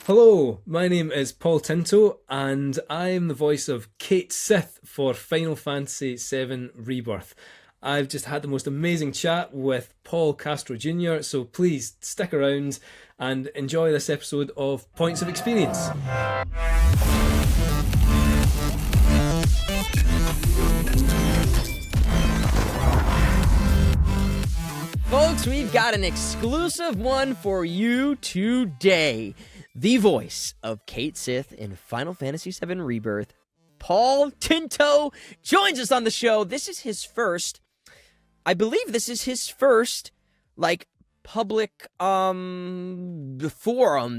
Hello, my name is Paul Tinto, and I'm the voice of Cait Sith for Final Fantasy VII Rebirth. I've just had the most amazing chat with Paul Castro Jr., so please stick around and enjoy this episode of Points of Experience. Folks, we've got an exclusive one for you today. The voice of Cait Sith in Final Fantasy VII Rebirth, Paul Tinto, joins us on the show. This is his first, I believe this is his first, public forum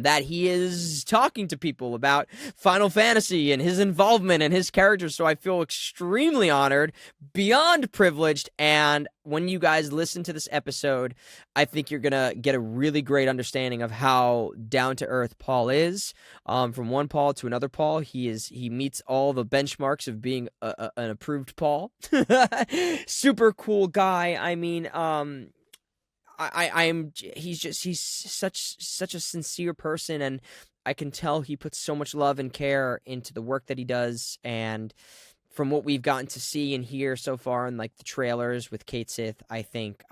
that he is talking to people about Final Fantasy and his involvement and his characters. So I feel extremely honored, beyond privileged, and when you guys listen to this episode, I think you're gonna get a really great understanding of how down-to-earth Paul is. From one Paul to another Paul, he meets all the benchmarks of being an approved Paul. Super cool guy. I mean, he's such a sincere person, and I can tell he puts so much love and care into the work that he does. And from what we've gotten to see and hear so far in the trailers with Cait Sith, I think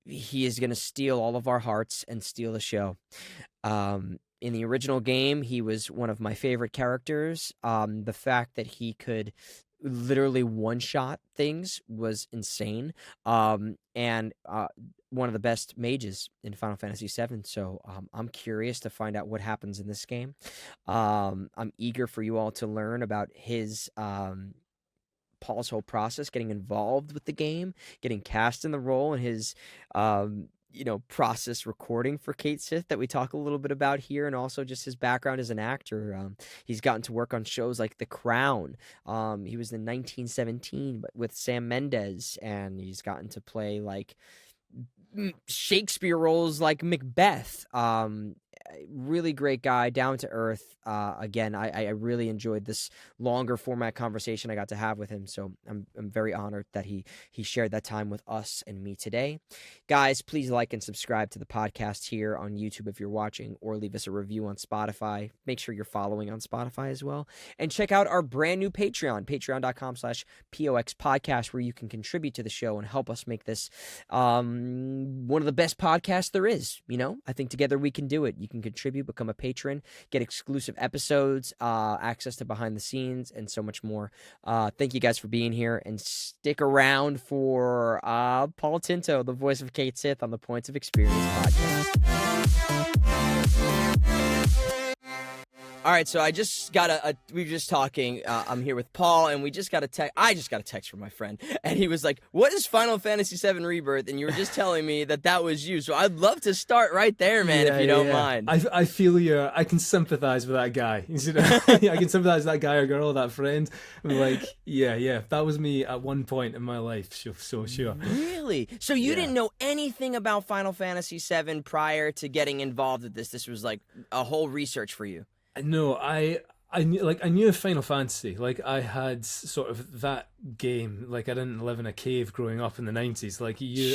he is going to steal all of our hearts and steal the show. In the original game, he was one of my favorite characters. The fact that he could literally one-shot things was insane. And one of the best mages in Final Fantasy VII. So I'm curious to find out what happens in this game. I'm eager for you all to learn about his Paul's whole process, getting involved with the game, getting cast in the role, and his process recording for Cait Sith that we talk a little bit about here, and also just his background as an actor. He's gotten to work on shows like The Crown. He was in 1917 but with Sam Mendes, and he's gotten to play Shakespeare roles like Macbeth. Really great guy, down to earth. Again, I really enjoyed this longer format conversation I got to have with him, so I'm very honored that he shared that time with us and me today. Guys, please like and subscribe to the podcast here on YouTube if you're watching, or leave us a review on Spotify. Make sure you're following on Spotify as well, and check out our brand new Patreon, patreon.com/POX podcast, where you can contribute to the show and help us make this one of the best podcasts there is. I think together we can do it. You can contribute, become a patron, get exclusive episodes, access to behind the scenes, and so much more. Thank you guys for being here, and stick around for Paul Tinto, the voice of Cait Sith, on the Points of Experience podcast. All right, so I just got we were just talking. I'm here with Paul, and we just got a text. I just got a text from my friend, and he was like, "What is Final Fantasy VII Rebirth?" And you were just telling me that was you. So I'd love to start right there, man, if you don't mind. I feel you. I can sympathize with that guy. I can sympathize with that guy or girl, that friend. I'm like, yeah, that was me at one point in my life. So sure. Really? So you didn't know anything about Final Fantasy VII prior to getting involved with this? This was like a whole research for you. No, I knew of Final Fantasy. I had sort of that game. I didn't live in a cave growing up in the 90s.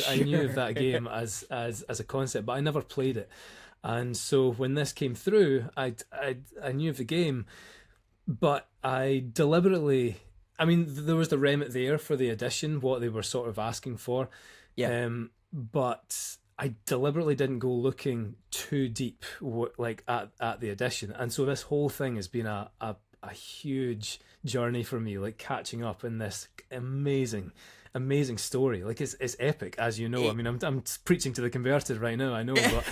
I knew of that game as a concept, but I never played it. And so when this came through, I knew of the game, but I deliberately, there was the remit there for the edition, what they were sort of asking for. Yeah. But I deliberately didn't go looking too deep at the edition, and so this whole thing has been a huge journey for me, catching up in this amazing story. It's epic, as you know. I'm preaching to the converted right now, I know, but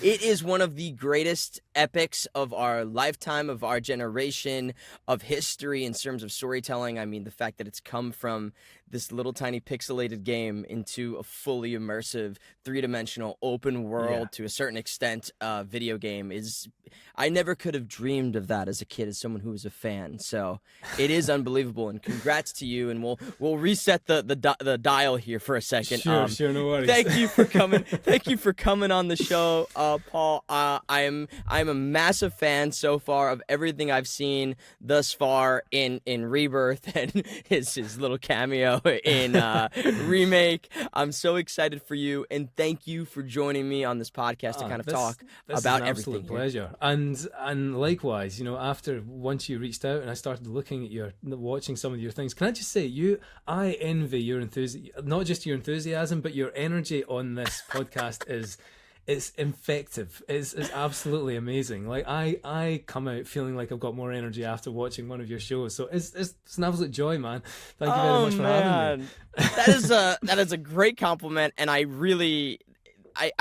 it is one of the greatest epics of our lifetime, of our generation, of history in terms of storytelling. The fact that it's come from this little tiny pixelated game into a fully immersive, three-dimensional, open world, to a certain extent, video game is... I never could have dreamed of that as a kid, as someone who was a fan. So it is unbelievable, and congrats to you. And we'll reset the dial here for a second. Sure, no worries. Thank you for coming. Thank you for coming on the show, Paul. I'm I'm a massive fan so far of everything I've seen thus far in Rebirth and his little cameo in Remake. I'm so excited for you, and thank you for joining me on this podcast to kind of talk about everything. Absolute pleasure. And likewise, once you reached out and I started looking at watching some of your things, can I just say, I envy your enthusiasm, not just your enthusiasm, but your energy on this podcast it's infective. It's absolutely amazing. Like I come out feeling like I've got more energy after watching one of your shows. So it's an absolute joy, man. Thank you very much for having me. That is a great compliment, and I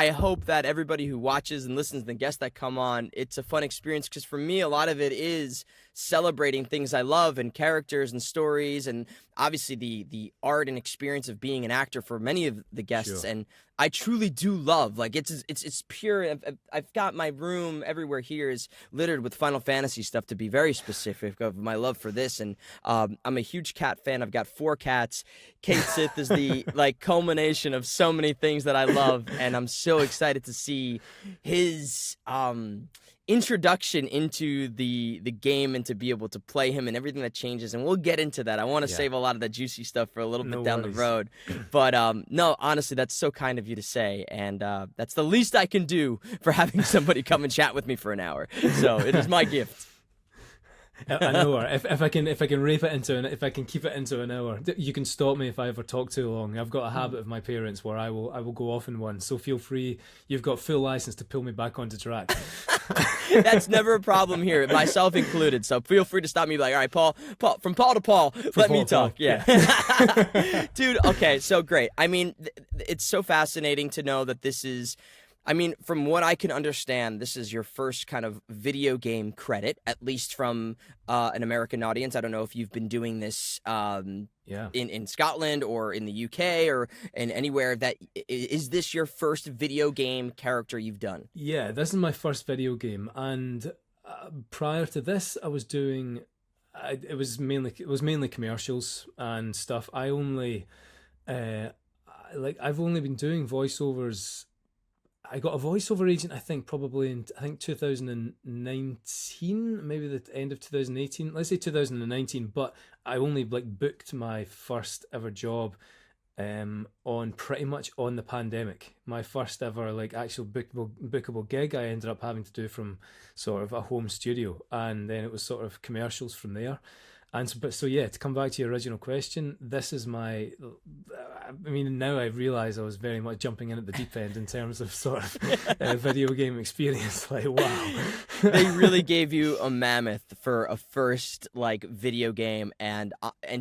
hope that everybody who watches and listens, the guests that come on, it's a fun experience, because for me, a lot of it is celebrating things I love and characters and stories, and obviously the art and experience of being an actor for many of the guests. Sure. And I truly do love, like, it's pure. I've got my room everywhere here is littered with Final Fantasy stuff, to be very specific, of my love for this. And I'm a huge cat fan. I've got 4 cats. Cait Sith is the culmination of so many things that I love, and I'm so excited to see his introduction into the game and to be able to play him and everything that changes. And we'll get into that. I want to save a lot of the juicy stuff for a little bit down the road. But no, honestly, that's so kind of you to say, and that's the least I can do for having somebody come and chat with me for an hour. So it is my gift. I know her. If I can rape it if I can keep it into an hour, you can stop me if I ever talk too long. I've got a habit of my parents where I will go off in one. So feel free. You've got full license to pull me back onto track. That's never a problem here, myself included. So feel free to stop me. Like, all right, Paul, from Paul to Paul, let me talk. Yeah. Dude. Okay. So great. I mean, it's so fascinating to know that this is. I mean, from what I can understand, this is your first kind of video game credit, at least from an American audience. I don't know if you've been doing this in Scotland or in the UK or in anywhere. Is this your first video game character you've done? Yeah, this is my first video game. And prior to this, I was doing... it was mainly commercials and stuff. I've only been doing voiceovers... I got a voiceover agent, I think, probably in 2019, maybe the end of 2018. Let's say 2019, but I only booked my first ever job on pretty much on the pandemic. My first ever actual bookable gig I ended up having to do from sort of a home studio, and then it was sort of commercials from there. And so to come back to your original question, this is my... I mean, now I realise I was very much jumping in at the deep end in terms of sort of video game experience. Like, wow. They really gave you a mammoth for a first, video game. And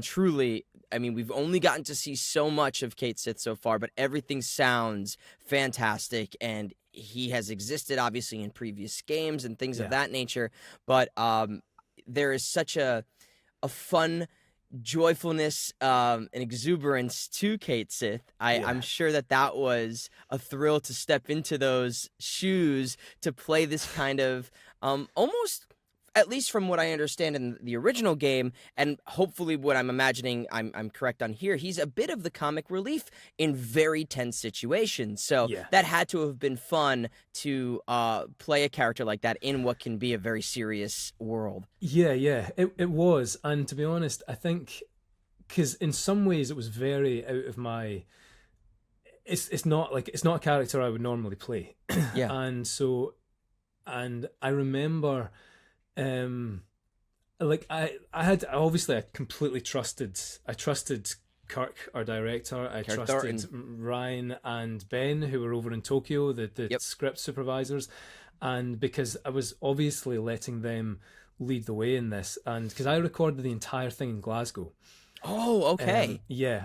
truly, I mean, we've only gotten to see so much of Cait Sith so far, but everything sounds fantastic. And he has existed, obviously, in previous games and things of that nature. But there is such a fun joyfulness and exuberance to Cait Sith. I'm sure that was a thrill to step into those shoes to play this kind of almost, at least from what I understand in the original game, and hopefully what I'm imagining I'm correct on here, he's a bit of the comic relief in very tense situations. So that had to have been fun to play a character like that in what can be a very serious world. Yeah, it was. And to be honest, I think, because in some ways it was very out of my... It's not a character I would normally play. Yeah. And I remember... I completely trusted Kirk, our director. I trusted Ryan and Ben, who were over in Tokyo, the script supervisors, and because I was obviously letting them lead the way in this, and because I recorded the entire thing in Glasgow. Oh, okay.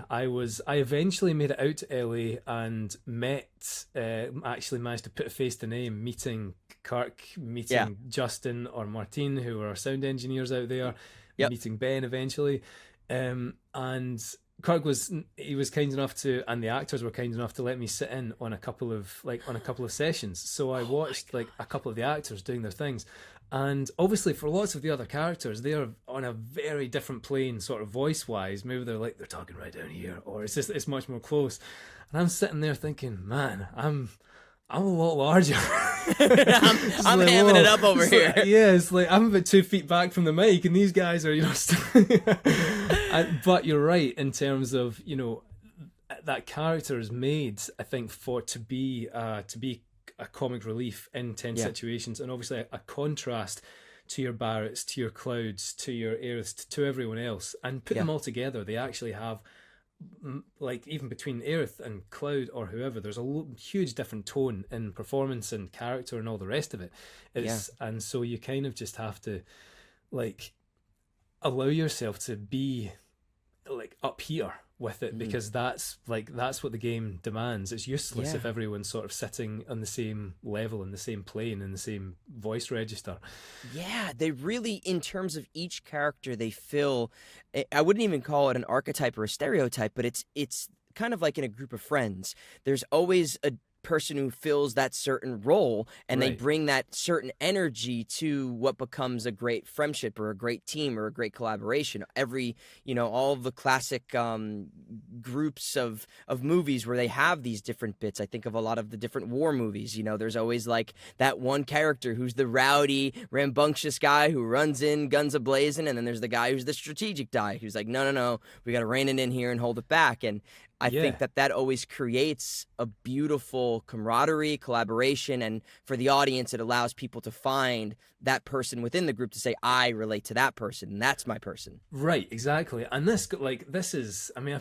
I eventually made it out to LA and actually managed to put a face to name, meeting Kirk, meeting Justin or Martine, who were our sound engineers out there, meeting Ben eventually. And Kirk was kind enough to, and the actors were kind enough to let me sit in on a couple of sessions. So I watched a couple of the actors doing their things. And obviously for lots of the other characters, they are on a very different plane, sort of voice-wise. Maybe they're talking right down here, or it's much more close. And I'm sitting there thinking, man, I'm a lot larger. I'm like, hamming whoa. it up over It's here. like, yeah, it's like I'm about 2 feet back from the mic, and these guys are, but you're right in terms of, that character is made, I think, to be a comic relief in tense situations, and obviously a contrast to your Barretts, to your Clouds, to your Aeriths, to everyone else, and put them all together. They actually have, like, even between Aerith and Cloud or whoever, there's a huge different tone in performance and character and all the rest of it. And so you kind of just have to, like, allow yourself to be, like, up here with it, because that's what the game demands. It's useless if everyone's sort of sitting on the same level, in the same plane, in the same voice register. Yeah, they really, in terms of each character, they fill, I wouldn't even call it an archetype or a stereotype, but it's kind of like in a group of friends. There's always a person who fills that certain role, and they bring that certain energy to what becomes a great friendship or a great team or a great collaboration. All of the classic groups of movies where they have these different bits. I think of a lot of the different war movies. There's always like that one character who's the rowdy, rambunctious guy who runs in guns a-blazing, and then there's the guy who's the strategic guy who's like, no, we got to rein it in here and hold it back. And I think that always creates a beautiful camaraderie, collaboration, and for the audience, it allows people to find that person within the group to say, I relate to that person, and that's my person. Right, exactly. And this is, at the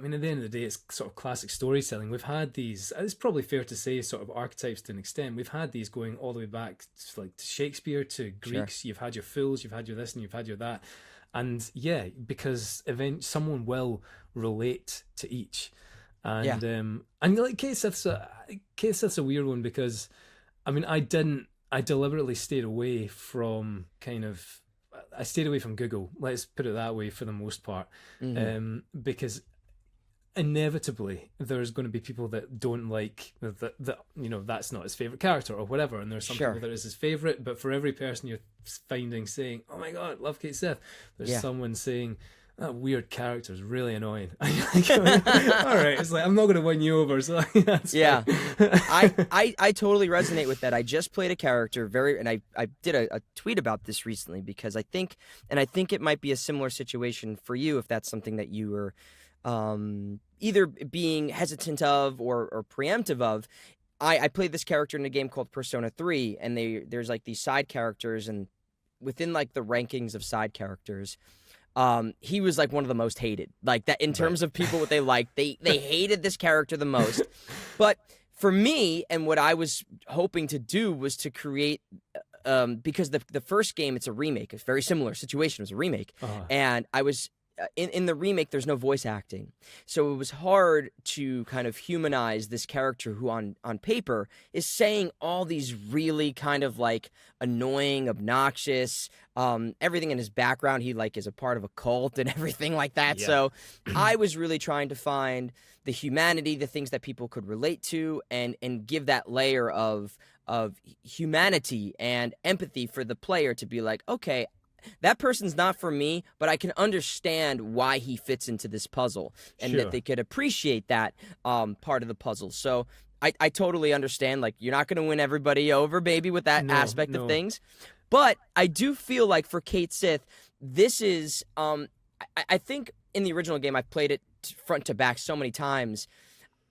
end of the day, it's sort of classic storytelling. We've had these, it's probably fair to say, sort of archetypes to an extent. We've had these going all the way back to Shakespeare, to Greeks. Sure. You've had your fools, you've had your this, and you've had your that. And because someone will relate to each, and like Cait Sith's a weird one, because I deliberately stayed away from Google. Let's put it that way, for the most part, because inevitably there's going to be people that don't like that that's not his favorite character or whatever, and there's some people that is his favorite. But for every person you're finding saying, oh my god, love Cait Sith, there's someone saying that weird character is really annoying. All right, it's like, I'm not going to win you over, so that's I totally resonate with that. I just played a character and I did a tweet about this recently, because I think it might be a similar situation for you, if that's something that you were either being hesitant of or preemptive of. I played this character in a game called Persona 3, and there's like these side characters, and within like the rankings of side characters, he was like one of the most hated. Like that, in terms of people, what they liked, they hated this character the most. But for me, and what I was hoping to do was to create, because the first game, it's a remake. It's a very similar situation. It was a remake, and I was. In the remake, there's no voice acting. So it was hard to kind of humanize this character who on paper is saying all these really kind of like annoying, obnoxious, everything in his background. He like is a part of a cult and everything like that. Yeah. So I was really trying to find the humanity, the things that people could relate to, and give that layer of humanity and empathy for the player to be like, okay, that person's not for me, but I can understand why he fits into this puzzle, and that they could appreciate that part of the puzzle. So I totally understand, like, you're not going to win everybody over, baby, with that aspect of things. But I do feel like for Cait Sith, this is, I think in the original game, I've played it front to back so many times.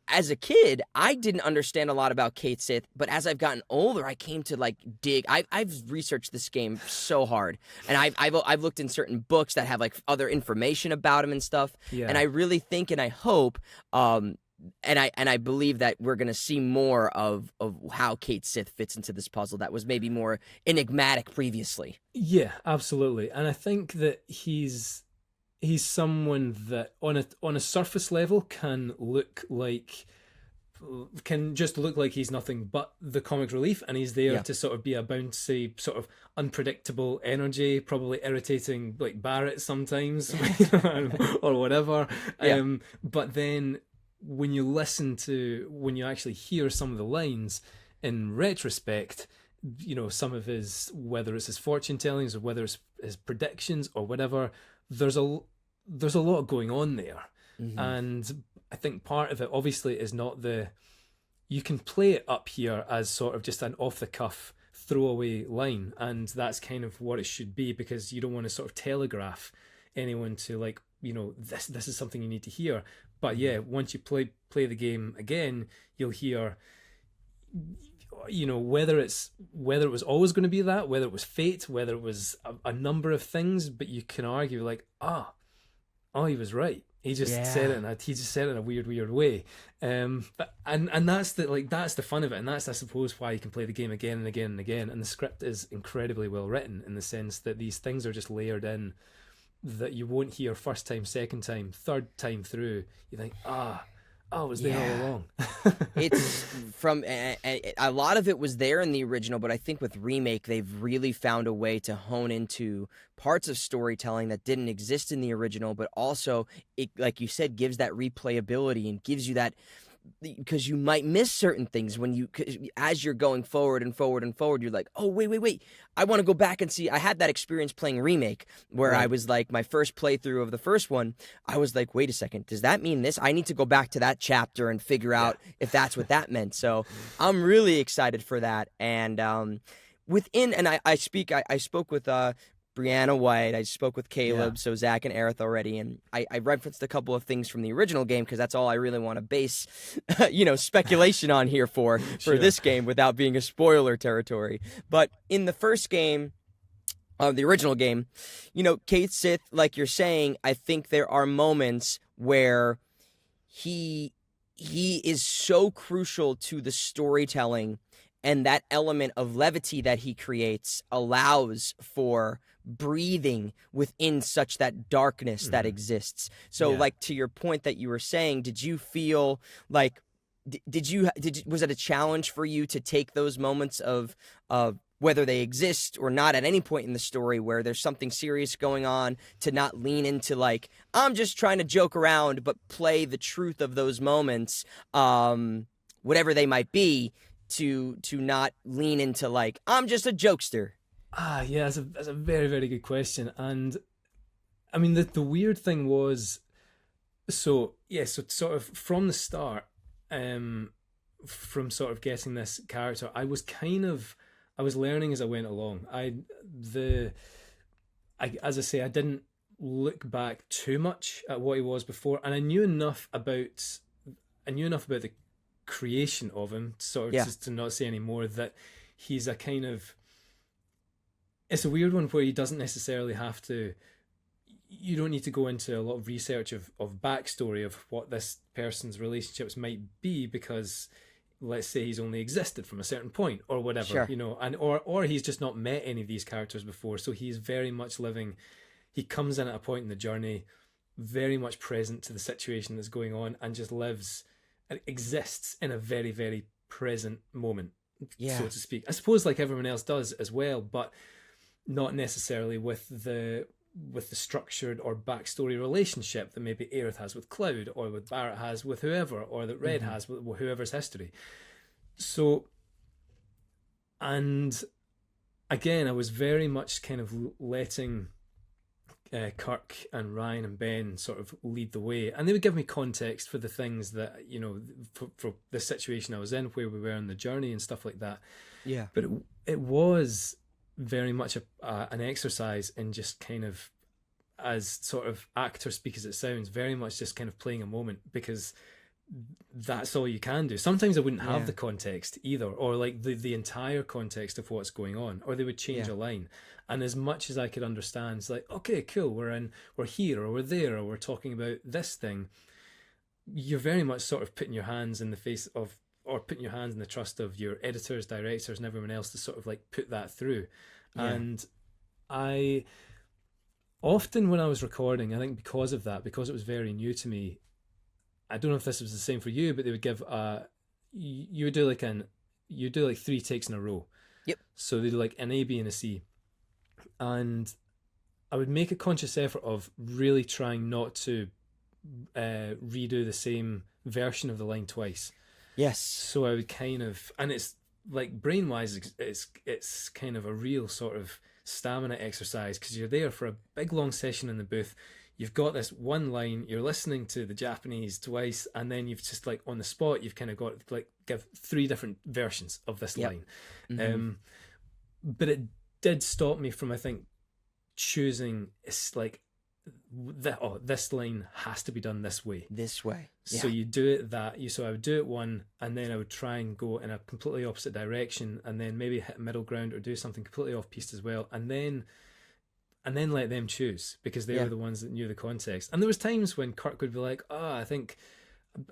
As a kid, I didn't understand a lot about Cait Sith, but as I've gotten older, I came to like dig. I've researched this game so hard, and I've looked in certain books that have like other information about him and stuff. Yeah. And I really think, and I hope, and I believe that we're gonna see more of how Cait Sith fits into this puzzle that was maybe more enigmatic previously. Yeah, absolutely, and I think that he's someone that on a surface level can just look like he's nothing but the comic relief, and he's there to sort of be a bouncy, sort of unpredictable energy, probably irritating like Barrett sometimes or whatever. Yeah. But then when you actually hear some of the lines in retrospect, some of his, whether it's his fortune tellings or whether it's his predictions or whatever, there's a lot going on there. Mm-hmm. And I think part of it obviously is not the you can play it up here as sort of just an off the cuff throwaway line, and that's kind of what it should be, because you don't want to sort of telegraph anyone to, like, this is something you need to hear. But yeah, once you play the game again, you'll hear, whether it was always going to be that, whether it was fate, whether it was a number of things, but you can argue like, oh, he was right. He just said it in a weird way. But that's the fun of it, and that's, I suppose, why you can play the game again and again and again. And the script is incredibly well written, in the sense that these things are just layered in that you won't hear first time, second time, third time through. You think, I was there all along. It's from a lot of it was there in the original, but I think with Remake, they've really found a way to hone into parts of storytelling that didn't exist in the original, but also, it, like you said, gives that replayability and gives you that, because you might miss certain things as you're going forward and forward and forward. You're like, oh, wait, I want to go back and see. I had that experience playing Remake where Right. I was like, my first playthrough of the first one, I was like, wait a second, does that mean this? I need to go back to that chapter and figure out if that's what that meant. So I'm really excited for that. And I spoke with Brianna White. I spoke with Caleb, so Zach and Aerith already, and I referenced a couple of things from the original game, because that's all I really want to base, speculation on here for this game without being a spoiler territory. But in the first game, the original game, Cait Sith, like you're saying, I think there are moments where he is so crucial to the storytelling, and that element of levity that he creates allows for breathing within such that darkness that exists. So like, to your point that you were saying, did you feel like, was it a challenge for you to take those moments of whether they exist or not at any point in the story where there's something serious going on, to not lean into like, I'm just trying to joke around, but play the truth of those moments, whatever they might be, to not lean into like, I'm just a jokester? Yeah, that's a very, very good question. And I mean, the weird thing was, so sort of from the start, from sort of getting this character, I was learning as I went along. As I say, I didn't look back too much at what he was before, and I knew enough about the creation of him, sort of, just to not say any more, that he's a kind of, it's a weird one where he doesn't necessarily have to, you don't need to go into a lot of research of backstory of what this person's relationships might be, because let's say he's only existed from a certain point or whatever, and or he's just not met any of these characters before, so he's very much living, he comes in at a point in the journey very much present to the situation that's going on, and just exists in a very, very present moment, so to speak. I suppose like everyone else does as well, but not necessarily with the structured or backstory relationship that maybe Aerith has with Cloud, or with Barrett has with whoever, or that Red has with whoever's history. So, and again, I was very much kind of letting Kirk and Ryan and Ben sort of lead the way, and they would give me context for the things that, for the situation I was in, where we were on the journey and stuff like that. Yeah. But it was very much an exercise in just kind of, as sort of actor speak as it sounds, very much just kind of playing a moment, because that's all you can do. Sometimes I wouldn't have the context either, or like the entire context of what's going on, or they would change a line. And as much as I could understand, it's like, okay, cool, we're here, or we're there, or we're talking about this thing, you're very much sort of putting your hands in the face of, or putting your hands in the trust of your editors, directors, and everyone else to sort of like put that through. And I often, when I was recording, I think because of that, because it was very new to me, I don't know if this was the same for you, but they would give you would do like 3 takes in a row. Yep. So they do like an A, B, and a C, and I would make a conscious effort of really trying not to redo the same version of the line twice. Yes. So I would kind of, and it's like brain wise, it's kind of a real sort of stamina exercise, because you're there for a big long session in the booth. you've got this one line, you're listening to the Japanese twice, and then you've just like on the spot, you've kind of got like give 3 different versions of this line. But it did stop me from, I think, choosing, it's like, this line has to be done this way. So you do it so I would do it one, and then I would try and go in a completely opposite direction, and then maybe hit middle ground or do something completely off piste as well, and then let them choose, because they were the ones that knew the context. And there was times when Kirk would be like, I think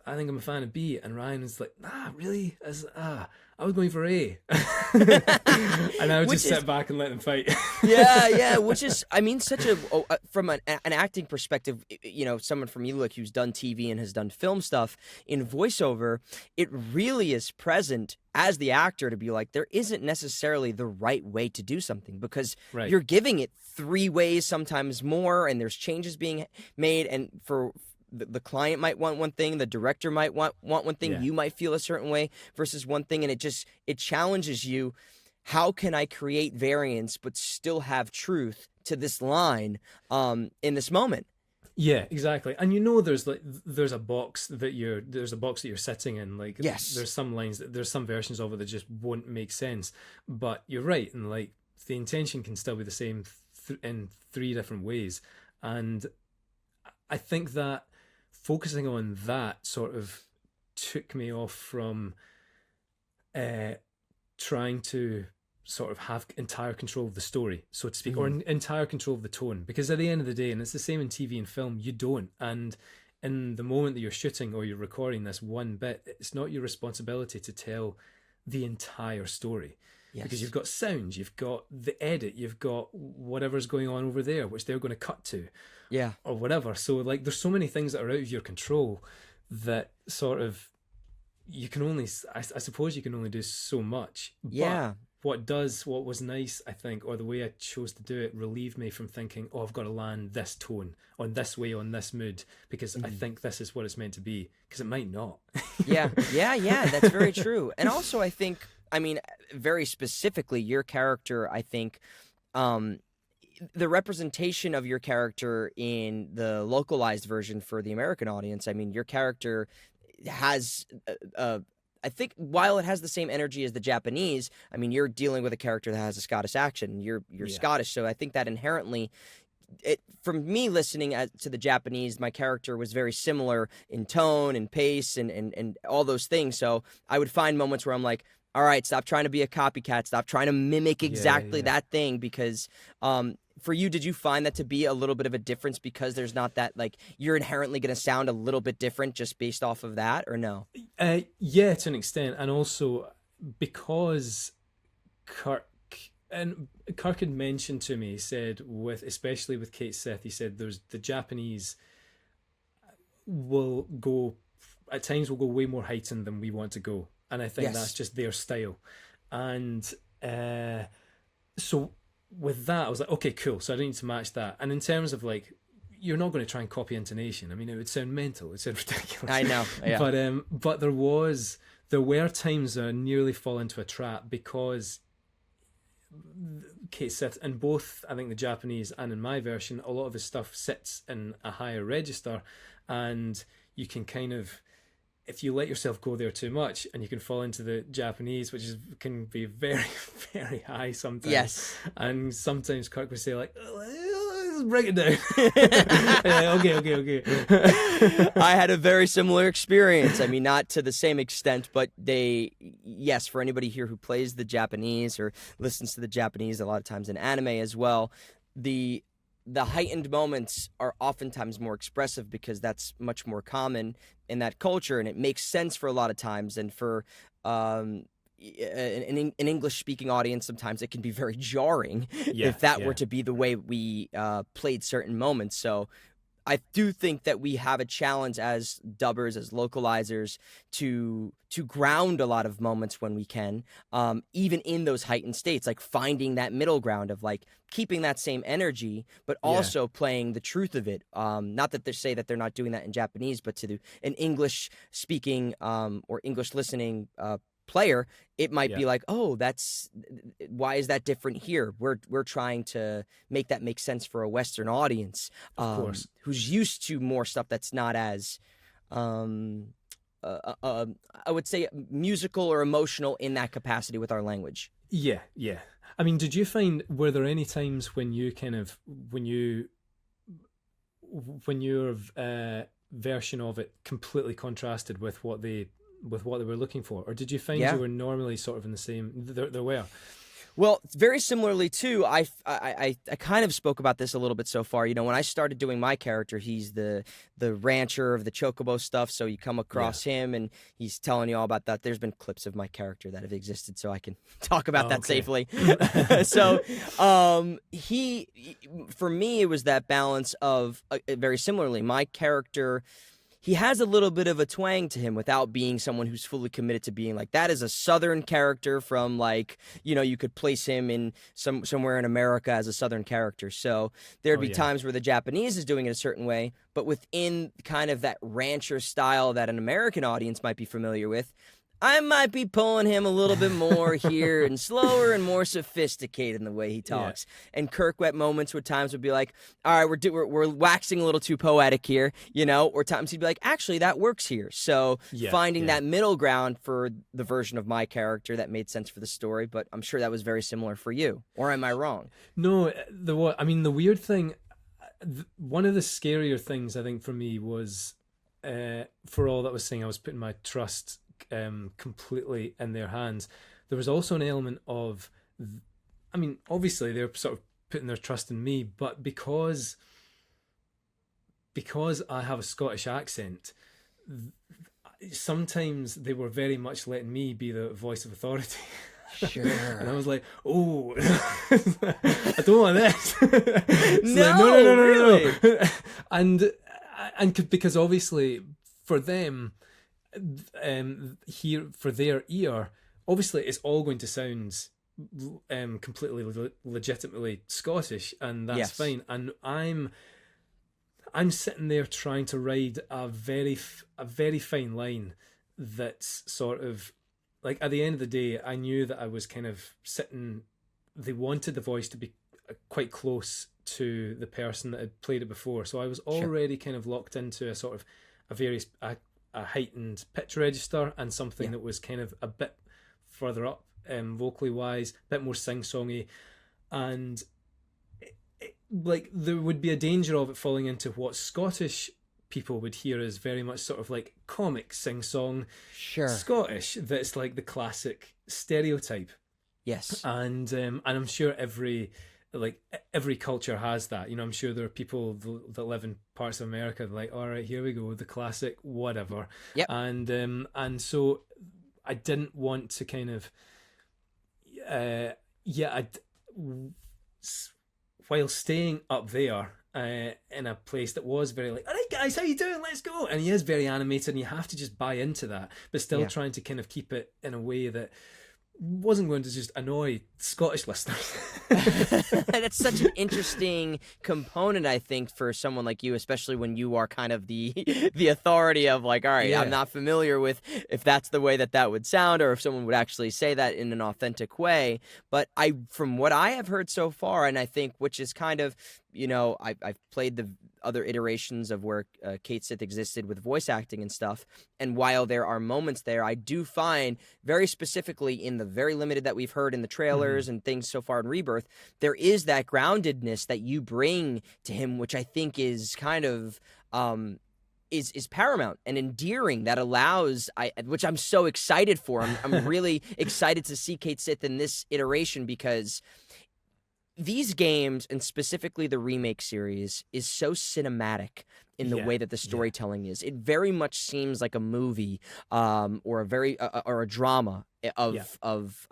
I'm a fan of B, and Ryan is like, really? I was going for A. And I would just sit back and let them fight. Which is, I mean, such a, from an acting perspective, you know, someone from Eluik who's done TV and has done film stuff, in voiceover, it really is present as the actor to be like, there isn't necessarily the right way to do something, because you're giving it 3 ways, sometimes more, and there's changes being made, and for the client might want one thing, the director might want one thing, you might feel a certain way versus one thing, and it challenges you. How can I create variance but still have truth to this line in this moment? Yeah, exactly. And you know, there's a box that you're sitting in. Like, there's some lines, there's some versions of it that just won't make sense. But you're right, and like the intention can still be the same in 3 different ways. And I think that focusing on that sort of took me off from trying to sort of have entire control of the story, so to speak, or entire control of the tone. Because at the end of the day, and it's the same in TV and film, you don't. And in the moment that you're shooting or you're recording this one bit, it's not your responsibility to tell the entire story. Because you've got sound, you've got the edit, you've got whatever's going on over there, which they're going to cut to, or whatever. So like, there's so many things that are out of your control that sort of you can only, I suppose, you can only do so much. But what was nice, I think, or the way I chose to do it, relieved me from thinking, I've got to land this tone on this way, on this mood, because I think this is what it's meant to be, because it might not. That's very true. And also, I think, I mean, very specifically, your character, I think, the representation of your character in the localized version for the American audience, I mean, your character has, I think, while it has the same energy as the Japanese, I mean, you're dealing with a character that has a Scottish accent. You're Scottish, so I think that inherently, from me listening to the Japanese, my character was very similar in tone and pace and all those things. So I would find moments where I'm like, all right, stop trying to be a copycat. Stop trying to mimic exactly that thing. Because for you, did you find that to be a little bit of a difference, because there's not that, like, you're inherently going to sound a little bit different just based off of that, or no? Yeah, to an extent. And also because Kirk had mentioned to me, he said, especially with Cait Sith, he said there's the Japanese will go, at times will go way more heightened than we want to go. And I think that's just their style. And so with that, I was like, okay, cool. So I don't need to match that. And in terms of like, you're not going to try and copy intonation. I mean, it would sound mental. It would sound ridiculous. I know. Yeah. But there were times I nearly fall into a trap, because Cait Sith, in both, I think, the Japanese and in my version, a lot of his stuff sits in a higher register, and you can kind of, if you let yourself go there too much, and you can fall into the Japanese, which can be very, very high sometimes. Yes. And sometimes Kirk would say like, let's break it down. Okay. I had a very similar experience. I mean, not to the same extent, but for anybody here who plays the Japanese or listens to the Japanese, a lot of times in anime as well, the heightened moments are oftentimes more expressive, because that's much more common in that culture, and it makes sense for a lot of times. And for an English-speaking audience, sometimes it can be very jarring if that were to be the way we played certain moments. So I do think that we have a challenge as dubbers, as localizers, to ground a lot of moments when we can, even in those heightened states, like finding that middle ground of like keeping that same energy, but also playing the truth of it. Not that they say that they're not doing that in Japanese, but to an English speaking or English listening player, it might Yeah. be like, oh, why is that different here? We're trying to make that make sense for a Western audience, Of course. who's used to more stuff that's not as, I would say, musical or emotional in that capacity with our language. Yeah, yeah. I mean, did you find, were there any times when you kind of, when your version of it completely contrasted with what they were looking for, or did you find you were normally sort of in the same? There were. Well, very similarly too, I kind of spoke about this a little bit so far. You know, when I started doing my character, he's the rancher of the chocobo stuff. So you come across him, and he's telling you all about that. There's been clips of my character that have existed, so I can talk about that safely. So, for me, it was that balance of very similarly, my character. He has a little bit of a twang to him without being someone who's fully committed to being like, that is a Southern character from, like, you know, you could place him in somewhere in America as a Southern character. So there'd be times where the Japanese is doing it a certain way, but within kind of that rancher style that an American audience might be familiar with, I might be pulling him a little bit more here and slower and more sophisticated in the way he talks. Yeah. And Kirk at moments would be like, all right, we're waxing a little too poetic here, you know, or times he'd be like, actually, that works here. So finding that middle ground for the version of my character that made sense for the story, but I'm sure that was very similar for you. Or am I wrong? No, the weird thing, one of the scarier things I think for me was, for all that was saying, I was putting my trust completely in their hands. There was also an element of, I mean, obviously they're sort of putting their trust in me, but because I have a Scottish accent, sometimes they were very much letting me be the voice of authority. Sure. And I was like, oh, I don't want this. No, really? And because obviously for them, here for their ear, obviously it's all going to sound completely legitimately Scottish, and that's fine. And I'm sitting there trying to ride a very fine line that's sort of like, at the end of the day, I knew that I was kind of sitting, they wanted the voice to be quite close to the person that had played it before, so I was already kind of locked into a sort of a heightened pitch register and something that was kind of a bit further up vocally wise, a bit more sing-songy, and like there would be a danger of it falling into what Scottish people would hear as very much sort of like comic sing-song Scottish, that's like the classic stereotype. Yes. And I'm sure every culture has that. You know, I'm sure there are people that live in parts of America that are like, all right, here we go, the classic whatever. Yep. And so I didn't want to kind of while staying up there in a place that was very like, all right guys, how you doing, let's go, and he is very animated and you have to just buy into that, but still trying to kind of keep it in a way that wasn't going to just annoy Scottish listeners. That's such an interesting component, I think, for someone like you, especially when you are kind of the authority of like, all right, I'm not familiar with if that's the way that would sound, or if someone would actually say that in an authentic way. But from what I have heard so far, and I think, which is kind of, you know, I've played the other iterations of where Cait Sith existed with voice acting and stuff, and while there are moments there, I do find very specifically in the very limited that we've heard in the trailers and things so far in Rebirth, there is that groundedness that you bring to him, which I think is kind of is paramount and endearing, that allows, which I'm so excited for. I'm really excited to see Cait Sith in this iteration, because these games, and specifically the remake series, is so cinematic in the way that the storytelling is. It very much seems like a movie, or a drama of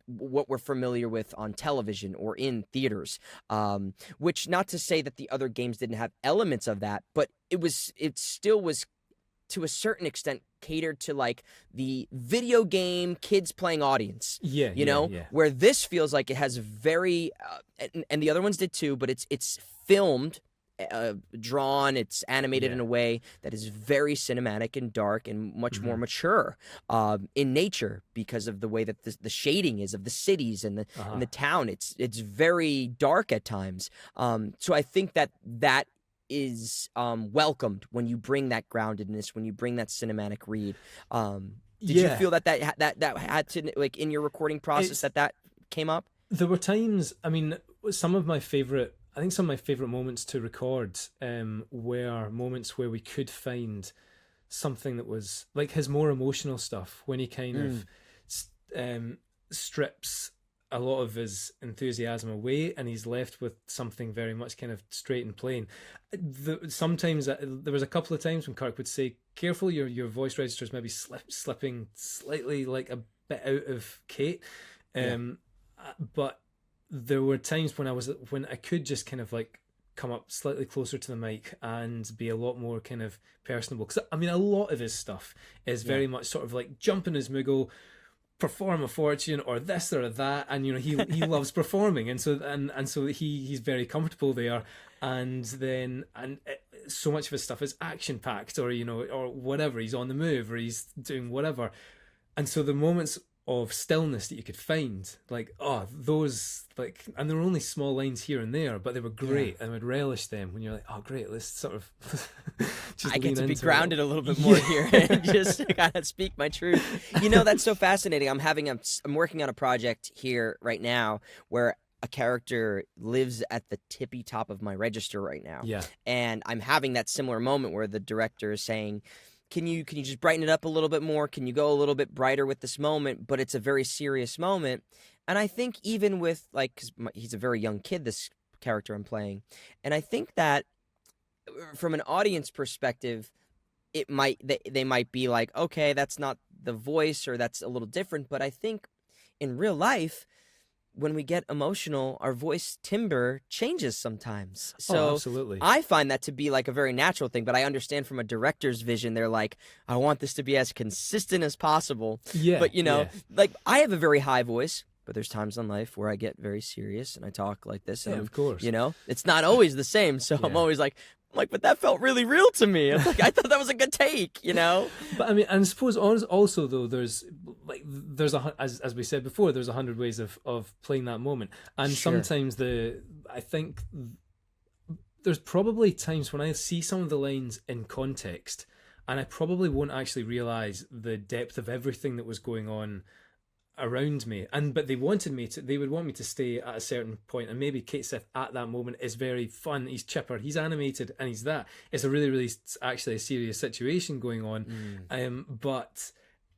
what we're familiar with on television or in theaters. Which, not to say that the other games didn't have elements of that, but it still was, to a certain extent, catered to like the video game kids playing audience. You know, where this feels like it has very and the other ones did too, but it's filmed drawn, it's animated in a way that is very cinematic and dark and much more mature in nature because of the way that the shading is of the cities and the town. It's very dark at times. So I think that is welcomed when you bring that groundedness, when you bring that cinematic read. Did you feel that had to, like, in your recording process, that came up? There were times, I mean, some of my favorite moments to record were moments where we could find something that was like his more emotional stuff, when he kind of strips a lot of his enthusiasm away and he's left with something very much kind of straight and plain. Sometimes there was a couple of times when Kirk would say, careful, your voice register is maybe slipping slightly like a bit out of Cait. But there were times when I could just kind of like come up slightly closer to the mic and be a lot more kind of personable, because I mean a lot of his stuff is very much sort of like jump in his moogle, perform a fortune or this or that, and you know he loves performing, and so he's very comfortable there, and so much of his stuff is action packed, or you know, or whatever, he's on the move or he's doing whatever, and so the moments of stillness that you could find, like those, like, and there were only small lines here and there, but they were great, and I would relish them when you're like, oh great, let's sort of just I get to be grounded a little bit more here and just kind of speak my truth. You know, that's so fascinating. I'm working on a project here right now where a character lives at the tippy top of my register right now. Yeah. And I'm having that similar moment where the director is saying, Can you just brighten it up a little bit more? Can you go a little bit brighter with this moment? But it's a very serious moment. And I think even with, like, 'cause he's a very young kid, this character I'm playing. And I think that from an audience perspective, they might be like, okay, that's not the voice, or that's a little different. But I think in real life, when we get emotional, our voice timbre changes sometimes. So absolutely. I find that to be like a very natural thing, but I understand from a director's vision, they're like, I want this to be as consistent as possible. Yeah. But, you know, like, I have a very high voice, but there's times in life where I get very serious and I talk like this. And of course. You know, it's not always the same. So I'm always like, but that felt really real to me. I'm like, I thought that was a good take, you know? But I mean, and I suppose also though, there's as we said before, there's 100 ways of playing that moment. And sometimes I think there's probably times when I see some of the lines in context and I probably won't actually realize the depth of everything that was going on around me, but they would want me to stay at a certain point, and maybe Cait Sith at that moment is very fun, he's chipper, he's animated, and it's a really, really actually a serious situation going on, but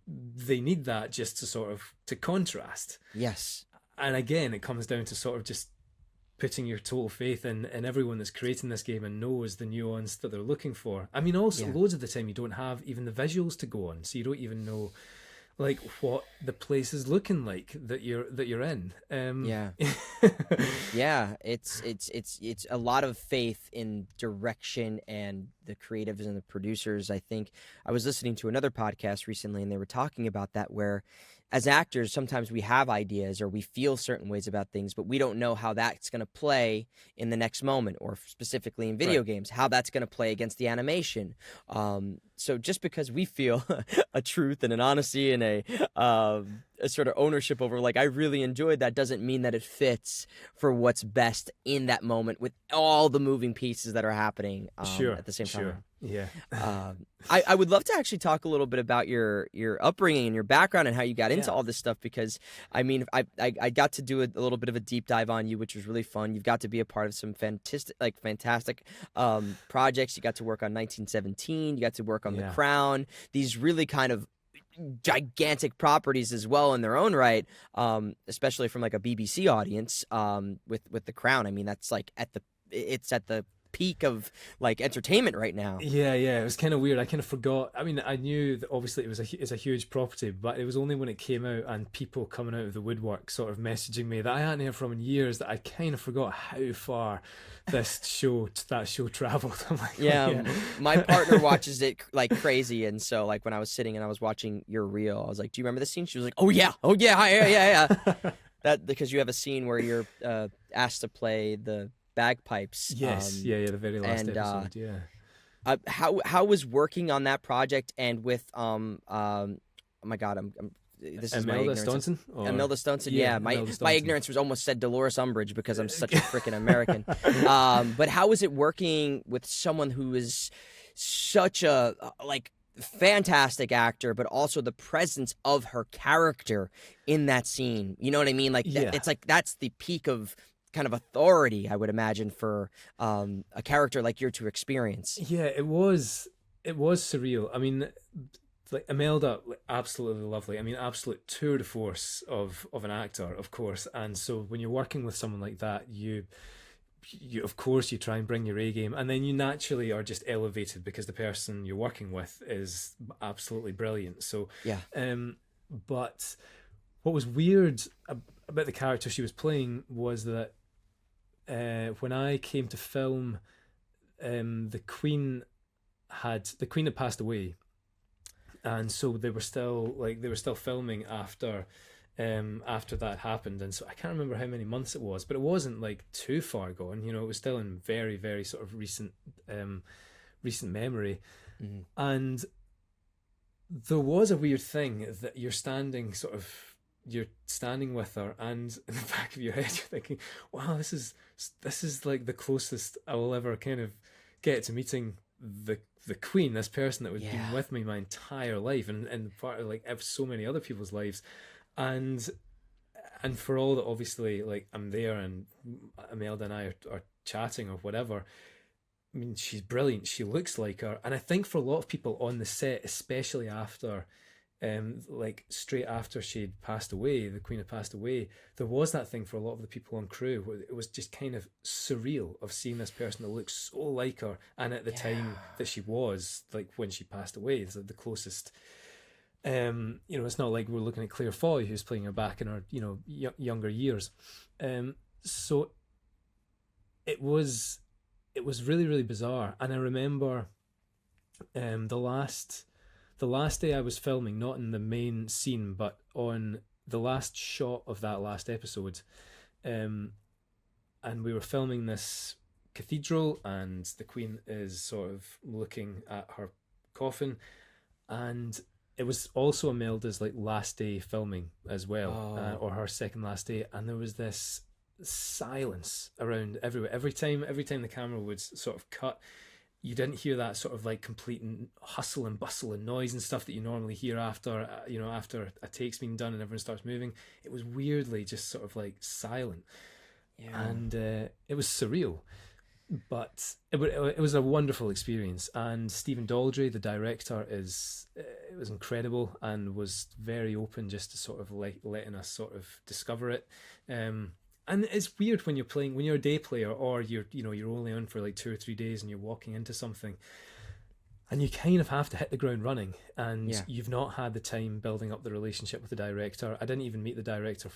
they need that just to sort of to contrast. Yes. And again, it comes down to sort of just putting your total faith in everyone that's creating this game and knows the nuance that they're looking for. I mean, also loads of the time you don't have even the visuals to go on, so you don't even know like what the place is looking like that you're in. It's a lot of faith in direction and the creatives and the producers. I think I was listening to another podcast recently and they were talking about that, where as actors, sometimes we have ideas or we feel certain ways about things, but we don't know how that's going to play in the next moment, or specifically in video games, how that's going to play against the animation. So just because we feel a truth and an honesty and a sort of ownership over, like, I really enjoyed that, doesn't mean that it fits for what's best in that moment with all the moving pieces that are happening at the same time. Yeah. I would love to actually talk a little bit about your upbringing and your background and how you got into all this stuff, because I mean, I got to do a little bit of a deep dive on you, which was really fun. You've got to be a part of some fantastic projects. You got to work on 1917. You got to work on The Crown. These really kind of gigantic properties as well in their own right, especially from like a BBC audience with The Crown. I mean, that's like it's at the peak of like entertainment right now. It was kind of weird. I kind of forgot. I mean, I knew that obviously it's a huge property, but it was only when it came out and people coming out of the woodwork sort of messaging me that I hadn't heard from in years that I kind of forgot how far that show traveled. I'm like, my partner watches it like crazy, and so like when I was sitting and I was watching your reel, I was like, do you remember this scene? She was like, oh yeah. That because you have a scene where you're asked to play the bagpipes. Yes, yeah, the very last and episode, yeah. How was working on that project and with oh my God, I'm this is my Imelda ignorance. Staunton? Imelda Staunton, Yeah, yeah. Imelda My Staunton. ignorance was almost said Dolores Umbridge because I'm such a freaking American. But how was it working with someone who is such a like fantastic actor, but also the presence of her character in that scene? You know what I mean? Like Yeah. it's like that's the peak of kind of authority, I would imagine, for a character like you're to experience. Yeah, it was surreal. I mean, like Imelda, like, absolutely lovely. I mean, absolute tour de force of an actor, of course. And so when you're working with someone like that, you of course you try and bring your A game, and then you naturally are just elevated because the person you're working with is absolutely brilliant. So Yeah. But what was weird about the character she was playing was that when I came to film, the Queen had passed away, and so they were still filming after that happened. And so I can't remember how many months it was, but it wasn't like too far gone. You know, it was still in very, very sort of recent memory. Mhm. And there was a weird thing that you're standing with her, and in the back of your head you're thinking, wow, this is like the closest I will ever kind of get to meeting the Queen, this person that would been with me my entire life, and part of like so many other people's lives. And for all that, obviously, like I'm there and Imelda and I are chatting or whatever, I mean, she's brilliant, she looks like her. And I think for a lot of people on the set, especially after like straight after she'd passed away, the Queen had passed away, there was that thing for a lot of the people on crew where it was just kind of surreal of seeing this person that looks so like her, and at the time that she was, like when she passed away, it's like the closest. You know, it's not like we're looking at Claire Foy, who's playing her back in her, you know, younger years. So it was really, really bizarre. And I remember the last day I was filming, not in the main scene, but on the last shot of that last episode, and we were filming this cathedral, and the Queen is sort of looking at her coffin, and it was also Imelda's like last day filming as well, or her second last day, and there was this silence around everywhere. Every time the camera would sort of cut, you didn't hear that sort of like complete hustle and bustle and noise and stuff that you normally hear after after a take's been done and everyone starts moving. It was weirdly just sort of like silent, and it was surreal, but it was a wonderful experience. And Stephen Daldry, the director, it was incredible and was very open just to sort of like letting us sort of discover it. And it's weird when you're a day player, or you're only on for like 2 or 3 days and you're walking into something, and you kind of have to hit the ground running, and you've not had the time building up the relationship with the director. I didn't even meet the director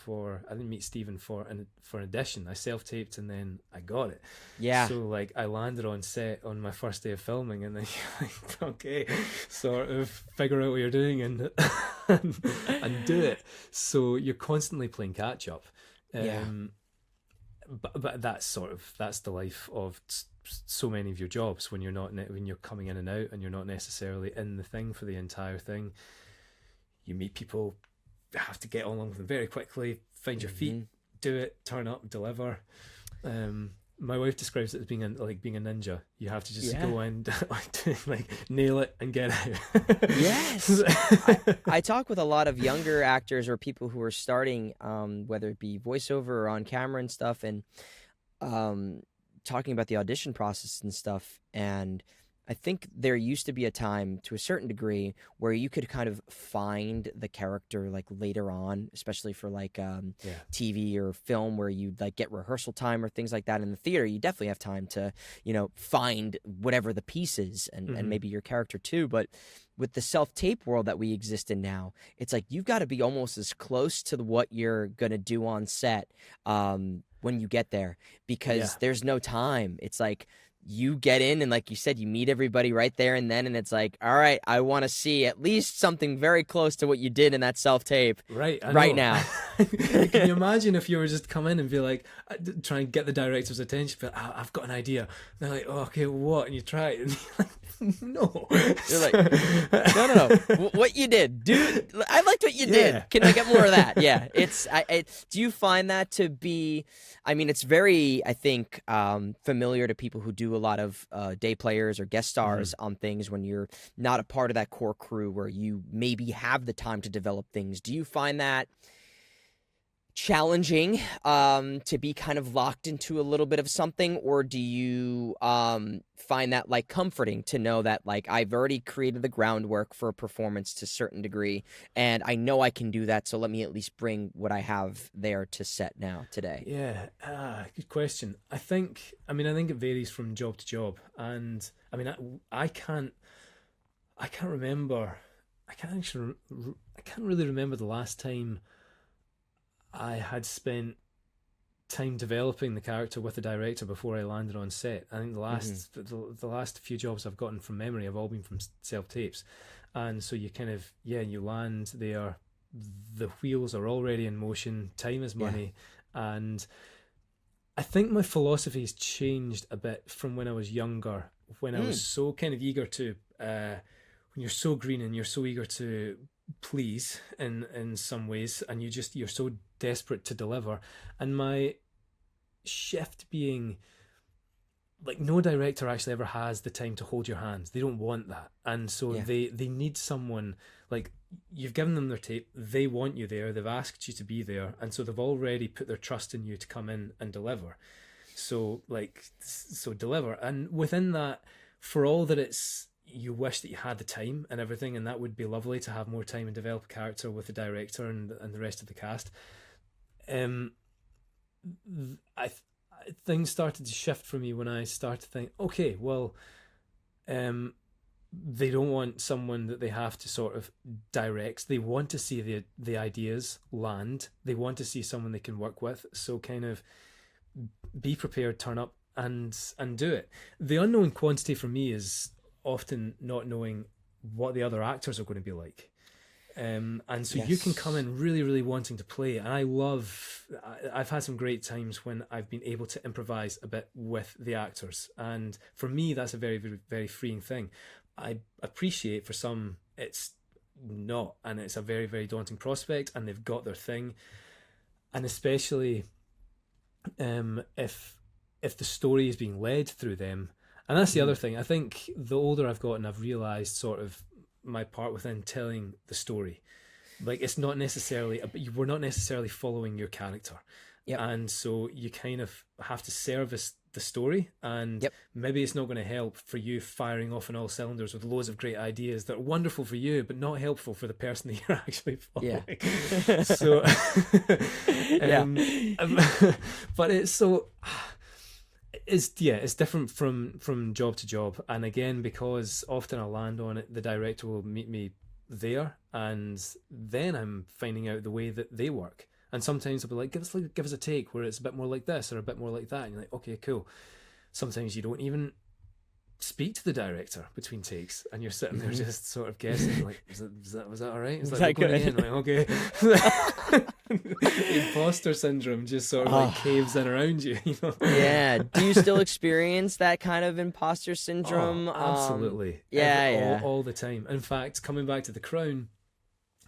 I didn't meet Stephen for an audition. I self-taped and then I got it. Yeah. So like I landed on set on my first day of filming, and then you're like, okay, sort of figure out what you're doing and and do it. So you're constantly playing catch up. But that's the life of so many of your jobs when you're coming in and out, and you're not necessarily in the thing for the entire thing. You meet people, have to get along with them very quickly, find your feet, do it, turn up, deliver. My wife describes it as being a ninja. You have to just go in, like nail it and get out. Yes. I talk with a lot of younger actors or people who are starting, whether it be voiceover or on camera and stuff, and talking about the audition process and stuff. And I think there used to be a time, to a certain degree, where you could kind of find the character like later on, especially for like TV or film, where you like get rehearsal time or things like that. In the theater, you definitely have time to, find whatever the piece is, and maybe your character too. But with the self-tape world that we exist in now, it's like you've got to be almost as close to what you're going to do on set when you get there, because there's no time. It's like you get in and, like you said, you meet everybody right there and then, and it's like, all right, I want to see at least something very close to what you did in that self-tape right now. Can you imagine if you were just to come in and be like, try and get the director's attention, but I've got an idea. And they're like, oh, okay, what? And you try it, and you're like, no. You're like, no. What you did, dude? I liked what you did. Can I get more of that? Yeah. Do you find that to be? I mean, it's very, I think, familiar to people who do a lot of day players or guest stars on things when you're not a part of that core crew where you maybe have the time to develop things. Do you find that challenging to be kind of locked into a little bit of something, or do you find that like comforting to know that like I've already created the groundwork for a performance to a certain degree and I know I can do that, so let me at least bring what I have there to set now today? Yeah, good question. I think it varies from job to job, and I mean I can't really remember the last time I had spent time developing the character with the director before I landed on set. I think the last few jobs I've gotten from memory have all been from self-tapes, and so you kind of you land there, the wheels are already in motion, time is money, and I think my philosophy has changed a bit from when I was younger, when I was so kind of eager to when you're so green and you're so eager to please in some ways, and you're so desperate to deliver, and my shift being like no director actually ever has the time to hold your hands. They don't want that, and so they need someone like you've given them their tape, they want you there, they've asked you to be there, and so they've already put their trust in you to come in and deliver. So deliver, and within that, for all that it's you wish that you had the time and everything, and that would be lovely to have more time and develop a character with the director and the rest of the cast. Things started to shift for me when I started to think, okay, well, they don't want someone that they have to sort of direct. They want to see the ideas land. They want to see someone they can work with. So kind of be prepared, turn up and do it. The unknown quantity for me is often not knowing what the other actors are going to be like. And so you can come in really, really wanting to play. And I've had some great times when I've been able to improvise a bit with the actors. And for me, that's a very, very, very freeing thing. I appreciate for some, it's not, and it's a very, very daunting prospect, and they've got their thing. And especially if the story is being led through them. And that's the other thing. I think the older I've gotten, I've realised sort of my part within telling the story. Like it's not necessarily, we're not necessarily following your character. Yep. And so you kind of have to service the story, and maybe it's not going to help for you firing off on all cylinders with loads of great ideas that are wonderful for you, but not helpful for the person that you're actually following. Yeah. So, but it's so... It's different from job to job, and again, because often I'll land on it, the director will meet me there, and then I'm finding out the way that they work. And sometimes I'll be like, give us a take where it's a bit more like this or a bit more like that, and you're like, okay, cool. Sometimes you don't even speak to the director between takes, and you're sitting there just sort of guessing, like, was that all right? It's like, going again, like, okay. Imposter syndrome just sort of like caves in around you, you know? Yeah. Do you still experience that kind of imposter syndrome? Absolutely. All the time. In fact, coming back to The Crown,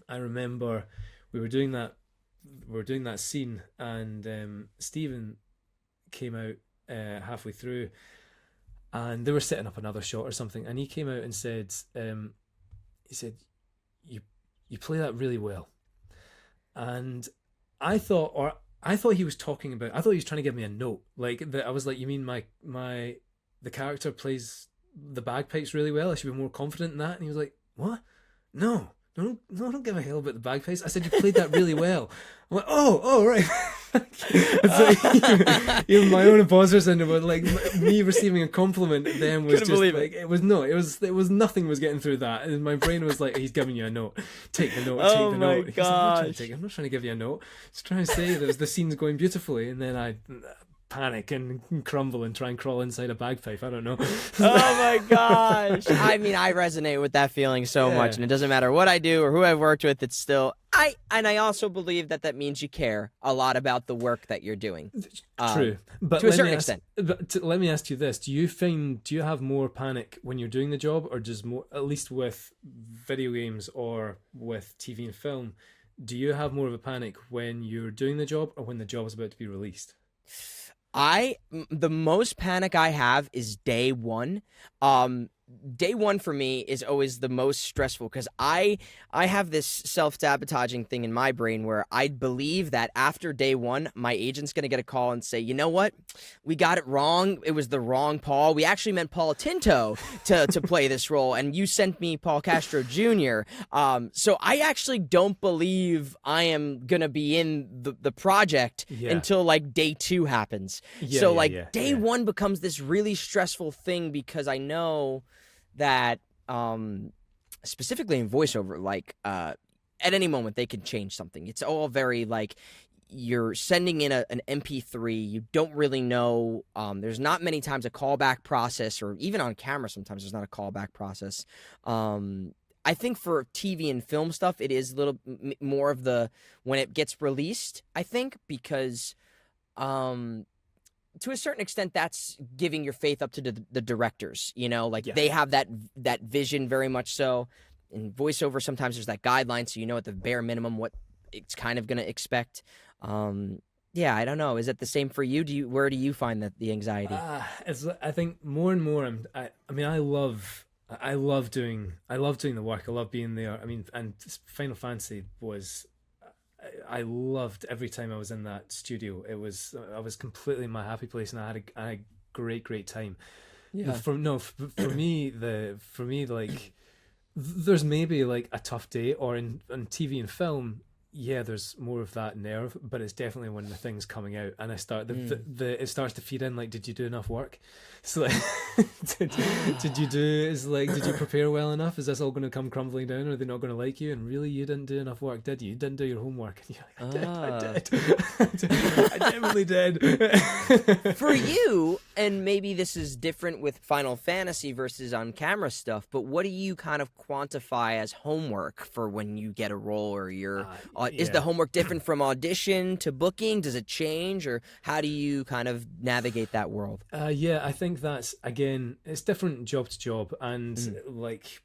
I remember we were doing that scene, and Stephen came out halfway through, and they were setting up another shot or something, and he came out and said, you play that really well. And I thought he was talking about, I thought he was trying to give me a note, like that. I was like, you mean the character plays the bagpipes really well, I should be more confident in that? And he was like, what? No, don't give a hell about the bagpipes. I said, you played that really well. I'm like, oh, right. It's like, even my own imposter syndrome, like me receiving a compliment then was just like, it was nothing was getting through that. And my brain was like, he's giving you a note. Take the note, take the note. I'm not trying to give you a note. Just trying to say that the scene's going beautifully. And then panic and crumble and try and crawl inside a bagpipe. I don't know. Oh my gosh. I mean, I resonate with that feeling so much, and it doesn't matter what I do or who I've worked with, it's still I also believe that means you care a lot about the work that you're doing. True. But to a certain extent. But let me ask you this. Do you have more panic when you're doing the job, or just more, at least with video games or with TV and film, do you have more of a panic when you're doing the job or when the job is about to be released? The most panic I have is day one. Day one for me is always the most stressful because I have this self-sabotaging thing in my brain where I believe that after day one, my agent's going to get a call and say, you know what? We got it wrong. It was the wrong Paul. We actually meant Paul Tinto to play this role, and you sent me Paul Castro Jr. So I actually don't believe I am going to be in the project until like day two happens. Day one becomes this really stressful thing because I know that specifically in voiceover, like at any moment they can change something. It's all very like you're sending in an MP3. You don't really know. There's not many times a callback process, or even on camera sometimes there's not a callback process. I think for TV and film stuff, it is a little more of the when it gets released, I think, because to a certain extent, that's giving your faith up to the directors, you know, like they have that vision very much so. In voiceover, sometimes there's that guideline, so you know at the bare minimum what it's kind of going to expect. I don't know. Is it the same for you? Where do you find the anxiety? I think more and more. I love doing the work. I love being there. I mean, and Final Fantasy was. I loved every time I was in that studio. I was completely in my happy place, and I had a great time. Yeah. For me, like, there's maybe like a tough day, or in TV and film, there's more of that nerve, but it's definitely when the thing's coming out, and it starts to feed in. Like, did you do enough work? So, like, did you prepare well enough? Is this all going to come crumbling down? Are they not going to like you? And really, you didn't do enough work, did you? You didn't do your homework. And you're like, I did. I definitely did. For you, and maybe this is different with Final Fantasy versus on camera stuff, but what do you kind of quantify as homework for when you get a role, or is the homework different from audition to booking? Does it change, or how do you kind of navigate that world? I think that's, again, it's different job to job, and like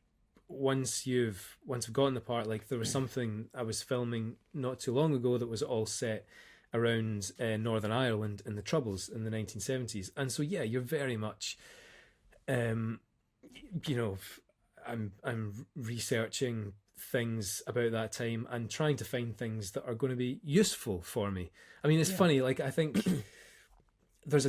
once you've gotten the part, like there was something I was filming not too long ago that was all set around Northern Ireland in the Troubles in the 1970s, and so you're very much, I'm researching things about that time and trying to find things that are going to be useful for me. I mean, it's funny, like I think there's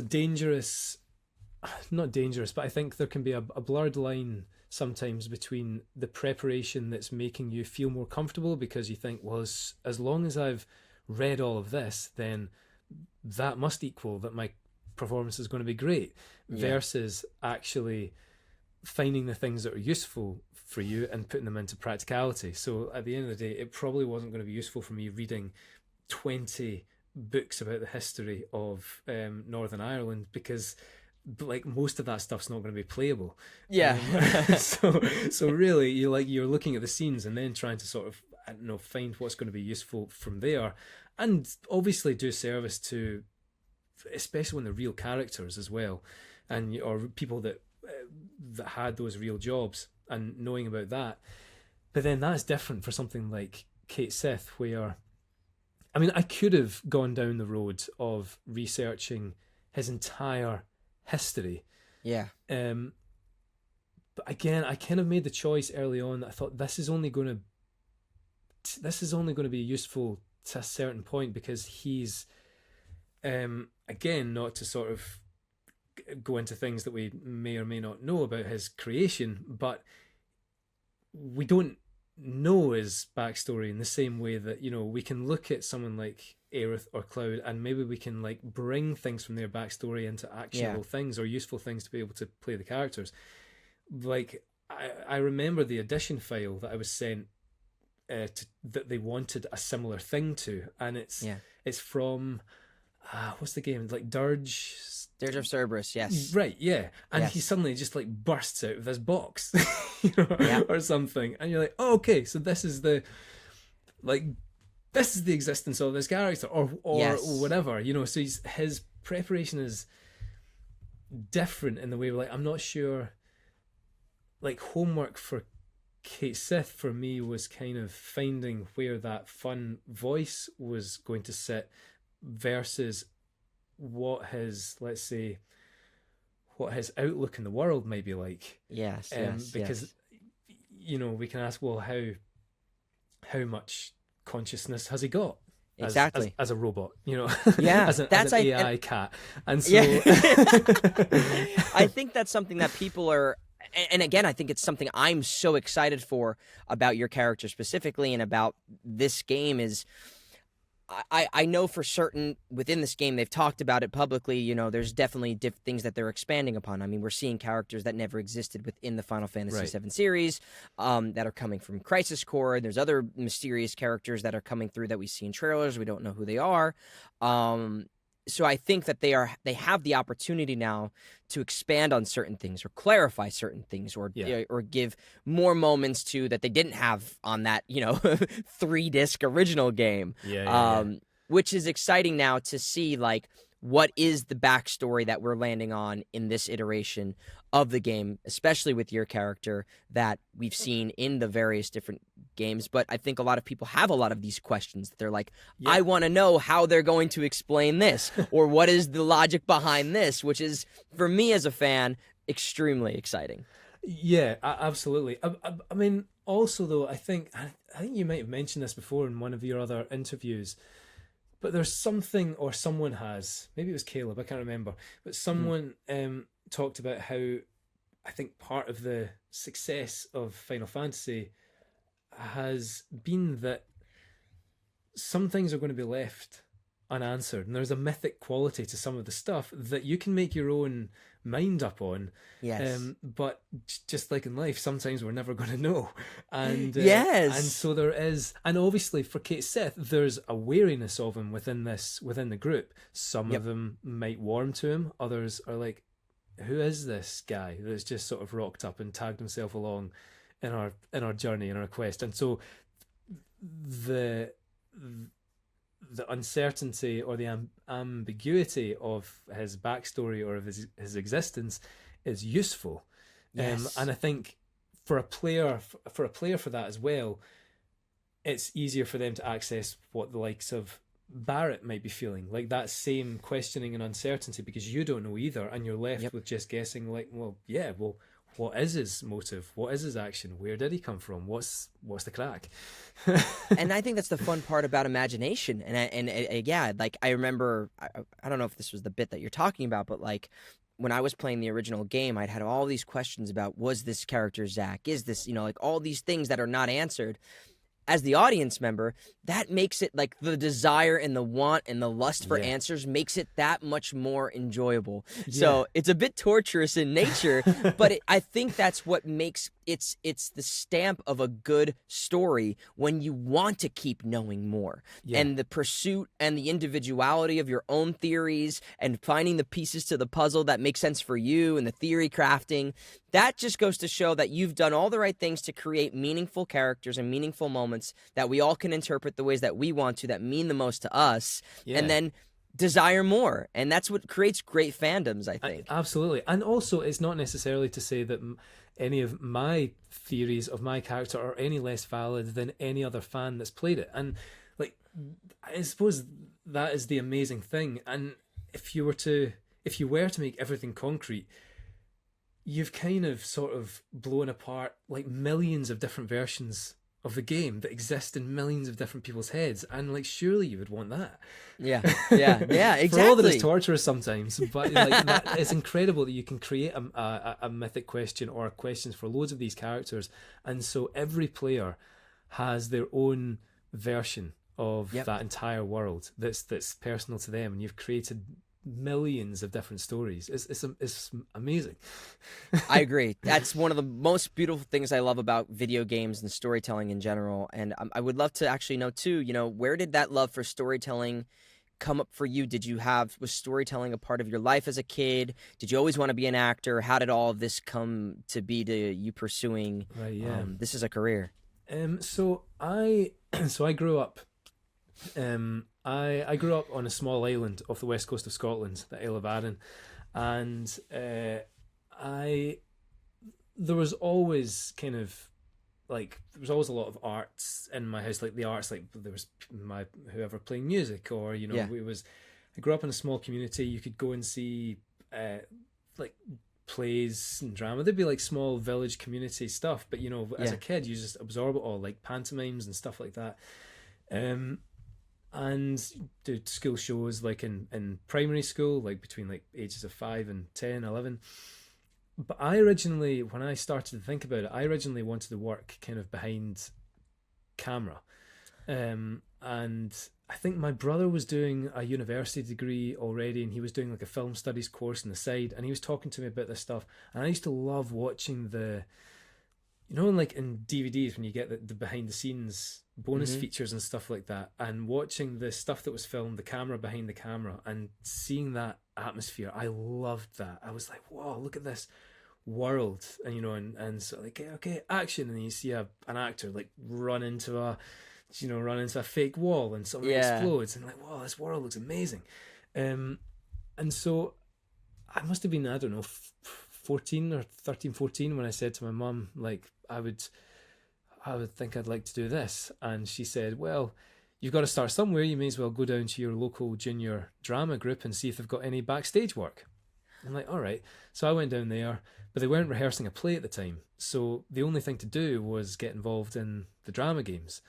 not dangerous, but I think there can be a blurred line sometimes between the preparation that's making you feel more comfortable because you think, well, as long as I've read all of this, then that must equal that my performance is going to be great, versus actually finding the things that are useful for you and putting them into practicality. So at the end of the day, it probably wasn't going to be useful for me reading 20 books about the history of Northern Ireland, because like most of that stuff's not going to be playable. So really you're looking at the scenes and then trying to sort of, I don't know, find what's going to be useful from there, and obviously do service to, especially when they're real characters as well, and or people that had those real jobs, and knowing about that. But then that's different for something like Cait Sith, where I could have gone down the road of researching his entire history. But again, I kind of made the choice early on that I thought this is only going to be useful to a certain point, because he's again, not to sort of go into things that we may or may not know about his creation, but we don't know his backstory in the same way that, we can look at someone like Aerith or Cloud, and maybe we can like bring things from their backstory into actionable things or useful things to be able to play the characters. Like I remember the audition file that I was sent that they wanted a similar thing to, and it's from what's the game? Like Dirge. Dirge of Cerberus, yes. Right, yeah. And Yes. he suddenly just like bursts out of this box, Yeah. or something. And you're like, oh, okay, so this is the existence of this character, or Yes. whatever, So his preparation is different in the way, like, I'm not sure. Like, homework for Cait Sith for me was kind of finding where that fun voice was going to sit versus what his, let's say, what his outlook in the world may be like. Yes, because we can ask, well, how much consciousness has he got exactly as a robot, Yeah, as an AI cat, and so yeah. I think that's something that people are, and again, I think it's something I'm so excited for about your character specifically and about this game is I know for certain within this game, they've talked about it publicly, there's definitely things that they're expanding upon. I mean, we're seeing characters that never existed within the Final Fantasy VII series that are coming from Crisis Core. There's other mysterious characters that are coming through that we see in trailers. We don't know who they are. So I think that they have the opportunity now to expand on certain things or clarify certain things or give more moments to that they didn't have on that 3-disc original game. Which is exciting now to see, like, what is the backstory that we're landing on in this iteration of the game, especially with your character that we've seen in the various different games. But I think a lot of people have a lot of these questions that they're like, I want to know how they're going to explain this or what is the logic behind this, which is, for me as a fan, extremely exciting. Yeah, absolutely. I mean, also, though, I think you might have mentioned this before in one of your other interviews, but there's something, or someone has, maybe it was Caleb, I can't remember, but someone talked about how I think part of the success of Final Fantasy has been that some things are going to be left unanswered, and there's a mythic quality to some of the stuff that you can make your own mind up on. Yes. But just like in life, sometimes we're never going to know. And yes. And so there is, and obviously for Cait Sith, there's a wariness of him within the group. Some of them might warm to him. Others are like, who is this guy that's just sort of rocked up and tagged himself along in our journey, in our quest? And so the uncertainty or the ambiguity of his backstory or of his existence is useful. Yes. And I think for a player for that as well, it's easier for them to access what the likes of Barrett might be feeling, like that same questioning and uncertainty, because you don't know either, and you're left with just guessing, like, what is his motive? What is his action? Where did he come from? What's the crack? And I think that's the fun part about imagination. And like, I remember, I don't know if this was the bit that you're talking about, but like when I was playing the original game, I'd had all these questions about, was this character Zack? Is this, like all these things that are not answered. As the audience member, that makes it like the desire and the want and the lust for answers makes it that much more enjoyable. So it's a bit torturous in nature, but I think that's what makes it's the stamp of a good story when you want to keep knowing more. And the pursuit and the individuality of your own theories and finding the pieces to the puzzle that make sense for you and the theory crafting. That just goes to show that you've done all the right things to create meaningful characters and meaningful moments that we all can interpret the ways that we want to, that mean the most to us, and then desire more. And that's what creates great fandoms, I think. Absolutely. And also, it's not necessarily to say that any of my theories of my character are any less valid than any other fan that's played it. And like, I suppose that is the amazing thing. And if you were to make everything concrete, you've kind of sort of blown apart like millions of different versions of the game that exist in millions of different people's heads, and like surely you would want that. Yeah, exactly. For all that it's torturous sometimes, but like it's incredible that you can create a mythic question or questions for loads of these characters, and so every player has their own version of that entire world that's personal to them, and you've created millions of different stories. It's amazing. I agree. That's one of the most beautiful things I love about video games and storytelling in general. And I would love to actually know too, where did that love for storytelling come up for you? Was storytelling a part of your life as a kid? Did you always want to be an actor? How did all of this come to be, to you pursuing this as a career? So I grew up. I grew up on a small island off the west coast of Scotland, the Isle of Arran, and there was always kind of like there was always a lot of arts in my house, like the arts, like there was my whoever playing music, or I grew up in a small community. You could go and see like plays and drama. There'd be like small village community stuff, but as a kid you just absorb it all, like pantomimes and stuff like that. And do school shows like in primary school, like between like ages of 5 and 10, 11. But I originally, when I started to think about it, I originally wanted to work kind of behind camera. And I think my brother was doing a university degree already, and he was doing like a film studies course on the side, and he was talking to me about this stuff. And I used to love watching like in DVDs when you get the behind the scenes bonus features and stuff like that, and watching the stuff that was filmed, the camera behind the camera, and seeing that atmosphere. I loved that. I was like, whoa, look at this world. And so like, okay, action, and you see an actor like run into a fake wall, and something explodes, and like, wow, this world looks amazing. And so I must have been, I don't know, 14 or 13, 14 when I said to my mum, like, I would think I'd like to do this. And she said, well, you've got to start somewhere. You may as well go down to your local junior drama group and see if they've got any backstage work. I'm like, all right. So I went down there, but they weren't rehearsing a play at the time. So the only thing to do was get involved in the drama games.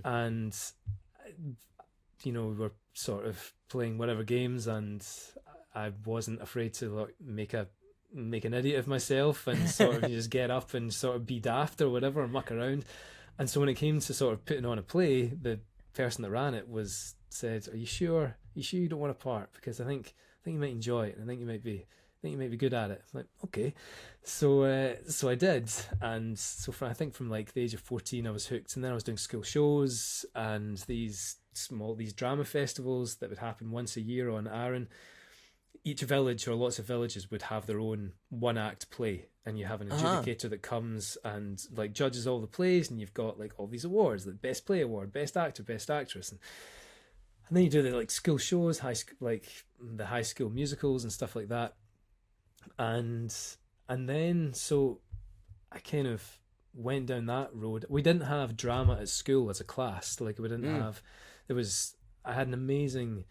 And, we were sort of playing whatever games, and I wasn't afraid to like make an idiot of myself and sort of just get up and sort of be daft or whatever, and muck around. And so when it came to sort of putting on a play, the person that ran it said, are you sure you don't want a part? Because I think you might enjoy it, and I think you might be good at it. I'm like, okay. So I did. And so I think from like the age of 14 I was hooked, and then I was doing school shows and these drama festivals that would happen once a year on Arran. Each village, or lots of villages, would have their own one-act play, and you have an adjudicator that comes and like judges all the plays, and you've got like all these awards, like best play award, best actor, best actress, and then you do the like school shows, like the high school musicals and stuff like that, and then so I kind of went down that road. We didn't have drama at school as a class, like we didn't have. I had an amazing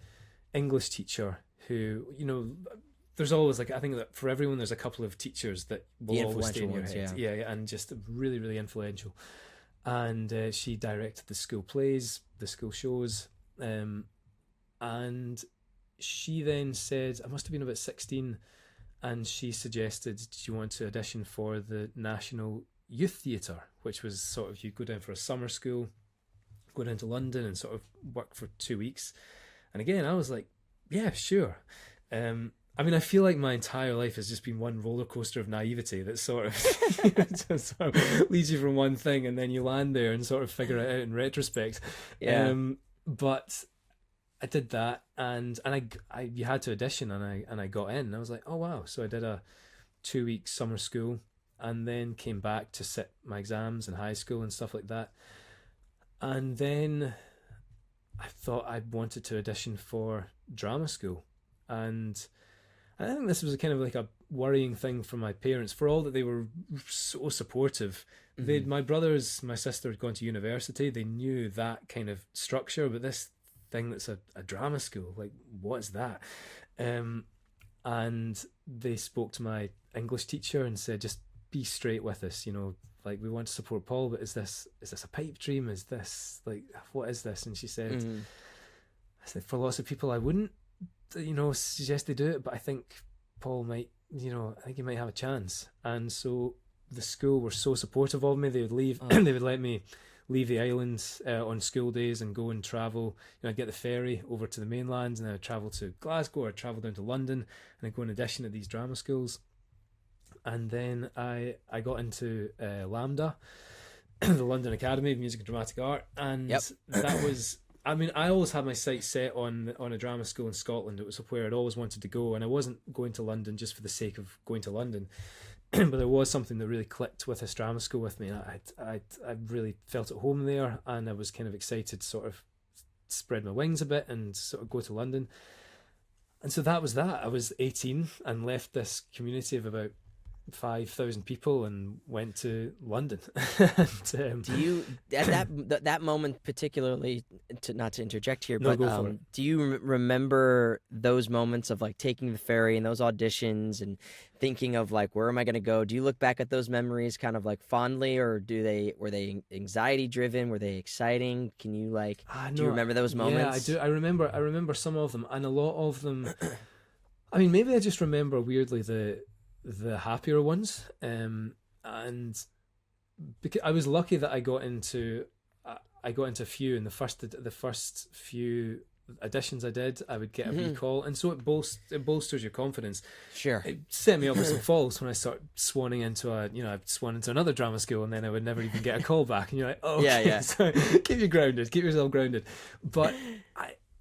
English teacher who, there's always like, I think that for everyone there's a couple of teachers that will always stay in your head. Yeah, and just really, really influential. And she directed the school plays, the school shows, and she then said, I must have been about 16, and she suggested, do you want to audition for the National Youth Theatre, which was sort of, you go down for a summer school, go down to London and sort of work for 2 weeks. And again, I was like, yeah, sure. I mean, I feel like my entire life has just been one roller coaster of naivety that sort of, just sort of leads you from one thing, and then you land there and sort of figure it out in retrospect. Yeah. But I did that, and you had to audition, and I got in, and I was like, oh wow. So I did a 2-week summer school, and then came back to sit my exams in high school and stuff like that. And then I thought I wanted to audition for drama school, and I think this was a kind of like a worrying thing for my parents, for all that they were so supportive. My brothers, my sister had gone to university, they knew that kind of structure, but this thing that's a drama school, like, what's that? And they spoke to my English teacher and said, just be straight with us, like, we want to support Paul, but is this a pipe dream? Is this, like, what is this? And she said, I said, for lots of people I wouldn't, suggest they do it, but I think Paul might, I think he might have a chance. And so the school were so supportive of me. They would leave, they would let me leave the island on school days and go and travel. I'd get the ferry over to the mainland, and then I'd travel to Glasgow, or I'd travel down to London, and I'd go and audition at these drama schools. And then I got into LAMDA, the London Academy of Music and Dramatic Art, and that was I mean, I always had my sights set on a drama school in Scotland. It was where I'd always wanted to go, and I wasn't going to London just for the sake of going to London. But there was something that really clicked with this drama school with me. I really felt at home there, and I was kind of excited to sort of spread my wings a bit and sort of go to London. And so that was that. I was 18 and left this community of about 5,000 people and went to London. And, Do you at that moment particularly, not to interject here, No, but go for it. do you remember those moments of like taking the ferry and those auditions and thinking of like, where am I going to go? Do you look back at those memories kind of like fondly, or were they anxiety driven? Were they exciting? Can you like do you remember those moments? Yeah, I do. I remember some of them, and a lot of them. I mean, maybe I just remember weirdly the happier ones, and because I was lucky that I got into a few, and the first few auditions I did, I would get a recall, and so it bolsters your confidence. Sure. It set me up with some falls when I start swanning into I swan into another drama school, and then I would never even get a call back, and you're like, oh, okay, Yeah. so keep yourself grounded. But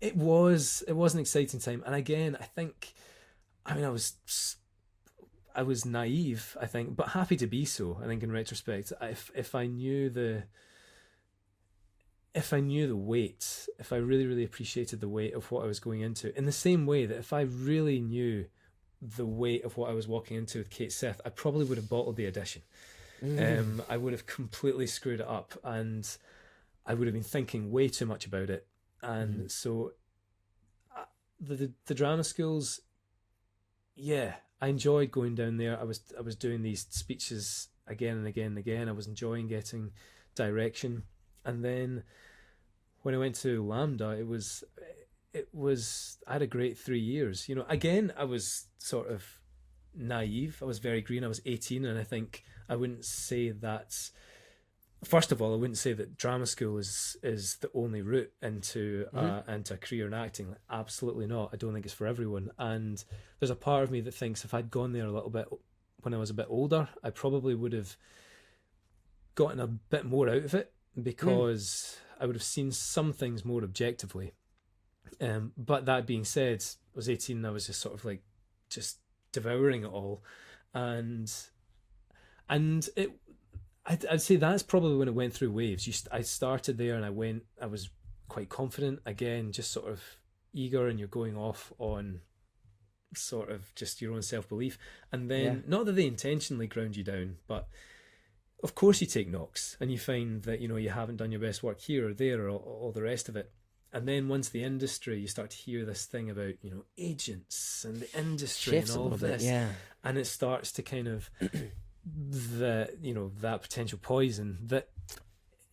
it was an exciting time, and again, I was naive, I think, but happy to be so. I think in retrospect, if I knew the weight, if I really, really appreciated the weight of what I was going into, in the same way that if I really knew the weight of what I was walking into with Cait Sith, I probably would have bottled the audition. I would have completely screwed it up, and I would have been thinking way too much about it. And so the drama schools, yeah, I enjoyed going down there. I was doing these speeches again and again and again. I was enjoying getting direction. And then when I went to Lambda, it was I had a great 3 years. You know, again, I was sort of naive. I was very green. I was 18, and I think I wouldn't say that's. First of all, I wouldn't say that drama school is the only route into a career in acting. Like, absolutely not. I don't think it's for everyone. And there's a part of me that thinks if I'd gone there a little bit when I was a bit older, I probably would have gotten a bit more out of it, because I would have seen some things more objectively. But that being said, I was 18 and I was just sort of like just devouring it all, and it. I'd say that's probably when it went through waves. I started there and I was quite confident, again, just sort of eager, and you're going off on sort of just your own self-belief. And then, not that they intentionally ground you down, but of course you take knocks and you find that, you know, you haven't done your best work here or there or all the rest of it. And then once the industry, you start to hear this thing about, you know, agents and the industry Shifts and all of this. And it starts to kind of... that potential poison that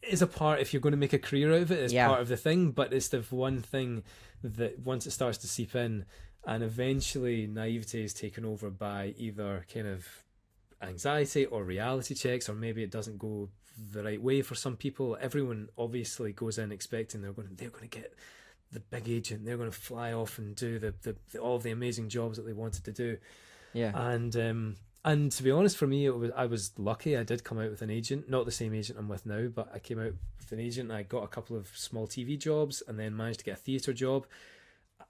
is a part, if you're going to make a career out of it, is part of the thing, but it's the one thing that once it starts to seep in, and eventually naivety is taken over by either kind of anxiety or reality checks, or maybe it doesn't go the right way for some people. Everyone obviously goes in expecting they're going to get the big agent, they're going to fly off and do the all of the amazing jobs that they wanted to do. And to be honest, for me, I was lucky. I did come out with an agent, not the same agent I'm with now, but I came out with an agent. I got a couple of small TV jobs, and then managed to get a theatre job.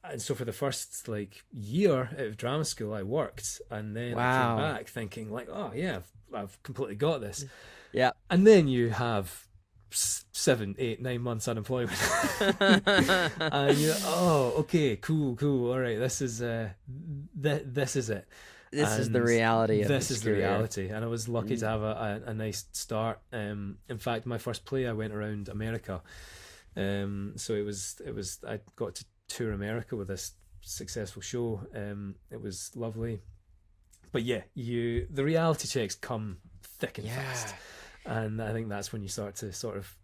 And so for the first year out of drama school, I worked, and then I came back thinking like, oh yeah, I've completely got this. Yeah. And then you have 7, 8, 9 months unemployment, and you're okay, cool, all right, this is it. This is the reality of this is the career. reality, and I was lucky to have a nice start. In fact, my first play, I went around America, so it was I got to tour America with this successful show. It was lovely, but yeah, the reality checks come thick and fast, and I think that's when you start to sort of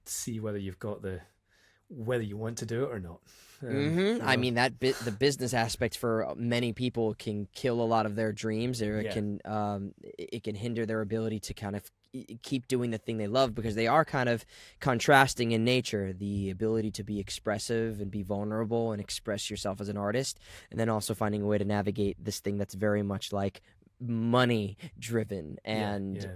see whether you've got whether you want to do it or not. I mean, the business aspect for many people can kill a lot of their dreams, or it can hinder their ability to kind of keep doing the thing they love, because they are kind of contrasting in nature. The ability to be expressive and be vulnerable and express yourself as an artist, and then also finding a way to navigate this thing that's very much like money driven and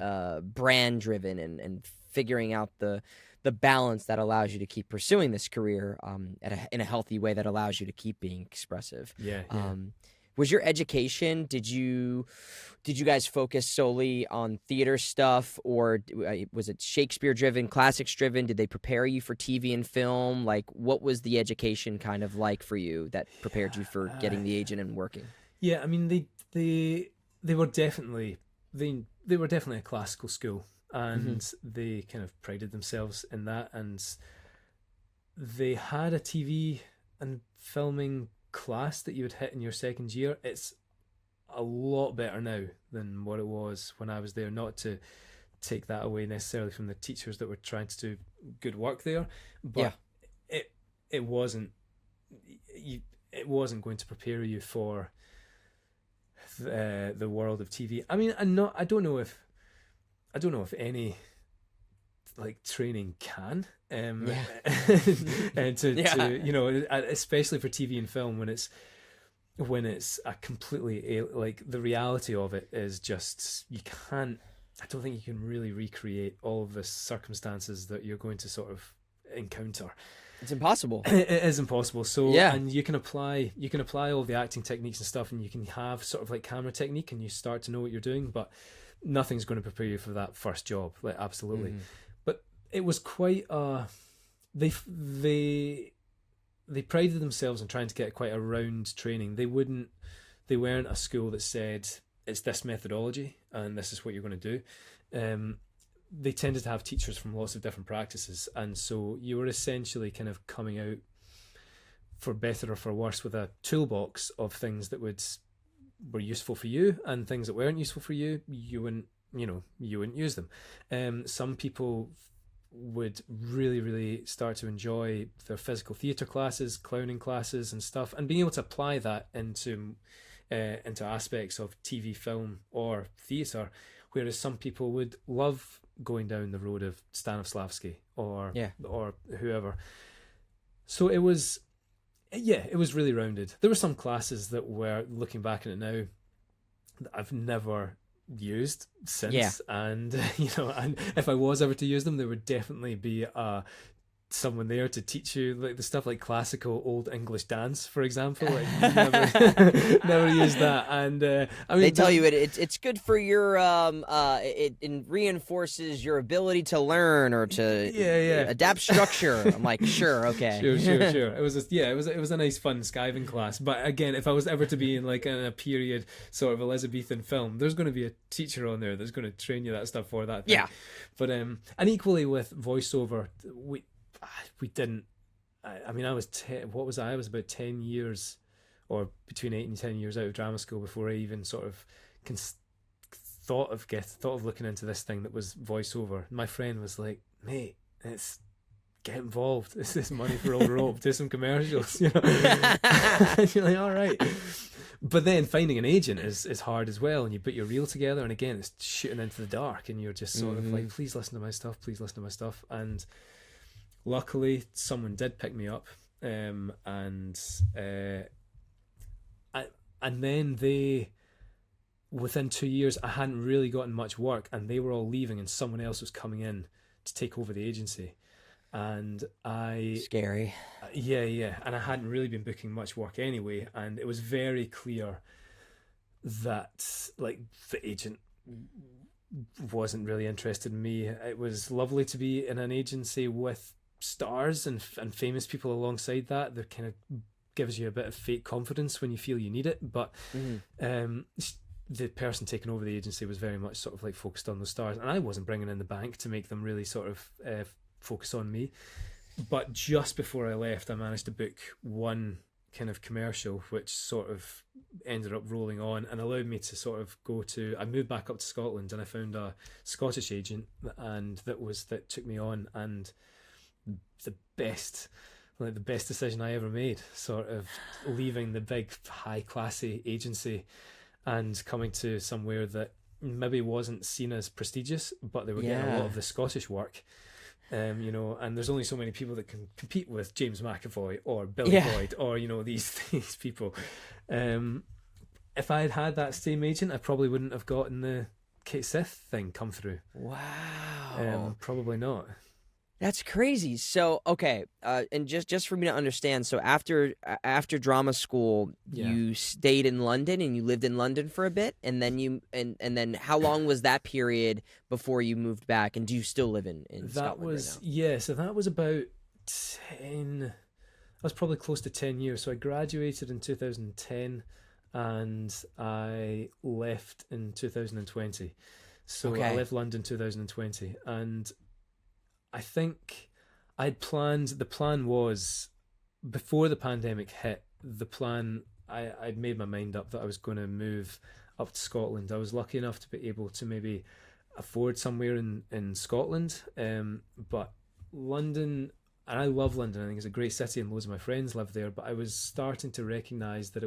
brand driven, and figuring out the the balance that allows you to keep pursuing this career in a healthy way that allows you to keep being expressive. Yeah. Was your education, did you guys focus solely on theater stuff, or was it Shakespeare driven, classics driven? Did they prepare you for TV and film? Like, what was the education kind of like for you that prepared you for getting the agent and working? Yeah, I mean, they were definitely a classical school, and they kind of prided themselves in that, and they had a TV and filming class that you would hit in your second year. It's a lot better now than what it was when I was there. Not to take that away necessarily from the teachers that were trying to do good work there, but it wasn't going to prepare you for the world of TV. I mean, I don't know if any like training can and to you know, especially for TV and film, when it's a completely, like, the reality of it is just, I don't think you can really recreate all of the circumstances that you're going to sort of encounter. It's impossible. It is impossible. So and you can apply all the acting techniques and stuff, and you can have sort of like camera technique, and you start to know what you're doing, but nothing's going to prepare you for that first job. Like, absolutely. But it was quite they prided themselves on trying to get quite a round training. They weren't a school that said it's this methodology and this is what you're going to do. They tended to have teachers from lots of different practices, and so you were essentially kind of coming out, for better or for worse, with a toolbox of things that were useful for you, and things that weren't useful for you, you wouldn't use them. Some people would really, really start to enjoy their physical theatre classes, clowning classes and stuff, and being able to apply that into aspects of TV, film or theatre, whereas some people would love going down the road of Stanislavski or whoever. So it was really rounded. There were some classes that were, looking back at it now, that I've never used since, and and if I was ever to use them, there would definitely be someone there to teach you like the stuff like classical old English dance, for example. Like, never used that, and I mean, they tell you it's good for your it reinforces your ability to learn or to adapt structure. I'm like, sure, okay, sure. It was it was a nice fun skiving class. But again, if I was ever to be in like in a period sort of Elizabethan film, there's going to be a teacher on there that's going to train you that stuff for that thing. But and equally with voiceover, we didn't. I mean, I was I was about 10 years, or between 8 and 10 years out of drama school before I even sort of thought of looking into this thing that was voiceover. My friend was like, "Mate, get involved. This is money for old rope. Do some commercials." And you're like, all right. But then finding an agent is hard as well, and you put your reel together, and again, it's shooting into the dark, and you're just sort of like, please listen to my stuff. And luckily, someone did pick me up, and then within 2 years, I hadn't really gotten much work, and they were all leaving, and someone else was coming in to take over the agency, and scary. And I hadn't really been booking much work anyway, and it was very clear that like the agent wasn't really interested in me. It was lovely to be in an agency with stars and famous people alongside that. That kind of gives you a bit of fake confidence when you feel you need it, but the person taking over the agency was very much sort of like focused on those stars, and I wasn't bringing in the bank to make them really sort of focus on me. But just before I left, I managed to book one kind of commercial which sort of ended up rolling on and allowed me to sort of I moved back up to Scotland, and I found a Scottish agent, and that took me on, and the best decision I ever made, sort of leaving the big high classy agency and coming to somewhere that maybe wasn't seen as prestigious, but they were getting a lot of the Scottish work. And there's only so many people that can compete with James McAvoy or Billy Boyd or these people. If I had had that same agent, I probably wouldn't have gotten the Cait Sith thing come through. Wow. Probably not. That's crazy. So, okay, and just for me to understand, so after drama school, Yeah. you stayed in London and you lived in London for a bit, and then and then how long was that period before you moved back? And do you still live in That Scotland right was, now? yeah, so that was about 10, that was probably close to 10 years. So I graduated in 2010 and I left in 2020. So I Okay. left London 2020. And I think the plan was before the pandemic hit, I'd made my mind up that I was going to move up to Scotland. I was lucky enough to be able to maybe afford somewhere in Scotland. But London, and I love London, I think it's a great city and loads of my friends live there, but I was starting to recognise that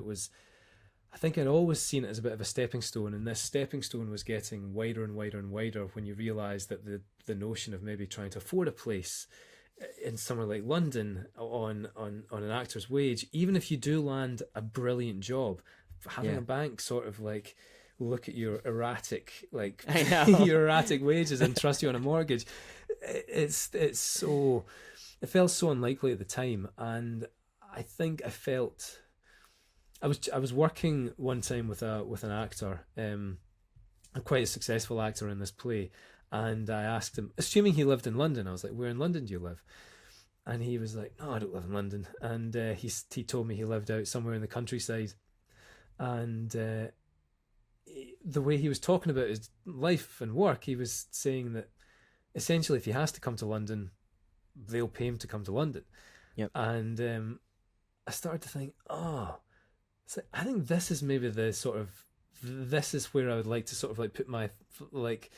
I think I'd always seen it as a bit of a stepping stone, and this stepping stone was getting wider and wider and wider when you realise that the notion of maybe trying to afford a place in somewhere like London on an actor's wage, even if you do land a brilliant job, having Yeah. a bank sort of like look at your erratic like I know. your erratic wages and trust you on a mortgage, it's so it felt so unlikely at the time, and I think I was working one time with an actor, quite a successful actor in this play, and I asked him, assuming he lived in London, I was like, "Where in London do you live?" And he was like, "No, I don't live in London." And he told me he lived out somewhere in the countryside, and the way he was talking about his life and work, he was saying that essentially, if he has to come to London, they'll pay him to come to London. Yep. And I started to think, oh, it's like, I think this is maybe the sort of this is where I would like to sort of like put my like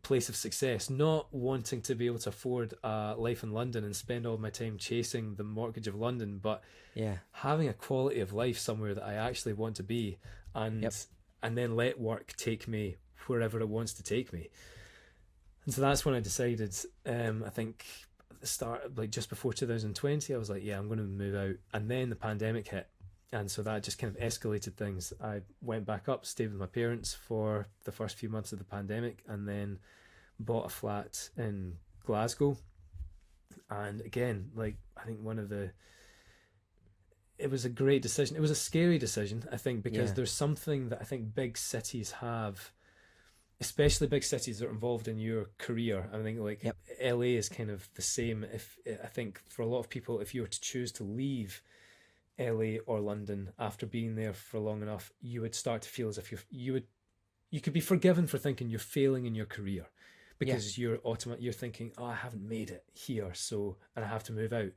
place of success, not wanting to be able to afford a life in London and spend all my time chasing the mortgage of London, but Yeah. having a quality of life somewhere that I actually want to be, and Yep. and then let work take me wherever it wants to take me. And so that's when I decided, I think at the start, like just before 2020, I was like, yeah, I'm going to move out. And then the pandemic hit. And so that just kind of escalated things. I went back up, stayed with my parents for the first few months of the pandemic, and then bought a flat in Glasgow. And again, like, I think it was a great decision. It was a scary decision, I think, because Yeah. there's something that I think big cities have, especially big cities that are involved in your career. I think like Yep. LA is kind of the same. If I think for a lot of people, if you were to choose to leave LA or London after being there for long enough, you would start to feel as if you could be forgiven for thinking you're failing in your career Yeah. because you're thinking, oh, I haven't made it here, so and I have to move out,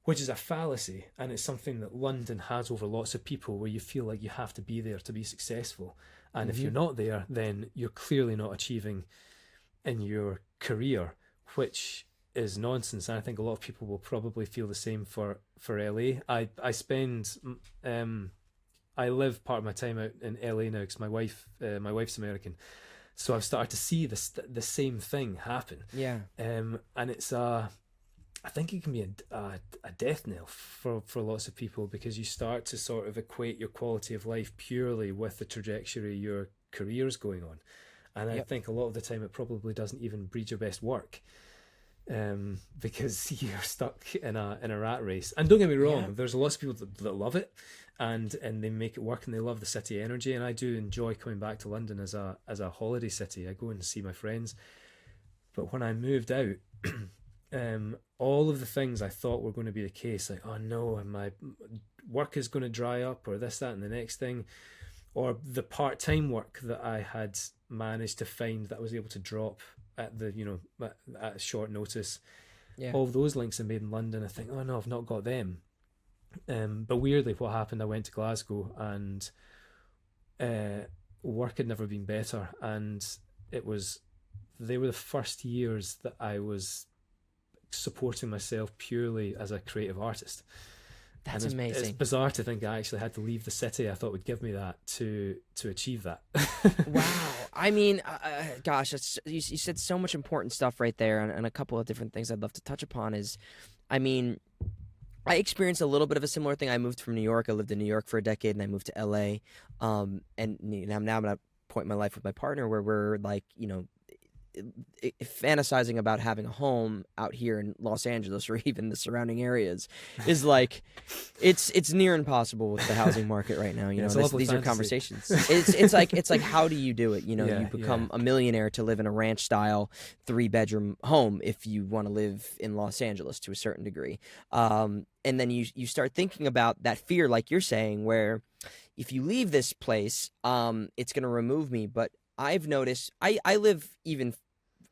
which is a fallacy, and it's something that London has over lots of people, where you feel like you have to be there to be successful, and if Mm-hmm. you're not there, then you're clearly not achieving in your career, which is nonsense. And I think a lot of people will probably feel the same for LA. Um I live part of my time out in LA now because my wife's American, so I've started to see the same thing happen. Yeah. And I think it can be a death knell for lots of people, because you start to sort of equate your quality of life purely with the trajectory your career's going on. And I Yep. think a lot of the time it probably doesn't even breed your best work, because you're stuck in a rat race. And don't get me wrong, Yeah. there's lots of people that love it, and they make it work, and they love the city energy. And I do enjoy coming back to London as a holiday city. I go and see my friends. But when I moved out, all of the things I thought were going to be the case, like, oh no, and my work is going to dry up, or this, that, and the next thing, or the part-time work that I had managed to find that I was able to drop at at short notice. Yeah. All those links I made in London, I think, oh no, I've not got them. But weirdly, what happened? I went to Glasgow, and work had never been better, and it was they were the first years that I was supporting myself purely as a creative artist. That's And it's amazing. bizarre to think I actually had to leave the city I thought would give me that to achieve that. Wow. I mean, gosh, you said so much important stuff right there, and a couple of different things I'd love to touch upon is, I mean, I experienced a little bit of a similar thing. I moved from New York. I lived in New York for a decade, and I moved to LA. And now I'm at a point in my life with my partner where we're like, fantasizing about having a home out here in Los Angeles or even the surrounding areas is like it's near impossible with the housing market right now. You know, these are conversations. It's like how do you do it? You know, you become a millionaire to live in a ranch style 3-bedroom home if you want to live in Los Angeles to a certain degree. And then you start thinking about that fear, like you're saying, where if you leave this place, it's going to remove me. But I've noticed I live even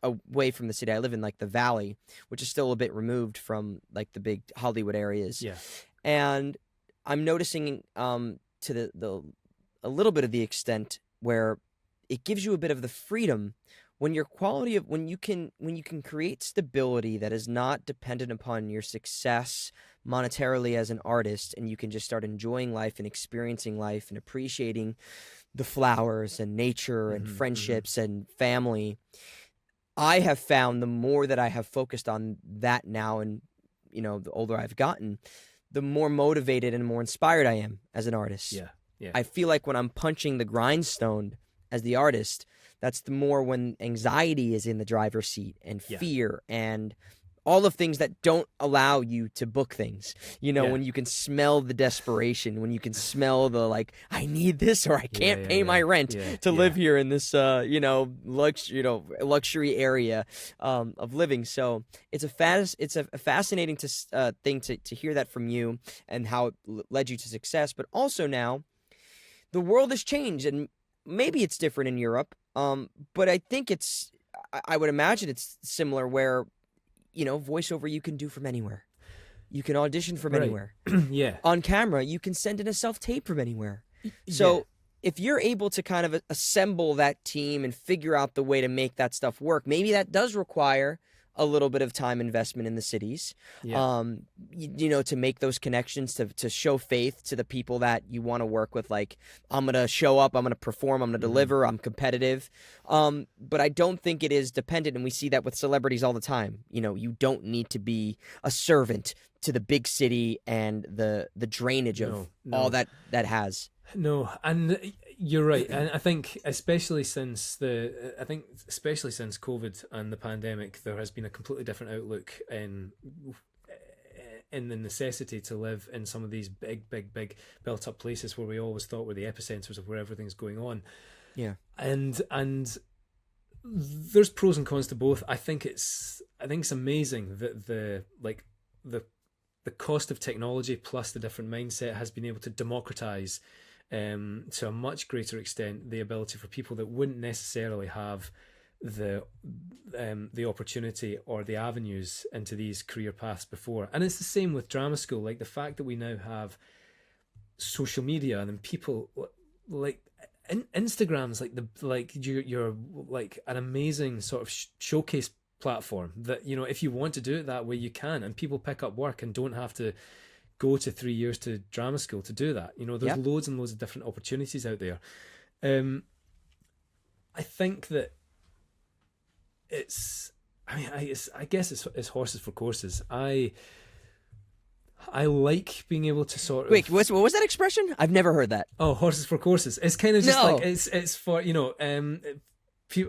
away from the city. I live in like the valley, which is still a bit removed from like the big Hollywood areas. Yeah. And I'm noticing to the a little bit of the extent where it gives you a bit of the freedom when your quality of when you can create stability that is not dependent upon your success monetarily as an artist, and you can just start enjoying life and experiencing life and appreciating the flowers and nature and friendships and family. I have found the more that I have focused on that now, and you know, the older I've gotten, the more motivated and more inspired I am as an artist. Yeah. I feel like when I'm punching the grindstone as the artist, that's the more when anxiety is in the driver's seat and fear and all of things that don't allow you to book things. You know, when you can smell the desperation, when you can smell the like, I need this or I can't pay my rent to live here in this, luxury area of living. So it's a fascinating thing to hear that from you and how it led you to success. But also now, the world has changed, and maybe it's different in Europe. But I think I would imagine it's similar where, you know, voiceover you can do from anywhere. You can audition from anywhere. On camera, you can send in a self-tape from anywhere. So if you're able to kind of assemble that team and figure out the way to make that stuff work, maybe that does require a little bit of time investment in the cities, you know, to make those connections, to show faith to the people that you want to work with. Like, I'm going to show up, I'm going to perform, I'm going to deliver, I'm competitive. But I don't think it is dependent, and we see that with celebrities all the time. You know, you don't need to be a servant to the big city and the drainage of all that has. No, and you're right, and I think especially since COVID and the pandemic, there has been a completely different outlook in the necessity to live in some of these big built up places where we always thought were the epicenters of where everything's going on. Yeah, and there's pros and cons to both. I think it's amazing that the cost of technology plus the different mindset has been able to democratize to a much greater extent the ability for people that wouldn't necessarily have the opportunity or the avenues into these career paths before. And it's the same with drama school. Like, the fact that we now have social media and people like Instagram's you're like an amazing sort of showcase platform that, you know, if you want to do it that way, you can, and people pick up work and don't have to go to 3 years to drama school to do that. You know, there's loads and loads of different opportunities out there. I think that I guess it's horses for courses. I like being able to sort of... Wait, what was that expression? I've never heard that. Oh, horses for courses. It's kind of just like, it's for, you know,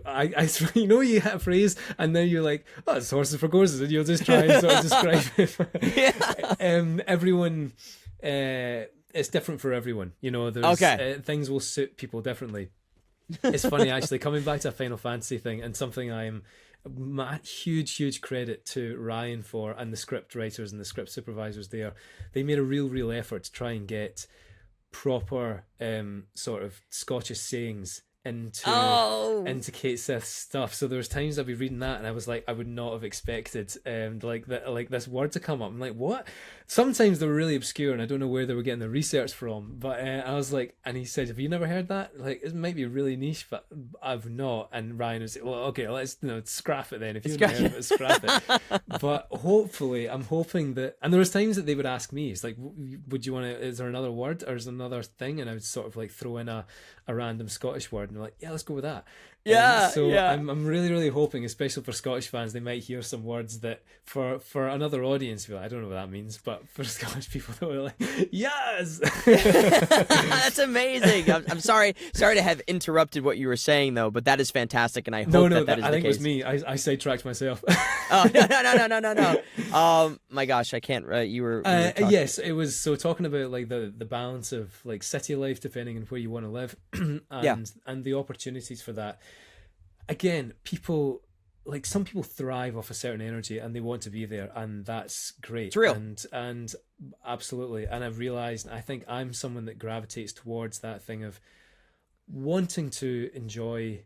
I you know, you have a phrase and then you're like, oh, it's horses for courses, and you'll just try and sort of describe it. Everyone, it's different for everyone. You know, there's things will suit people differently. It's funny, actually, coming back to a Final Fantasy thing, and something I'm huge credit to Ryan for, and the script writers and the script supervisors there. They made a real effort to try and get proper sort of Scottish sayings into Cait Sith's stuff. So there was times I'd be reading that and I was like, I would not have expected like this word to come up. I'm like, what? Sometimes they were really obscure and I don't know where they were getting the research from, but I was like, and he said, have you never heard that? Like, it might be really niche, but I've not. And Ryan was like, well, okay, let's scrap it then. If you haven't heard it, scrap it. But hopefully, I'm hoping that, and there was times that they would ask me, it's like, would you want to, is there another word or is there another thing? And I would sort of like throw in a random Scottish word, and they're like, yeah, let's go with that. Yeah, So yeah. I'm really, really hoping, especially for Scottish fans, they might hear some words that for another audience, I don't know what that means, but for Scottish people, they're like, yes. That's amazing. I'm sorry to have interrupted what you were saying though, but that is fantastic, and I hope that is I the think case. it was me. I sidetracked myself. Oh no. My gosh, I can't. You were talking. Yes, it was. So talking about like the balance of like city life, depending on where you want to live, and the opportunities for that. Again, people, like, some people thrive off a certain energy and they want to be there, and that's great. It's real. And absolutely. And I've realized, I think I'm someone that gravitates towards that thing of wanting to enjoy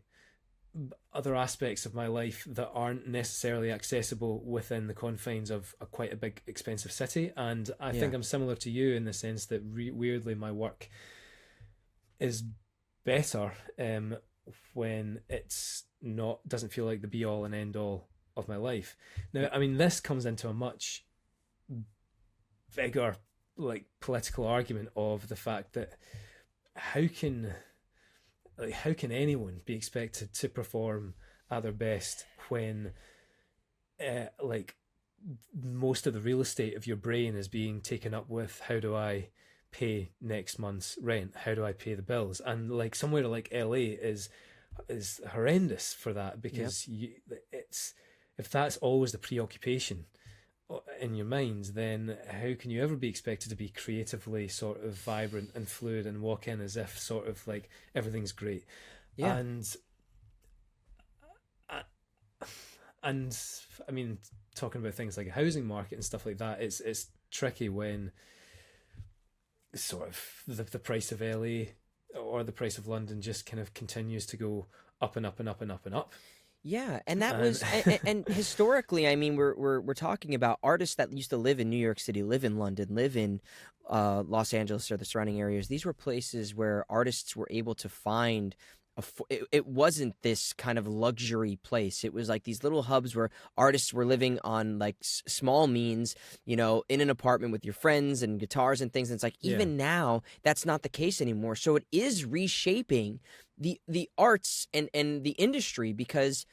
other aspects of my life that aren't necessarily accessible within the confines of quite a big, expensive city. And I think I'm similar to you in the sense that weirdly my work is better when it's not, doesn't feel like the be all and end all of my life. Now, I mean, this comes into a much bigger like political argument of the fact that how can anyone be expected to perform at their best when like most of the real estate of your brain is being taken up with how do I pay next month's rent, how do I pay the bills? And like somewhere like LA is horrendous for that, because it's, if that's always the preoccupation in your mind, then how can you ever be expected to be creatively sort of vibrant and fluid and walk in as if sort of like everything's great? And I mean, talking about things like a housing market and stuff like that, it's tricky when sort of the price of LA or the price of London just kind of continues to go up and up and up and up and up. Yeah, and that was and historically, I mean, we're talking about artists that used to live in New York City, live in London, live in Los Angeles or the surrounding areas. These were places where artists were able to find it wasn't this kind of luxury place. It was like these little hubs where artists were living on like small means, in an apartment with your friends and guitars and things. And it's like, even now, that's not the case anymore. So it is reshaping the arts and the industry, because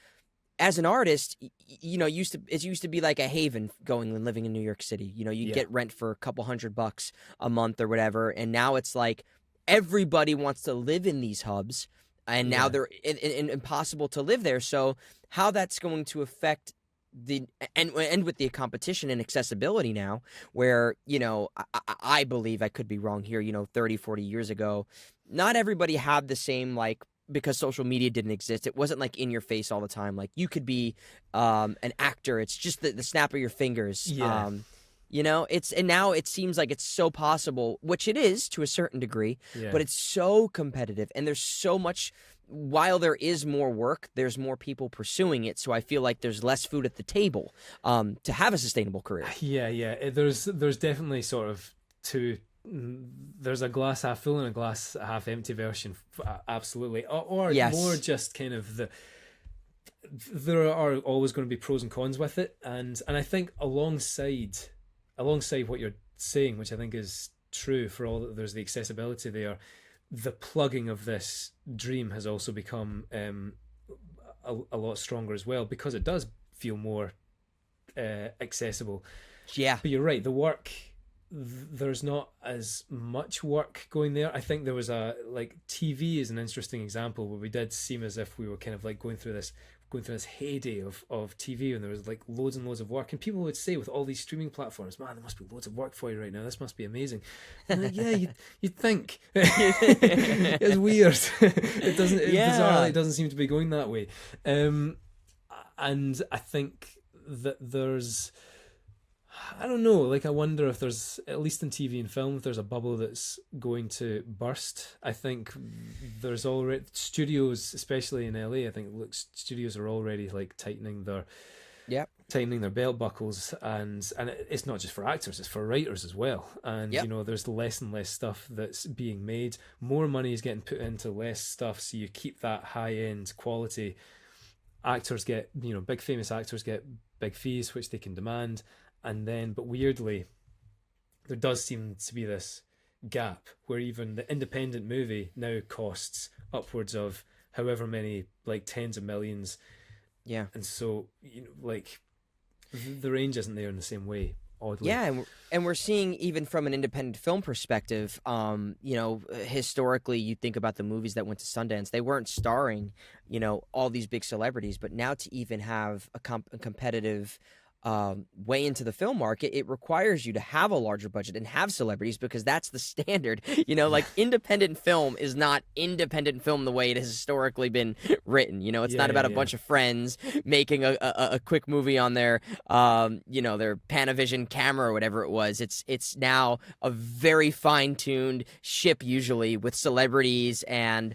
as an artist, it used to be like a haven going and living in New York City. You'd get rent for a couple $100 a month or whatever. And now it's like everybody wants to live in these hubs. And now they're impossible to live there. So how that's going to affect and with the competition and accessibility now, where, I believe, I could be wrong here, 30, 40 years ago, not everybody had the same, like, because social media didn't exist. It wasn't like in your face all the time. Like you could be an actor. It's just the snap of your fingers. Yeah. And now it seems like it's so possible, which it is to a certain degree, but it's so competitive, and there's so much. While there is more work, there's more people pursuing it. So I feel like there's less food at the table to have a sustainable career. Yeah. There's definitely sort of two. There's a glass half full and a glass half empty version, absolutely, or more just kind of there are always going to be pros and cons with it, and I think alongside what you're saying, which I think is true for all that there's the accessibility there, the plugging of this dream has also become a lot stronger as well, because it does feel more accessible. Yeah. But you're right, the work, there's not as much work going there. I think there was TV is an interesting example where we did seem as if we were kind of like going through this heyday of TV, and there was like loads and loads of work, and people would say with all these streaming platforms, man, there must be loads of work for you right now, this must be amazing. And like, you'd think. It's weird. Bizarrely, it doesn't seem to be going that way. And I think that there's, I don't know, like I wonder if there's, at least in TV and film, if there's a bubble that's going to burst. I think there's already studios, especially in LA, I think studios are already like tightening their belt buckles, and it's not just for actors, it's for writers as well. And there's less and less stuff that's being made. More money is getting put into less stuff, so you keep that high end quality. Actors get, big famous actors get big fees, which they can demand. And then, but weirdly, there does seem to be this gap where even the independent movie now costs upwards of however many, like tens of millions. Yeah. And so, like the range isn't there in the same way, oddly. Yeah, and we're seeing, even from an independent film perspective, historically, you think about the movies that went to Sundance, they weren't starring, all these big celebrities, but now to even have a competitive way into the film market, it requires you to have a larger budget and have celebrities, because that's the standard. Like independent film is not independent film the way it has historically been written. It's not about a bunch of friends making a quick movie on their their Panavision camera or whatever it was. It's now a very fine-tuned ship, usually with celebrities, and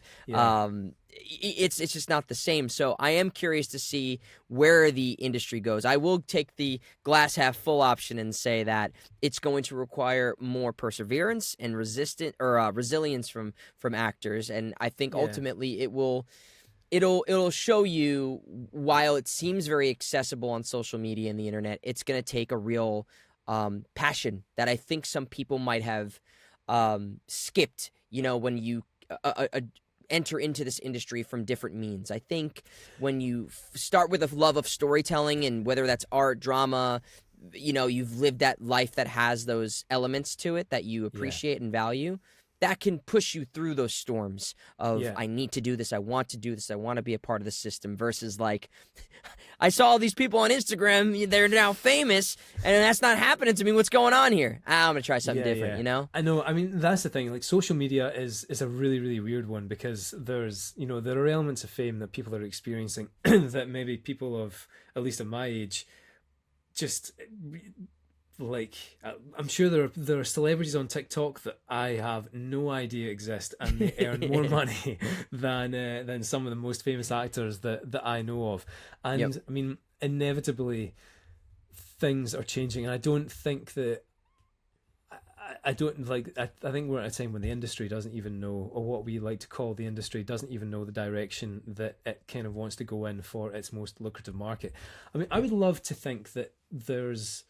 it's just not the same. So I am curious to see where the industry goes. I will take the glass half full option and say that it's going to require more perseverance and resilience from actors, and I think ultimately it'll show you, while it seems very accessible on social media and the internet, it's going to take a real passion that I think some people might have skipped, when you enter into this industry from different means. I think when you start with a love of storytelling, and whether that's art, drama, you've lived that life that has those elements to it that you appreciate and value, that can push you through those storms of, I need to do this, I want to do this, I want to be a part of the system, versus like, I saw all these people on Instagram, they're now famous, and that's not happening to me. What's going on here? I'm going to try something different, I know. I mean, that's the thing. Like, social media is a really, really weird one, because there's, there are elements of fame that people are experiencing that maybe people of, at least at my age, just... Like, I'm sure there are celebrities on TikTok that I have no idea exist, and they earn more money than some of the most famous actors that I know of. And I mean, inevitably, things are changing, and I don't think that I don't like. I think we're at a time when the industry doesn't even know, or what we like to call the industry doesn't even know the direction that it kind of wants to go in for its most lucrative market. I mean, I would love to think that there's,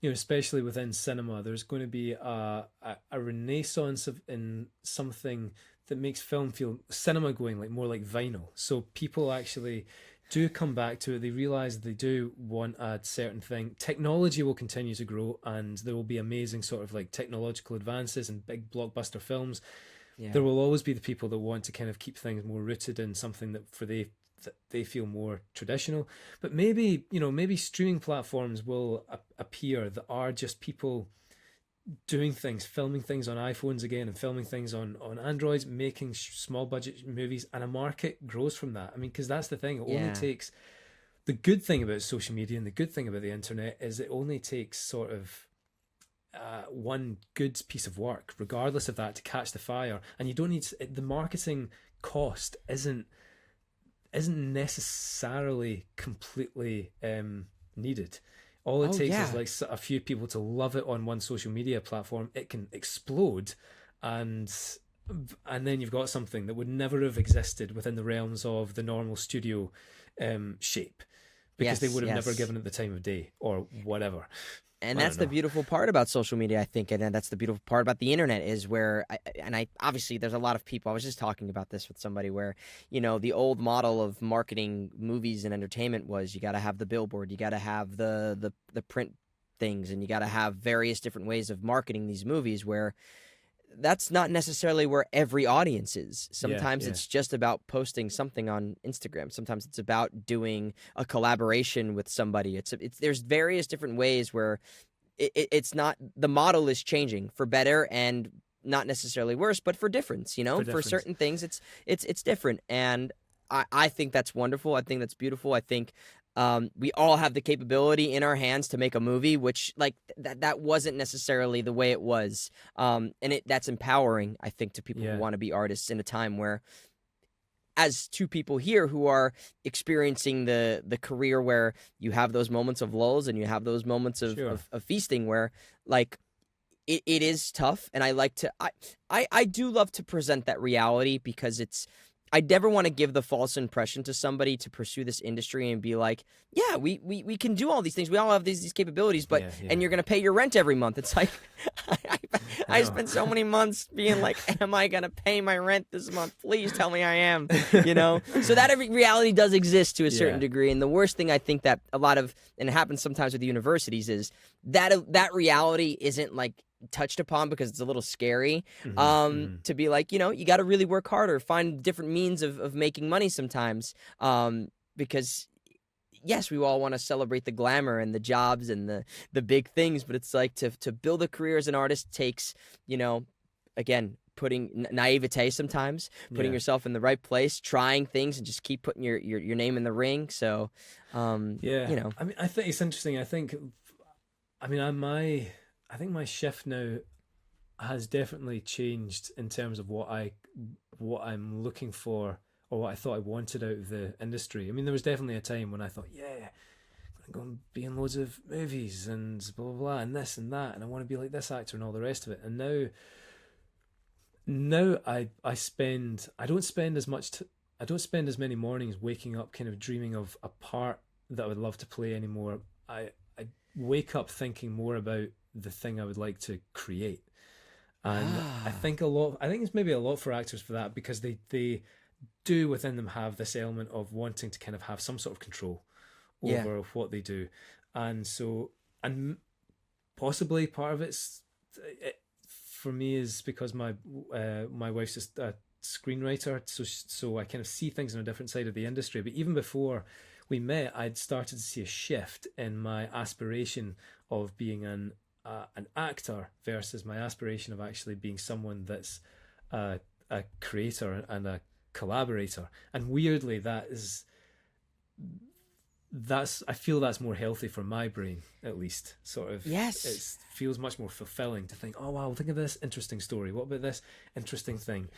especially within cinema, there's going to be a renaissance in something that makes film feel cinema going like more like vinyl. So people actually do come back to it. They realize they do want a certain thing. Technology will continue to grow, and there will be amazing sort of like technological advances and big blockbuster films. Yeah. There will always be the people that want to kind of keep things more rooted in something that they feel more traditional. But maybe, maybe streaming platforms will appear that are just people doing things, filming things on iPhones again, and filming things on Androids, making small budget movies, and a market grows from that. I mean, because that's the thing. It only takes... The good thing about social media and the good thing about the internet is it only takes sort of one good piece of work, regardless of that, to catch the fire. And you don't need... The marketing cost isn't necessarily completely needed. All it takes is like a few people to love it on one social media platform. It can explode, and then you've got something that would never have existed within the realms of the normal studio shape, because they would have never given it the time of day or whatever. And that's the beautiful part about social media, I think, and then that's the beautiful part about the internet, is where, obviously there's a lot of people, I was just talking about this with somebody, where, the old model of marketing movies and entertainment was, you got to have the billboard, you got to have the print things, and you got to have various different ways of marketing these movies, where that's not necessarily where every audience is. Sometimes it's just about posting something on Instagram. Sometimes it's about doing a collaboration with somebody. There's various different ways where it's not, the model is changing for better and not necessarily worse, but for difference. For certain things, it's different, and I think that's wonderful. I think that's beautiful. I think we all have the capability in our hands to make a movie, which like that wasn't necessarily the way it was. And that's empowering, I think, to people who want to be artists in a time where, as two people here who are experiencing the career where you have those moments of lulls and you have those moments of feasting, where like it is tough. And I do love to present that reality, because I never want to give the false impression to somebody to pursue this industry and be like, yeah, we can do all these things. We all have these capabilities, but and you're going to pay your rent every month. It's like, I spent so many months being like, am I going to pay my rent this month? Please tell me I am, you know? So that reality does exist to a certain degree. And the worst thing I think that a lot of, and it happens sometimes with universities, is that reality isn't like touched upon because it's a little scary to be like, you know, you got to really work harder, find different means of making money sometimes, because yes, we all want to celebrate the glamour and the jobs and the big things, but it's like to build a career as an artist takes, you know, again, putting naivete sometimes, putting yourself in the right place, trying things, and just keep putting your name in the ring. So you know, I mean, I think it's interesting. I think my shift now has definitely changed in terms of what I'm looking for, or what I thought I wanted out of the industry. I mean, there was definitely a time when I thought, I'm gonna go and be in loads of movies and blah blah blah and this and that, and I want to be like this actor and all the rest of it. And now I don't spend as many mornings waking up kind of dreaming of a part that I would love to play anymore. I wake up thinking more about the thing I would like to create. And I think it's maybe a lot for actors for that, because they do within them have this element of wanting to kind of have some sort of control over what they do. And so, and possibly part of it for me is because my wife's just a screenwriter, so I kind of see things on a different side of the industry. But even before we met, I'd started to see a shift in my aspiration of being an actor versus my aspiration of actually being someone that's a creator and a collaborator. And weirdly, I feel that's more healthy for my brain, at least. Sort of, yes, it feels much more fulfilling to think, oh wow, think of this interesting story. What about this interesting thing?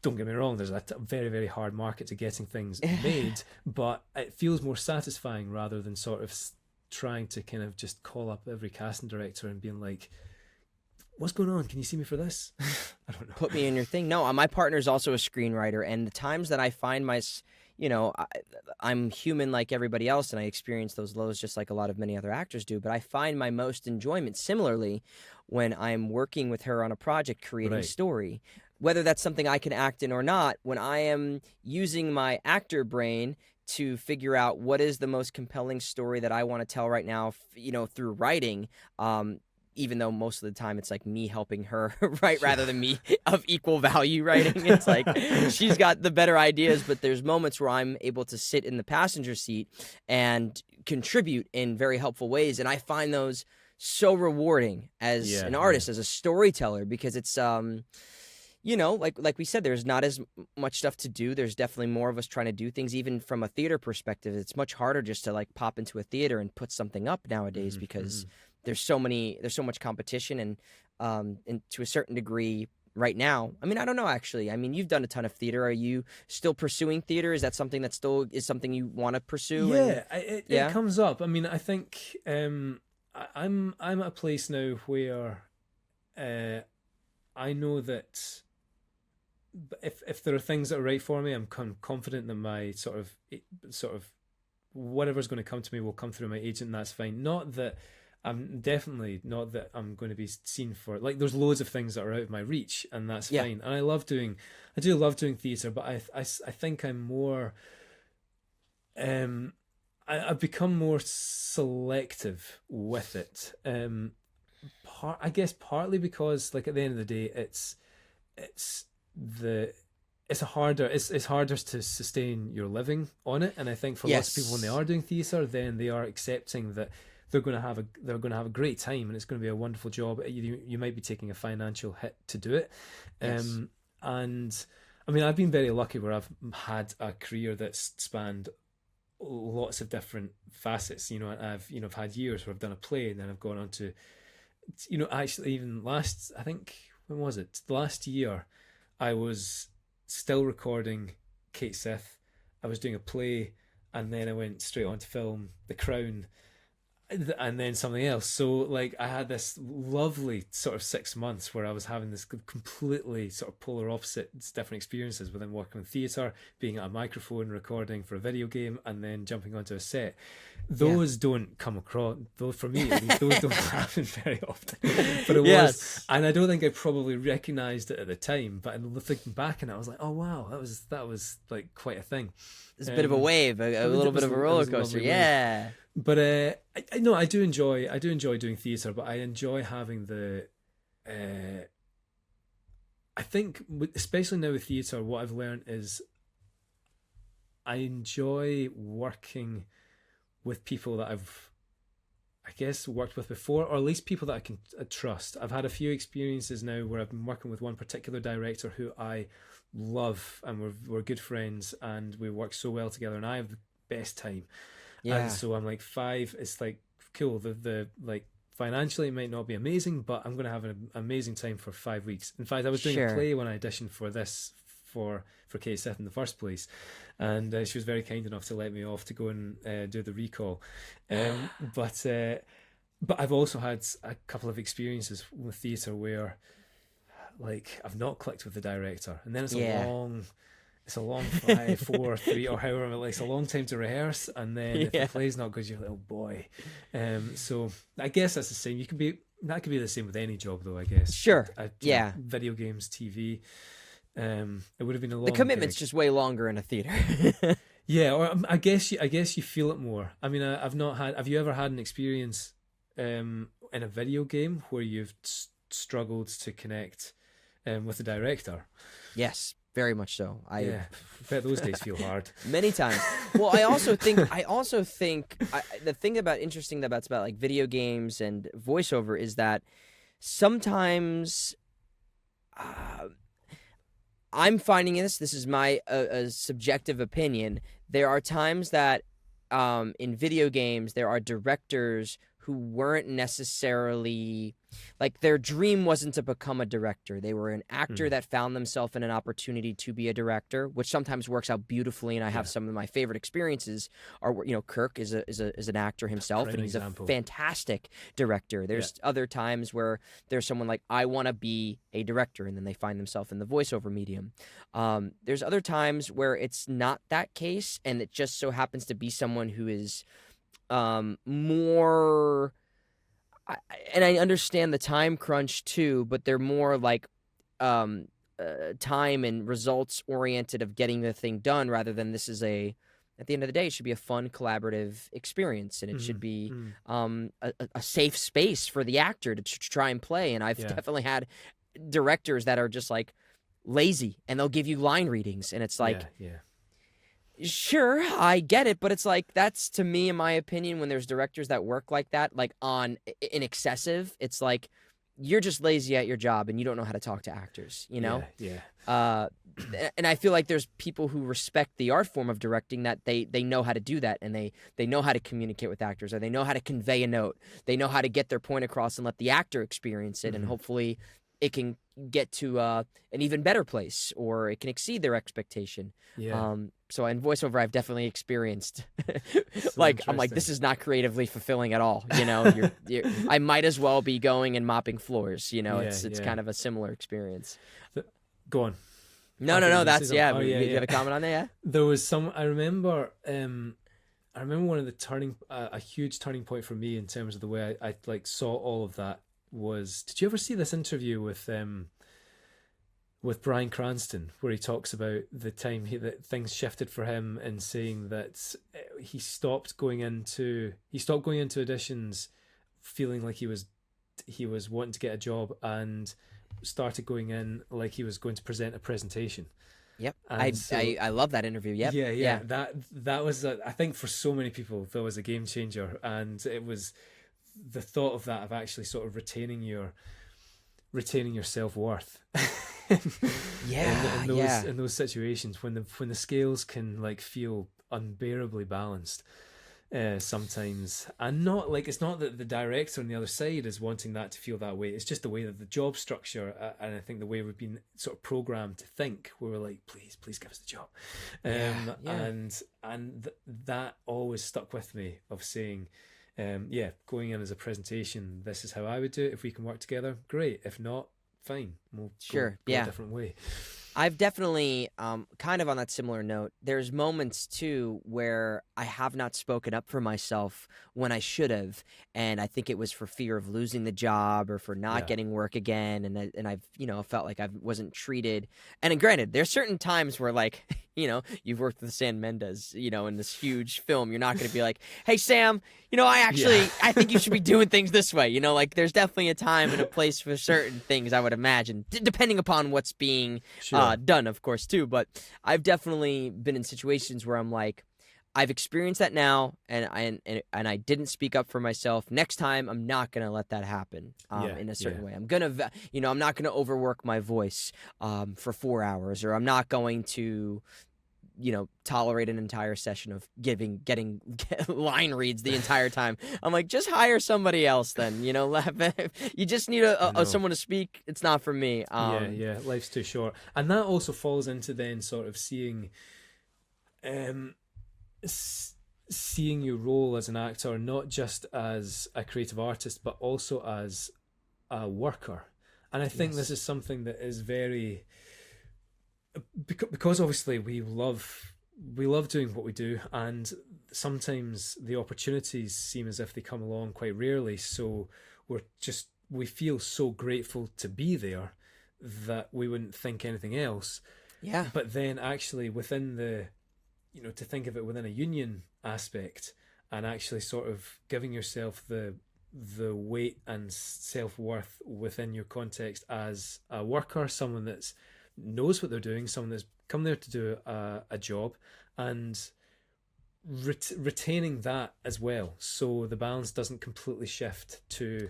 Don't get me wrong, there's a very, very hard market to getting things made, but it feels more satisfying rather than sort of trying to kind of just call up every casting director and being like, what's going on? Can you see me for this? I don't know. Put me in your thing. No, my partner's also a screenwriter, and the times that I find I'm human like everybody else, and I experience those lows just like a lot of many other actors do, but I find my most enjoyment similarly when I'm working with her on a project creating story. Whether that's something I can act in or not, when I am using my actor brain to figure out what is the most compelling story that I want to tell right now, through writing, even though most of the time it's like me helping her write rather than me of equal value writing. It's like she's got the better ideas, but there's moments where I'm able to sit in the passenger seat and contribute in very helpful ways. And I find those so rewarding as an artist, as a storyteller, because it's, like we said, there's not as much stuff to do. There's definitely more of us trying to do things, even from a theater perspective. It's much harder just to like pop into a theater and put something up nowadays because there's so much competition, and to a certain degree right now. I mean, I don't know, actually. I mean, you've done a ton of theater. Are you still pursuing theater? Is that something that still is something you want to pursue? It comes up. I mean, I think I'm at a place now where I know that if there are things that are right for me, I'm confident that my sort of whatever's going to come to me will come through my agent, and that's fine. Not that I'm going to be seen for, like, there's loads of things that are out of my reach, and that's fine. And I do love doing theatre, but I think I'm more I've become more selective with it. I guess partly because, like, at the end of the day, it's harder to sustain your living on it. And I think for lots of people, when they are doing theatre, then they are accepting that they're going to have a great time and it's going to be a wonderful job. You might be taking a financial hit to do it. And I mean, I've been very lucky where I've had a career that's spanned lots of different facets. I've had years where I've done a play, and then I've gone on to, actually even when was it? Last year, I was still recording Cait Sith. I was doing a play, and then I went straight on to film The Crown. and then something else. So like I had this lovely sort of 6 months where I was having this completely sort of polar opposite different experiences within working in theatre, being at a microphone, recording for a video game, and then jumping onto a set. Those don't come across, though, for me at least, those don't happen very often. But it was, and I don't think I probably recognised it at the time, but thinking back on it, I was like, oh wow, that was like quite a thing. It's a bit of a wave, a little bit of a roller coaster. Yeah. But I know I do enjoy doing theatre, but I enjoy having the I think especially now with theatre, what I've learned is I enjoy working with people that I've, I guess, worked with before, or at least people that I can trust. I've had a few experiences now where I've been working with one particular director who I love, and we're good friends, and we work so well together, and I have the best time. Yeah. And so I'm like, it's like cool. The like financially it might not be amazing, but I'm going to have an amazing time for 5 weeks. In fact, I was doing a play when I auditioned for this for Cait Sith in the first place, and she was very kind enough to let me off to go and do the recall. But I've also had a couple of experiences with theatre where like I've not clicked with the director, and then it's a long 5, 4, 3, or however, like it's a long time to rehearse, and then if the play's not good, you're like, oh boy. So I guess that's the same. That could be the same with any job, though. I guess. Sure. Video games, TV. It would have been a long. The commitment's just way longer in a theater. Yeah, or I guess you feel it more. I mean, I've not had. Have you ever had an experience in a video game where you've struggled to connect with the director? Yes. Very much so. I bet those days feel hard. Many times. Well, I also think the thing interesting about like video games and voiceover is that sometimes I'm finding this is my subjective opinion. There are times that in video games there are directors who weren't necessarily, like, their dream wasn't to become a director. They were an actor that found themselves in an opportunity to be a director, which sometimes works out beautifully. And I have some of my favorite experiences are, Kirk is an actor himself, and he's a fantastic director. There's other times where there's someone like, I want to be a director, and then they find themselves in the voiceover medium. There's other times where it's not that case, and it just so happens to be someone who is more, and I understand the time crunch too, but they're more like time and results oriented of getting the thing done, rather than this is at the end of the day, it should be a fun collaborative experience, and it should be a safe space for the actor to try and play. And I've definitely had directors that are just like lazy, and they'll give you line readings, and it's like, sure, I get it, but it's like, that's, to me, in my opinion, when there's directors that work like that, like in excessive, it's like, you're just lazy at your job and you don't know how to talk to actors, you know? And I feel like there's people who respect the art form of directing, that they know how to do that, and they know how to communicate with actors, or they know how to convey a note. They know how to get their point across and let the actor experience it, and hopefully it can get to an even better place, or it can exceed their expectation. So in voiceover, I've definitely experienced like, I'm like, this is not creatively fulfilling at all. You know, I might as well be going and mopping floors. You know, it's kind of a similar experience. Go on. No. That's you have a comment on that? Yeah. There was I remember one of the a huge turning point for me in terms of the way I like saw all of that was, did you ever see this interview with Bryan Cranston, where he talks about the time that things shifted for him, and saying that he stopped going into auditions feeling like he was wanting to get a job, and started going in like he was going to present a presentation. Yep. I love that interview. Yep. Yeah. That was I think for so many people that was a game changer, and it was the thought of that, of actually sort of retaining your self-worth. In those situations when the scales can like feel unbearably balanced sometimes, and not like, it's not that the director on the other side is wanting that to feel that way, it's just the way that the job structure, and I think the way we've been sort of programmed to think, where we're like, please give us the job. And that always stuck with me, of saying, yeah, going in as a presentation, this is how I would do it. If we can work together, great. If not, fine. We'll Sure. go a Yeah. different way. I've definitely, kind of on that similar note, there's moments too where I have not spoken up for myself when I should have, and I think it was for fear of losing the job or for not Yeah. getting work again, and I've felt like I wasn't treated. And then granted, there's certain times where like you've worked with Sam Mendes, in this huge film, you're not going to be like, hey Sam, I think you should be doing things this way. Like there's definitely a time and a place for certain things, I would imagine, depending upon what's being done, of course, too. But I've definitely been in situations where I'm like, I've experienced that now, and I didn't speak up for myself. Next time, I'm not gonna let that happen in a certain way. I'm gonna, I'm not gonna overwork my voice for 4 hours, or I'm not going to, tolerate an entire session of getting line reads the entire time. I'm like, just hire somebody else then. You just need someone to speak. It's not for me. Yeah, life's too short, and that also falls into then sort of seeing your role as an actor not just as a creative artist but also as a worker. And I think this is something that is very, because obviously we love doing what we do, and sometimes the opportunities seem as if they come along quite rarely, so we feel so grateful to be there that we wouldn't think anything else. But then actually within the, to think of it within a union aspect, and actually sort of giving yourself the weight and self-worth within your context as a worker, someone that's knows what they're doing, someone that's come there to do a job, and retaining that as well, so the balance doesn't completely shift to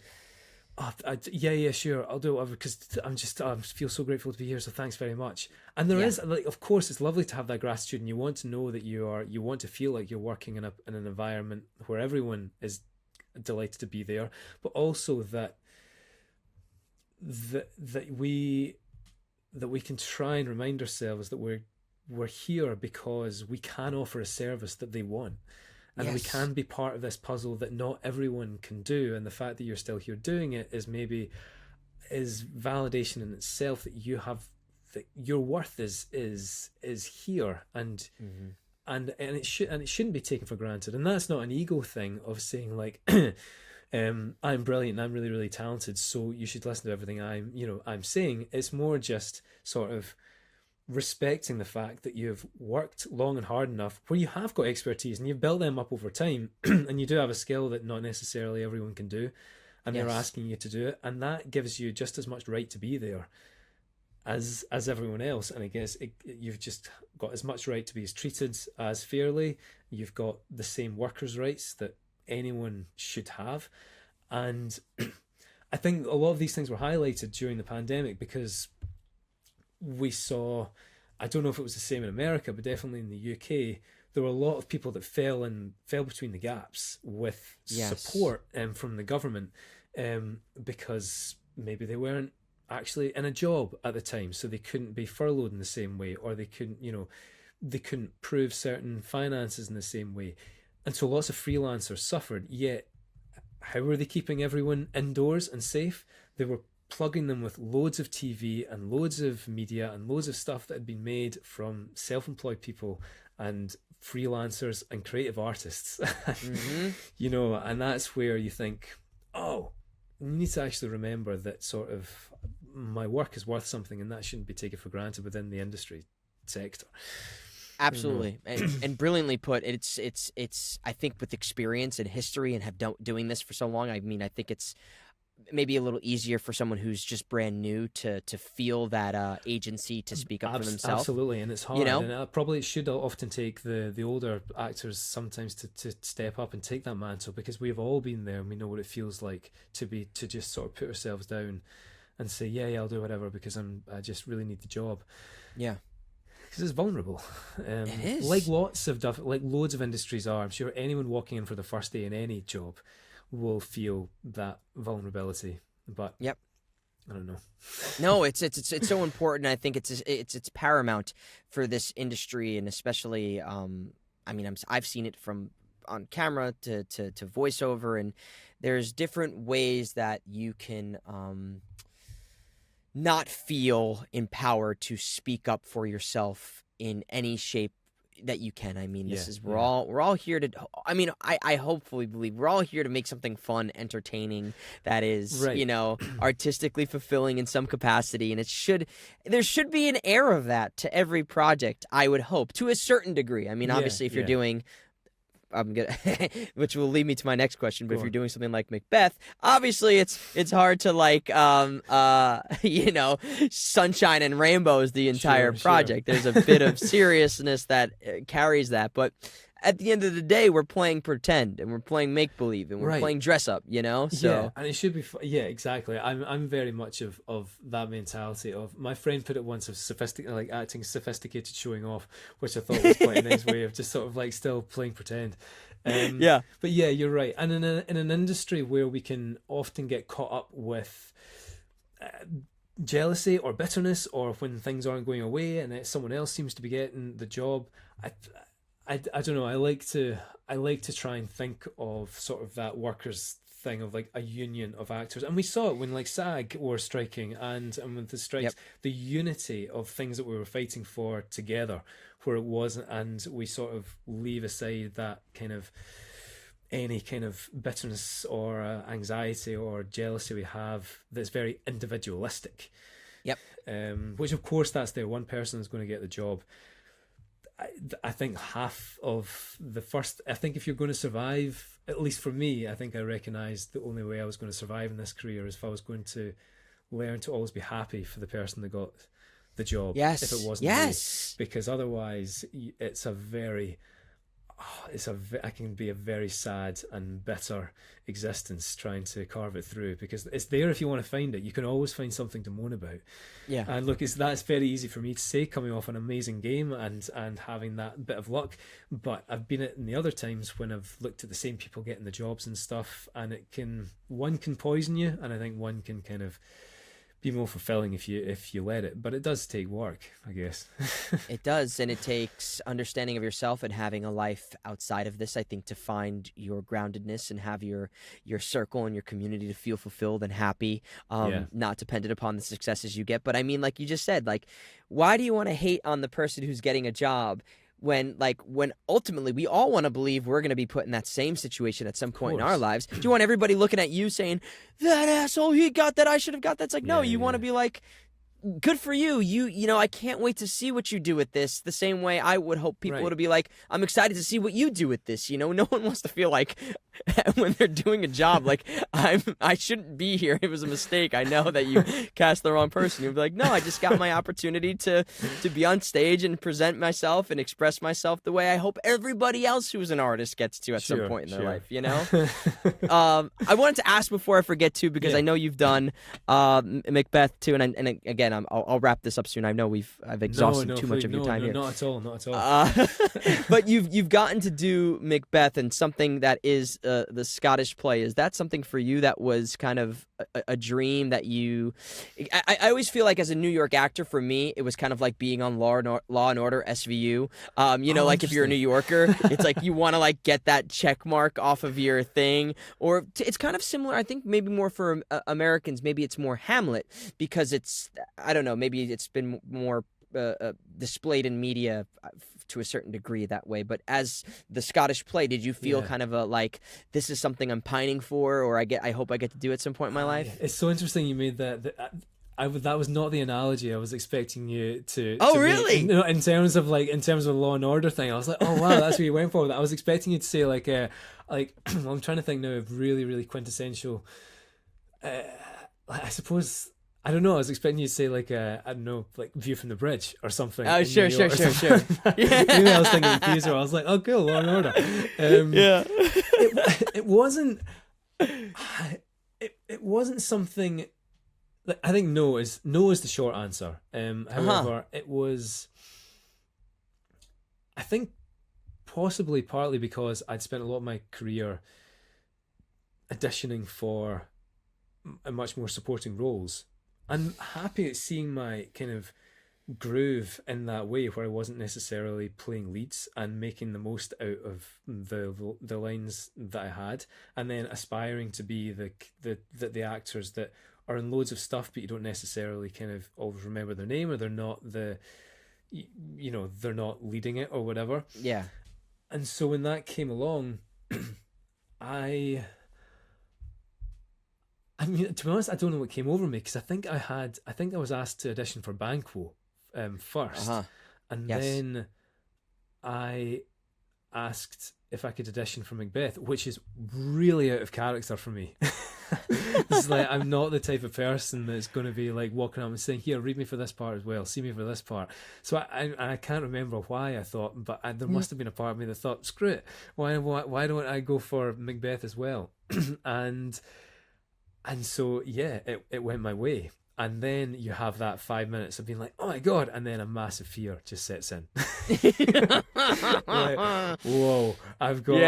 sure, I'll do whatever because I feel so grateful to be here, so thanks very much. And there is, like, of course it's lovely to have that gratitude, and you want to know that you want to feel like you're working in an environment where everyone is delighted to be there, but also that we can try and remind ourselves that we're here because we can offer a service that they want, and we can be part of this puzzle that not everyone can do. And the fact that you're still here doing it is validation in itself that you have, that your worth is here, and it shouldn't be taken for granted. And that's not an ego thing of saying like I'm brilliant and I'm really, really talented, so you should listen to everything I'm saying. It's more just sort of respecting the fact that you've worked long and hard enough where you have got expertise and you've built them up over time and you do have a skill that not necessarily everyone can do, and they're asking you to do it, and that gives you just as much right to be there as everyone else. And I guess you've just got as much right to be treated as fairly. You've got the same workers' rights that anyone should have. And I think a lot of these things were highlighted during the pandemic because we saw, I don't know if it was the same in America, but definitely in the UK, there were a lot of people that fell between the gaps with support from the government, because maybe they weren't actually in a job at the time, so they couldn't be furloughed in the same way, or they couldn't prove certain finances in the same way. And so lots of freelancers suffered, yet how were they keeping everyone indoors and safe? They were plugging them with loads of TV and loads of media and loads of stuff that had been made from self-employed people and freelancers and creative artists. And that's where you think, you need to actually remember that sort of my work is worth something, and that shouldn't be taken for granted within the industry sector. Absolutely, and brilliantly put. It's I think with experience and history and doing this for so long, I mean, I think it's maybe a little easier for someone who's just brand new to feel that agency to speak up for themselves. Absolutely, and it's hard. And probably it should often take the older actors sometimes to step up and take that mantle, because we've all been there and we know what it feels like to just sort of put ourselves down and say, yeah, I'll do whatever because I just really need the job. Yeah. Because it's vulnerable. It is. Like loads of industries are. I'm sure anyone walking in for the first day in any job will feel that vulnerability. But I don't know. No, it's so important. I think it's paramount for this industry, and especially I've seen it from on camera to voiceover, and there's different ways that you can not feel empowered to speak up for yourself in any shape that you can. I mean, this is we're all here to. I mean, I hopefully believe we're all here to make something fun, entertaining, that is artistically fulfilling in some capacity, and there should be an air of that to every project. I would hope, to a certain degree. I mean, obviously, if you're doing. I'm gonna, which will lead me to my next question. But if you're doing something like Macbeth, obviously it's hard to like, sunshine and rainbows the entire project. There's a bit of seriousness that carries that, but at the end of the day, we're playing pretend and we're playing make believe and we're playing dress up. So and it should be. Exactly. I'm very much of that mentality. Of my friend put it once of acting sophisticated, showing off, which I thought was quite a nice way of just sort of like still playing pretend. But you're right. And in an industry where we can often get caught up with jealousy or bitterness, or when things aren't going away and someone else seems to be getting the job, I don't know. I like to try and think of sort of that workers thing of like a union of actors, and we saw it when like SAG were striking, and with the strikes, the unity of things that we were fighting for together, where it wasn't, and we sort of leave aside that kind of any kind of bitterness or anxiety or jealousy we have that's very individualistic. Which of course that's there. One person is going to get the job. I think half of the first. I think if you're going to survive, at least for me, I think I recognised the only way I was going to survive in this career is if I was going to learn to always be happy for the person that got the job. If it wasn't me, because otherwise it's a very. I can be a very sad and bitter existence trying to carve it through, because it's there if you want to find it. You can always find something to moan about. And look, that's very easy for me to say, coming off an amazing game and having that bit of luck. But I've been in the other times when I've looked at the same people getting the jobs and stuff, and one can poison you, and I think one can kind of be more fulfilling if you let it. But it does take work, I guess. It does, and it takes understanding of yourself and having a life outside of this, I think, to find your groundedness and have your circle and your community to feel fulfilled and happy, not dependent upon the successes you get. But I mean, like you just said, like, why do you want to hate on the person who's getting a job when ultimately we all want to believe we're going to be put in that same situation at some point in our lives? Do you want everybody looking at you saying, that asshole, he got that, I should have got that? It's like, no, you want to be like, good for you. I can't wait to see what you do with this. The same way I would hope people to be like, I'm excited to see what you do with this. No one wants to feel like when they're doing a job, like I shouldn't be here. It was a mistake. I know that you cast the wrong person. You'll be like, no, I just got my opportunity to be on stage and present myself and express myself the way I hope everybody else who's an artist gets to at some point in their life. I wanted to ask before I forget too, because I know you've done Macbeth too, and again, I'll wrap this up soon. I know I've exhausted too much of your time here. Not at all. But you've gotten to do Macbeth, and something that is the Scottish play. Is that something for you that was kind of a dream that you? I always feel like as a New York actor, for me, it was kind of like being on Law and Order SVU. Like if you're a New Yorker, it's like you want to like get that check mark off of your thing, or it's kind of similar. I think maybe more for Americans, maybe it's more Hamlet, because it's, I don't know, maybe it's been more displayed in media to a certain degree that way. But as the Scottish play, did you feel kind of like, this is something I'm pining for, or I hope I get to do at some point in my life? It's so interesting you made that. That was not the analogy I was expecting you to. Oh, to really? Make. In terms of a Law and Order thing, I was like, oh wow, that's what you went for. I was expecting you to say like I'm trying to think now of really, really quintessential. I suppose. I don't know. I was expecting you to say like I don't know, like View from the Bridge or something. Oh, sure. Maybe I was thinking theater. I was like, oh, cool, Law and Order. It wasn't. It wasn't something. I think no is the short answer. However, it was. I think possibly partly because I'd spent a lot of my career auditioning for much more supporting roles. I'm happy at seeing my kind of groove in that way, where I wasn't necessarily playing leads and making the most out of the lines that I had, and then aspiring to be the actors that are in loads of stuff, but you don't necessarily kind of always remember their name, or they're not they're not leading it or whatever. Yeah. And so when that came along, I mean, to be honest, I don't know what came over me, because I think I was asked to audition for Banquo first, and Yes. then I asked if I could audition for Macbeth, which is really out of character for me. It's like, I'm not the type of person that's going to be like walking up and saying, "Here, read me for this part as well, see me for this part." So I can't remember why I thought, but there must have been a part of me that thought, "Screw it, why don't I go for Macbeth as well?" and so yeah, it went my way. And then you have that 5 minutes of being like, "Oh my god," and then a massive fear just sets in. Like, whoa, I've got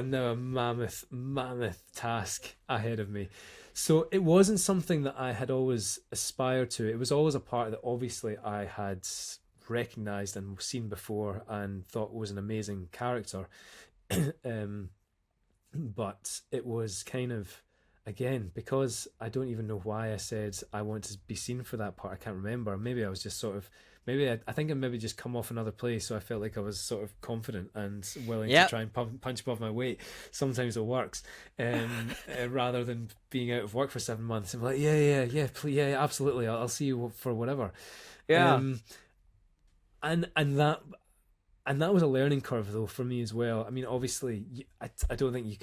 now a mammoth task ahead of me. So it wasn't something that I had always aspired to. It was always a part that obviously I had recognized and seen before and thought was an amazing character. But it was kind of, again, because I don't even know why I said I want to be seen for that part. I can't remember. Maybe I was just sort of, I think I maybe just come off another play, so I felt like I was sort of confident and willing to try and punch above my weight. Sometimes it works, rather than being out of work for 7 months. I'm like, yeah, absolutely, I'll see you for whatever. Yeah. And that was a learning curve though for me as well. I mean, obviously, I don't think you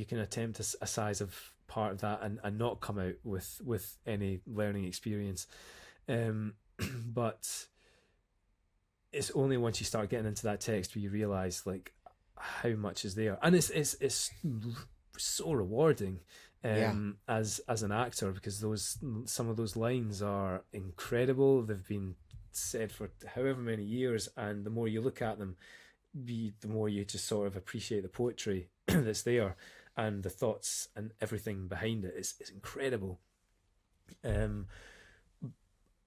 can attempt a size of part of that and not come out with any learning experience. But it's only once you start getting into that text where you realize like how much is there, and it's so rewarding as an actor, because some of those lines are incredible. They've been said for however many years, and the more you look at them, the more you just sort of appreciate the poetry that's there and the thoughts and everything behind it. It's incredible.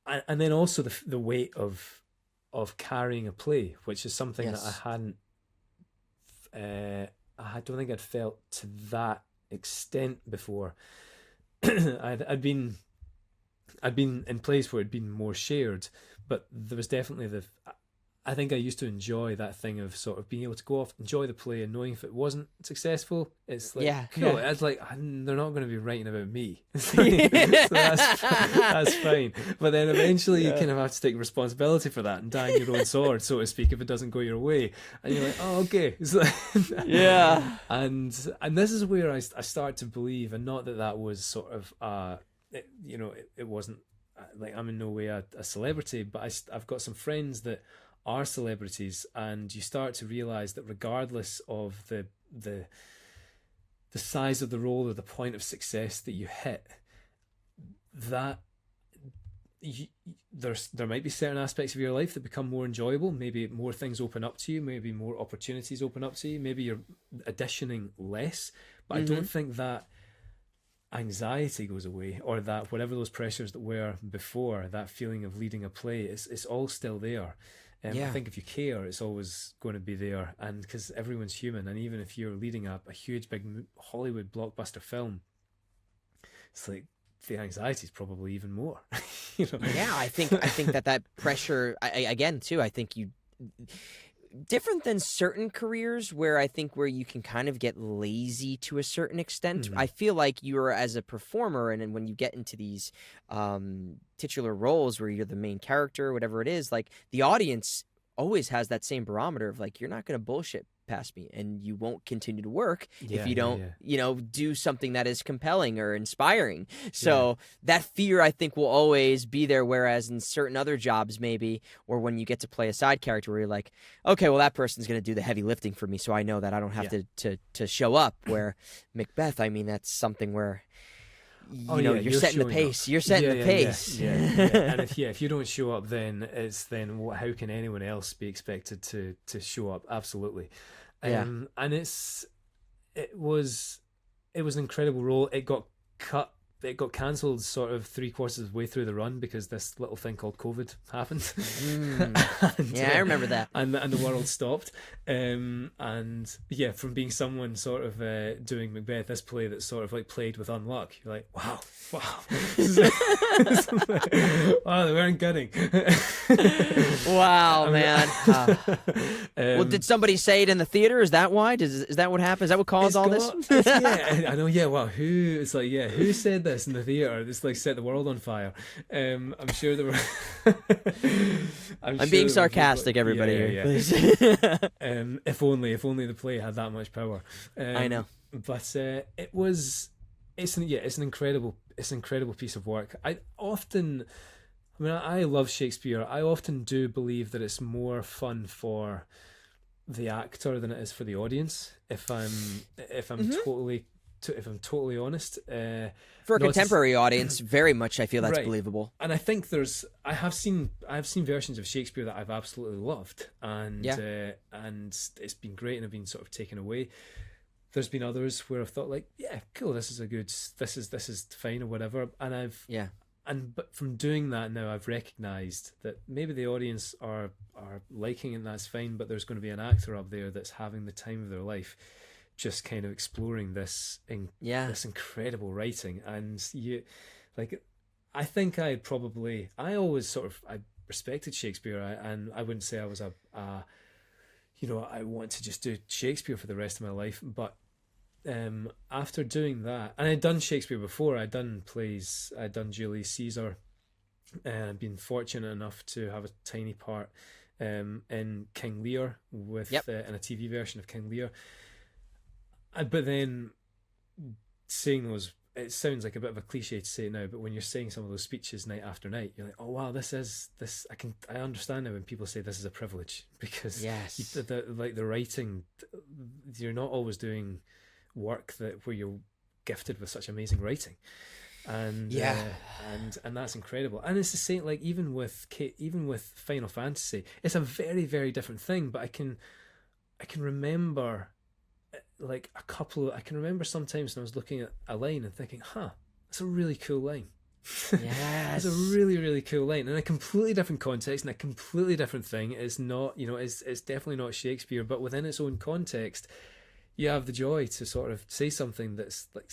And then also the weight of carrying a play, which is something that I hadn't. I don't think I'd felt to that extent before. I'd been in plays where it'd been more shared, but there was definitely I think I used to enjoy that thing of sort of being able to go off, enjoy the play, and knowing if it wasn't successful, it's like, cool. It's like, they're not going to be writing about me. So that's fine. But then eventually you kind of have to take responsibility for that and die on your own sword, so to speak, if it doesn't go your way. And you're like, oh, okay. Yeah. And this is where I start to believe, and not that was sort of, it wasn't, like, I'm in no way a celebrity, but I've got some friends that are celebrities, and you start to realize that regardless of the size of the role or the point of success that you hit, that there might be certain aspects of your life that become more enjoyable. Maybe more things open up to you, maybe more opportunities open up to you, maybe you're auditioning less, but I don't think that anxiety goes away, or that whatever those pressures that were before, that feeling of leading a play, it's all still there. I think if you care, it's always going to be there, and because everyone's human, and even if you're leading a huge big Hollywood blockbuster film, it's like the anxiety is probably even more. Yeah, I think that pressure, again too, I think you different than certain careers where you can kind of get lazy to a certain extent. I feel like you're, as a performer, and when you get into these titular roles where you're the main character, whatever it is, like the audience always has that same barometer of like, you're not going to bullshit past me, and you won't continue to work if you don't do something that is compelling or inspiring. So that fear, I think, will always be there, whereas in certain other jobs, maybe, or when you get to play a side character where you're like, okay, well, that person's going to do the heavy lifting for me, so I know that I don't have to show up. Where Macbeth, I mean, that's something where you're setting the pace. You're setting the pace. And if you don't show up, then how can anyone else be expected to show up? Absolutely. And it was an incredible role. It got cut it got cancelled sort of 3/4 of the way through the run because this little thing called COVID happened. And, Yeah, I remember that. And the world stopped. And yeah, from being someone sort of doing Macbeth, this play that's sort of like played with unluck, you're like, wow, wow, they weren't kidding. Wow, man. Well, did somebody say it in the theater? Is that why? Is that what happened? Is that what caused all this? Yeah, I know. Yeah, wow. Who said this in the theater? This like set the world on fire. I'm sure there were. I'm being sarcastic, everybody. Yeah. If only the play had that much power. I know. But it's an incredible piece of work. I love Shakespeare. I often do believe that it's more fun for the actor than it is for the audience. If I'm totally honest, for a contemporary audience, very much I feel that's right. believable. And I think I have seen versions of Shakespeare that I've absolutely loved, and it's been great and have been sort of taken away. There's been others where I've thought like, yeah, cool, this is fine or whatever, but from doing that now, I've recognised that maybe the audience are liking it, and that's fine, but there's going to be an actor up there that's having the time of their life, just kind of exploring this incredible writing. And I think I respected Shakespeare, and I wouldn't say I was I want to just do Shakespeare for the rest of my life, but after doing that, and I'd done Shakespeare before, I'd done plays, I'd done Julius Caesar, and I'd been fortunate enough to have a tiny part in King Lear in a TV version of King Lear. But then seeing those, it sounds like a bit of a cliche to say it now, but when you're saying some of those speeches night after night, you're like, oh wow, I understand now when people say this is a privilege, because the writing, you're not always doing work where you're gifted with such amazing writing, and that's incredible. And it's the same, like even with Final Fantasy, it's a very, very different thing, but I can remember I can remember sometimes when I was looking at a line and thinking, that's a really cool line. Yes. It's a really, really cool line in a completely different context and a completely different thing. It's not, it's definitely not Shakespeare, but within its own context, you have the joy to sort of say something that's like,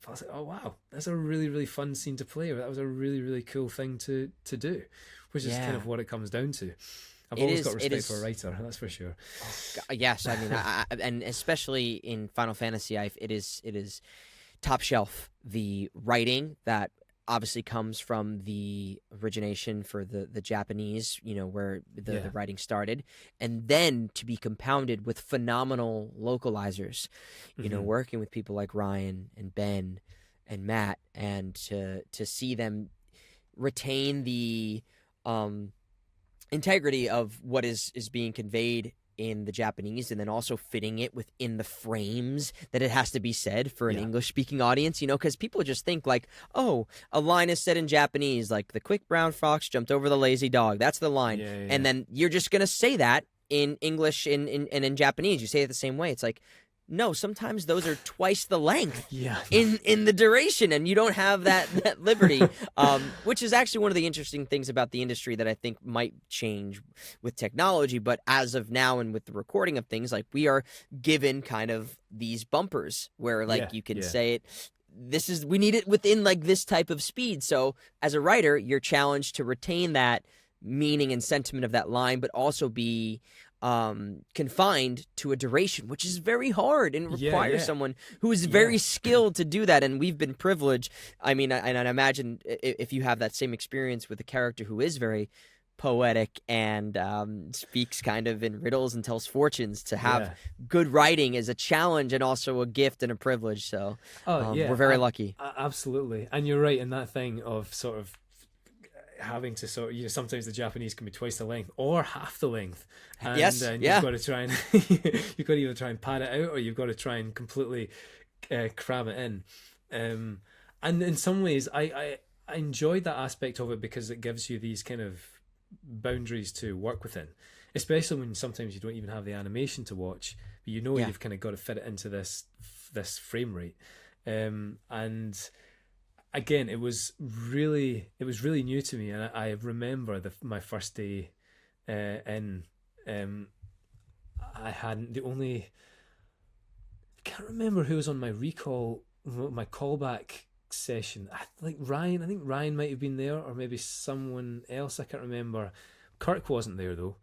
I was like, oh wow, that's a really, really fun scene to play, or that was a really, really cool thing to do, which is kind of what it comes down to. I've always got respect for a writer, that's for sure. Yes, I mean, and especially in Final Fantasy, it is top shelf. The writing that obviously comes from the origination for the Japanese, where the writing started, and then to be compounded with phenomenal localizers, working with people like Ryan and Ben and Matt, and to see them retain the integrity of what is being conveyed in the Japanese, and then also fitting it within the frames that it has to be said for an English-speaking audience, because people just think like, oh, a line is said in Japanese, like the quick brown fox jumped over the lazy dog. That's the line. And then you're just going to say that in English and in Japanese. You say it the same way. It's like, no, sometimes those are twice the length in the duration, and you don't have that liberty, which is actually one of the interesting things about the industry that I think might change with technology. But as of now, and with the recording of things, like we are given kind of these bumpers where you can say it. We need it within like this type of speed. So as a writer, you're challenged to retain that meaning and sentiment of that line, but also be confined to a duration, which is very hard and requires someone who is very skilled to do that. And we've been privileged. I mean, and I imagine if you have that same experience with a character who is very poetic and speaks kind of in riddles and tells fortunes, to have good writing is a challenge and also a gift and a privilege. So we're very lucky. Absolutely. And you're right in that thing of sort of having to sometimes the Japanese can be twice the length or half the length, and you've got to try and you've got to either try and pad it out, or you've got to try and completely cram it in, and in some ways I enjoyed that aspect of it, because it gives you these kind of boundaries to work within, especially when sometimes you don't even have the animation to watch, but you've kind of got to fit it into this frame rate, and again, it was really new to me, and I remember my first day in. I hadn't the only. I can't remember who was on my callback session. I think Ryan might have been there, or maybe someone else. I can't remember. Kirk wasn't there though.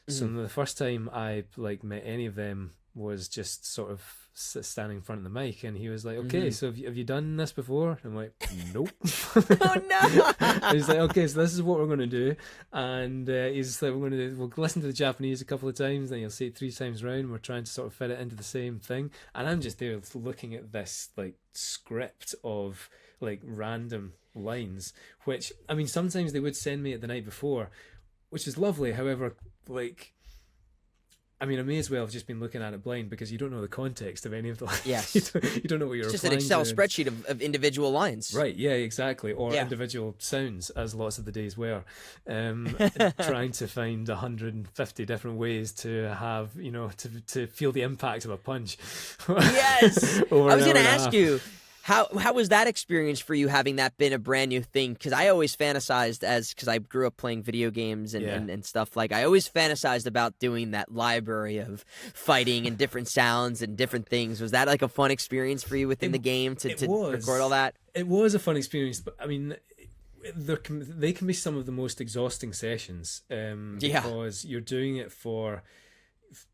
So the first time I met any of them was just sort of standing in front of the mic, and he was like, "Okay, so have you done this before?" I'm like, "Nope." Oh no! He's like, "Okay, so this is what we're going to do," and he's like, "We'll listen to the Japanese a couple of times, then you'll say it 3 times round. We're trying to sort of fit it into the same thing." And I'm just there looking at this script of random lines, which I mean, sometimes they would send me it the night before, which is lovely. However, I mean, I may as well have just been looking at it blind, because you don't know the context of any of the lines. Yes. you don't know what you're It's just an Excel spreadsheet of individual lines. Right, yeah, exactly. Or individual sounds, as lots of the days were. Trying to find 150 different ways to have, to feel the impact of a punch. Yes! I was going to ask you, how was that experience for you, having that been a brand new thing? Because I always fantasized, because I grew up playing video games and stuff, I always fantasized about doing that library of fighting and different sounds and different things. Was that a fun experience for you within the game to record all that? It was a fun experience, but I mean, they can be some of the most exhausting sessions, because you're doing it for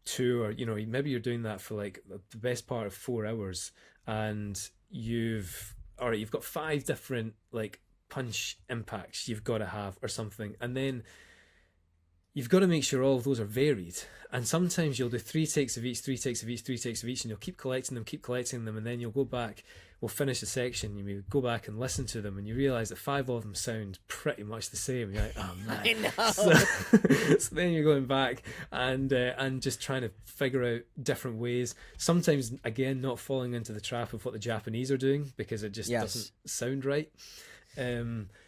2, or maybe you're doing that for the best part of 4 hours, and you've got 5 different punch impacts you've got to have or something, and then you've got to make sure all of those are varied. And sometimes you'll do 3 takes of each, 3 takes of each, 3 takes of each, and you'll keep collecting them, and then you'll go back, we'll finish a section, you go back and listen to them, and you realise that 5 of them sound pretty much the same. You're like, oh man. I know. So then you're going back and just trying to figure out different ways. Sometimes, again, not falling into the trap of what the Japanese are doing, because it just doesn't sound right.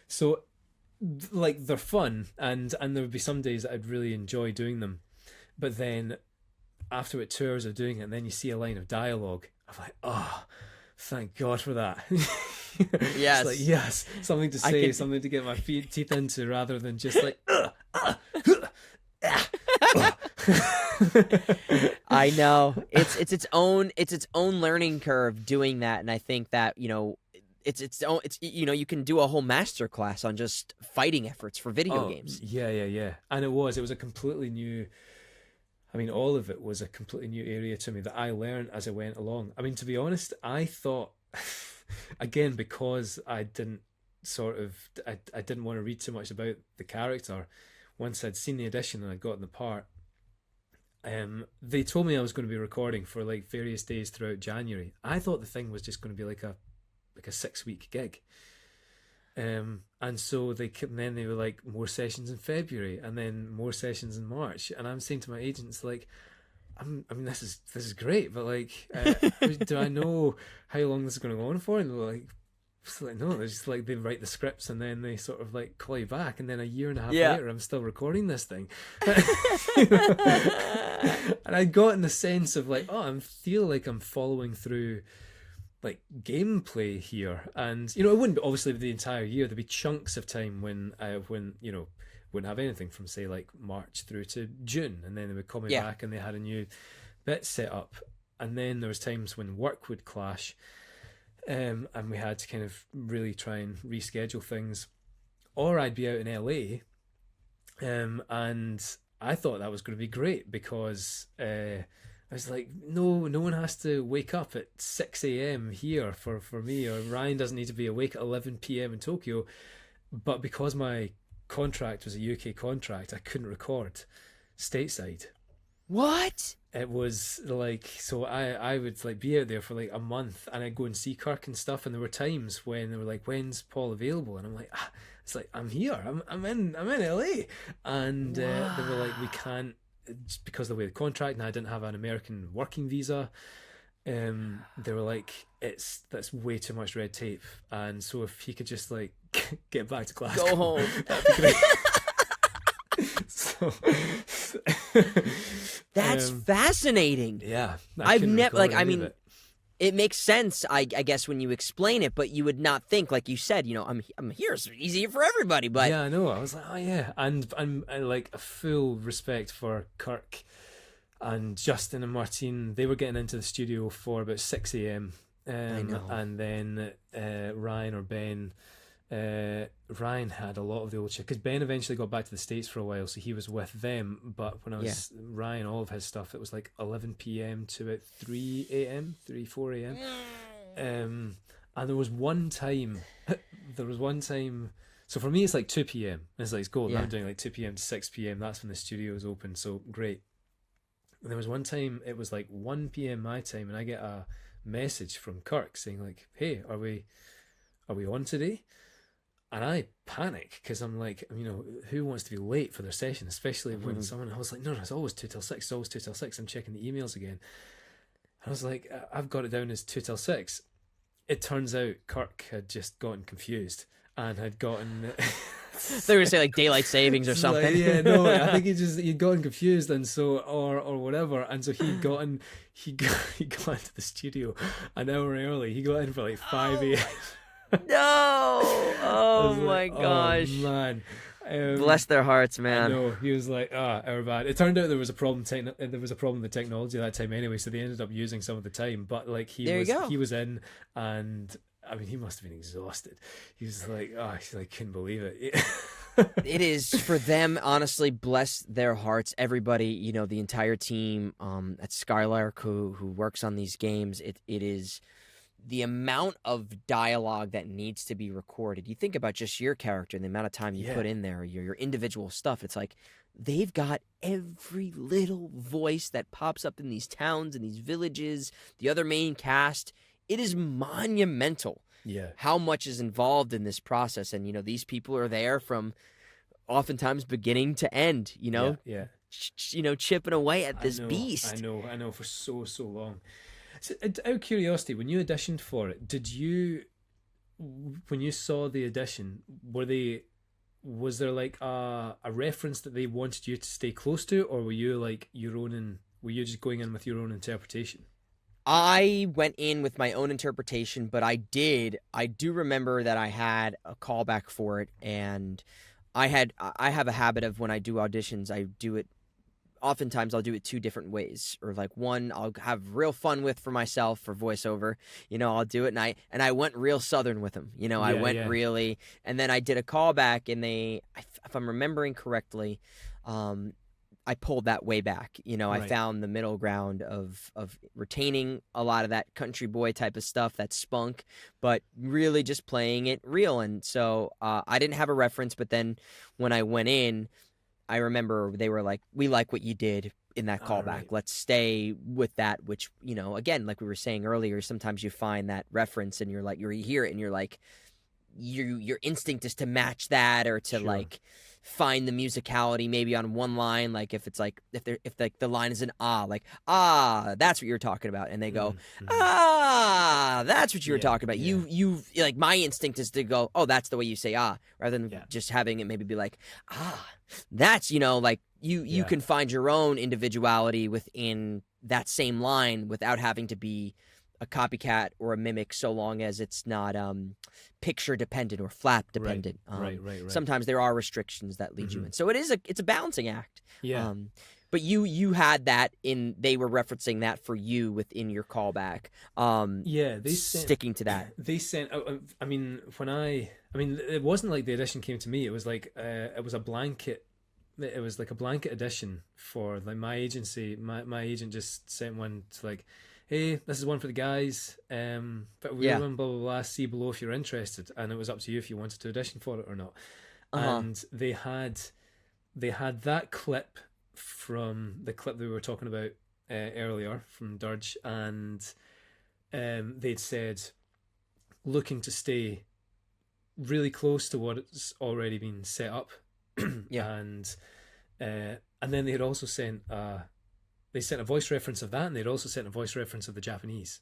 So they're fun, and there would be some days that I'd really enjoy doing them. But then after 2 hours of doing it, and then you see a line of dialogue, I'm like, oh, thank God for that. Yes. It's yes, something to say, something to get my teeth into, rather than just I know. It's its own learning curve doing that, and I think that, it's you can do a whole masterclass on just fighting efforts for video games. Yeah. And it was a completely new, I mean, all of it was a completely new area to me that I learned as I went along. I mean, to be honest, I thought, again, because I didn't I didn't want to read too much about the character. Once I'd seen the edition and I'd gotten the part, they told me I was going to be recording for various days throughout January. I thought the thing was just going to be a 6-week gig. And so they were more sessions in February, and then more sessions in March. And I'm saying to my agents, I mean, this is great, but do I know how long this is going to go on for? And they're no, they're just they write the scripts, and then they sort of call you back, and then a year and a half later, I'm still recording this thing. And I got in the sense of I feel like I'm following through gameplay here, and it wouldn't be obviously the entire year. There'd be chunks of time when wouldn't have anything from say March through to June, and then they would call me back and they had a new bit set up, and then there was times when work would clash, and we had to kind of really try and reschedule things, or I'd be out in LA, and I thought that was going to be great, because I was like, no one has to wake up at 6 a.m. here for me, or Ryan doesn't need to be awake at 11 p.m. in Tokyo. But because my contract was a UK contract, I couldn't record stateside. What? It was so I would be out there for a month, and I'd go and see Kirk and stuff, and there were times when they were when's Paul available? And I'm like, it's I'm here, I'm in LA, and they were we can't, just because of the way the contract, and I didn't have an American working visa. They were that's way too much red tape, and so if he could just get back to Glasgow, go home, that'd be great. So that's fascinating. Yeah, I've never I mean, It makes sense, I guess, when you explain it, but you would not think, like you said, I'm here, it's easier for everybody. But yeah, I know. I was like, oh yeah, and I like a full respect for Kirk and Justin and Martine. They were getting into the studio for about 6 a.m. I know. And then Ryan or Ben. Ryan had a lot of the old shit because Ben eventually got back to the States for a while, so he was with them. But when I was Ryan, all of his stuff, it was like 11 p.m. to about 3 a.m., 4 a.m. And there was one time, so for me it's like 2 p.m. It's like, it's gold. I'm doing like 2 p.m. to 6 p.m. That's when the studio is open, so great. And there was one time it was like 1 p.m. my time, and I get a message from Kirk saying like, hey, are we on today? And I panic because I'm like, who wants to be late for their session, especially when someone, I was like, no, it's always 2 till 6, it's always 2 till 6. I'm checking the emails again. I was like, I've got it down as 2 till 6. It turns out Kirk had just gotten confused and had gotten... They were going to say like daylight savings or something. Like, yeah, no, I think he'd gotten confused, and so, or whatever, and so he got into the studio an hour early. He got in for like 5 a.m. No! Oh my gosh! Oh man! Bless their hearts, man. No, he was like, our bad. It turned out there was a problem. There was a problem with technology at that time anyway, so they ended up using some of the time. But like he was in, and I mean, he must have been exhausted. He was like, I couldn't believe it. It is for them, honestly. Bless their hearts, everybody. The entire team at Skylark who works on these games. It is. The amount of dialogue that needs to be recorded. You think about just your character and the amount of time you put in there, your individual stuff. It's like they've got every little voice that pops up in these towns and these villages, the other main cast. It is monumental how much is involved in this process. And, these people are there from oftentimes beginning to end, chipping away at this beast. I know for so long. So, out of curiosity, when you auditioned for it, when you saw the audition, was there like a reference that they wanted you to stay close to, or were you like were you just going in with your own interpretation? I went in with my own interpretation, but I do remember that I had a callback for it, and I have a habit of when I do auditions, I do it. Oftentimes I'll do it 2 different ways, or like one I'll have real fun with for myself for voiceover. I'll do it, and I went real Southern with them. I went really, and then I did a callback, and if I'm remembering correctly, I pulled that way back. I found the middle ground of retaining a lot of that country boy type of stuff, that spunk, but really just playing it real. And so I didn't have a reference, but then when I went in, I remember they were like, we like what you did in that callback. Right. Let's stay with that, which, again, like we were saying earlier, sometimes you find that reference and you're like, you hear it and you're like, your instinct is to match that, or to like find the musicality maybe on one line. Like if it's like, if the line is an like, that's what you're talking about. And they go, that's what you were talking about. Yeah. You like, my instinct is to go, that's the way you say, rather than just having it maybe be like, that's, like you can find your own individuality within that same line without having to be a copycat or a mimic, so long as it's not picture dependent or flap dependent. Right. Sometimes there are restrictions that lead you in. So it's a balancing act. Yeah. But you had that they were referencing that for you within your callback. They sticking to that. They sent. I mean, it wasn't like the edition came to me. It was like it was a blanket. It was like a blanket edition for like my agency. My agent just sent one to like, hey, this is one for the guys. But we're on blah blah blah. See below if you're interested, and it was up to you if you wanted to audition for it or not. And they had that clip from the clip that we were talking about earlier from Dirge, and they'd said looking to stay really close to what's already been set up. And then they had also sent they sent a voice reference of that, and they'd also sent a voice reference of the Japanese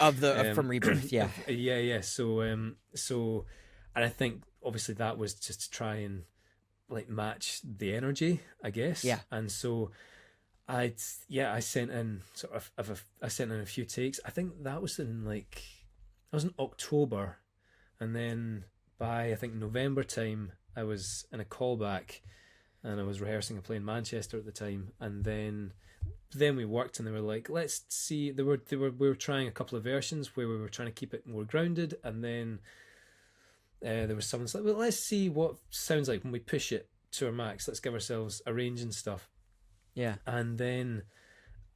of from Rebirth. So and I think obviously that was just to try and like match the energy, I guess. And so I sent in I sent in a few takes. I think that was in October, and then by I think November time I was in a callback, and I was rehearsing a play in Manchester at the time, and then we worked, and they were like, let's see. We were trying a couple of versions where we were trying to keep it more grounded, and then there was someone like, well, let's see what sounds like when we push it to our max. Let's give ourselves a range and stuff. Yeah. And then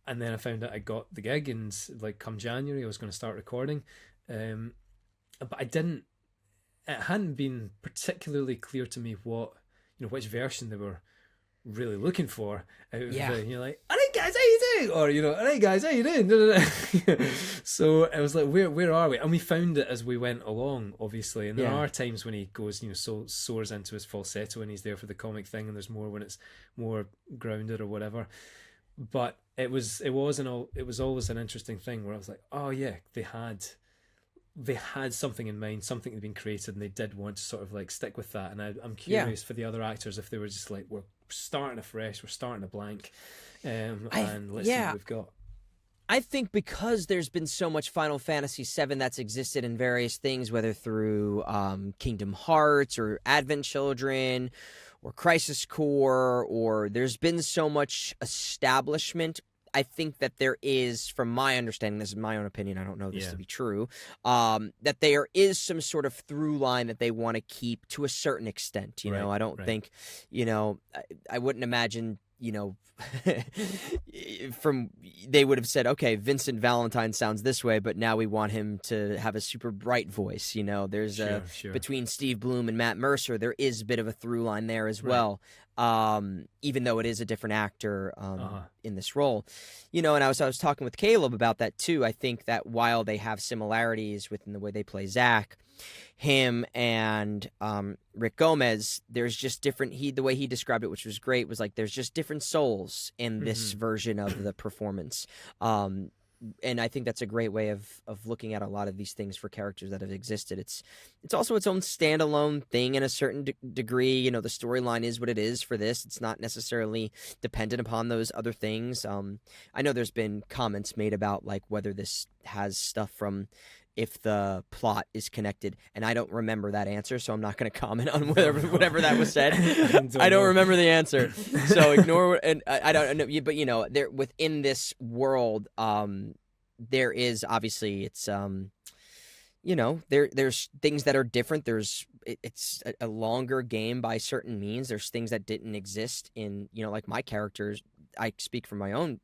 I found out I got the gig, and like come January I was going to start recording, but I didn't. It hadn't been particularly clear to me which version they were really looking for. You're like, all right guys, how you doing? Or all right guys, how you doing? So I was like, where are we? And we found it as we went along, obviously. And there are times when he goes, soars into his falsetto, and he's there for the comic thing, and there's more when it's more grounded or whatever. But it was always an interesting thing where I was like, oh yeah, they had something in mind, something had been created, and they did want to sort of like stick with that. And I'm curious for the other actors if they were just like, we're starting afresh, we're starting a blank, and let's see what we've got. I think because there's been so much Final Fantasy VII that's existed in various things, whether through Kingdom Hearts or Advent Children or Crisis Core, or there's been so much establishment. I think that there is, from my understanding, this is my own opinion, I don't know this to be true, that there is some sort of through line that they want to keep to a certain extent. I don't think, I wouldn't imagine, they would have said, okay, Vincent Valentine sounds this way, but now we want him to have a super bright voice. There's between Steve Bloom and Matt Mercer, there is a bit of a through line there as well. Even though it is a different actor in this role, and I was talking with Caleb about that too. I think that while they have similarities within the way they play Zach, him and Rick Gomez, there's just different. The way he described it, which was great, was like there's just different souls in this version of the performance. And I think that's a great way of looking at a lot of these things for characters that have existed. It's also its own standalone thing in a certain degree. The storyline is what it is for this. It's not necessarily dependent upon those other things. I know there's been comments made about like whether this has stuff from if the plot is connected, and I don't remember that answer, so I'm not going to comment on whatever that was said. I don't remember the answer, so ignore. And I don't know, but there within this world, there is obviously it's there's things that are different. It's a longer game by certain means. There's things that didn't exist in like my characters. I speak from my own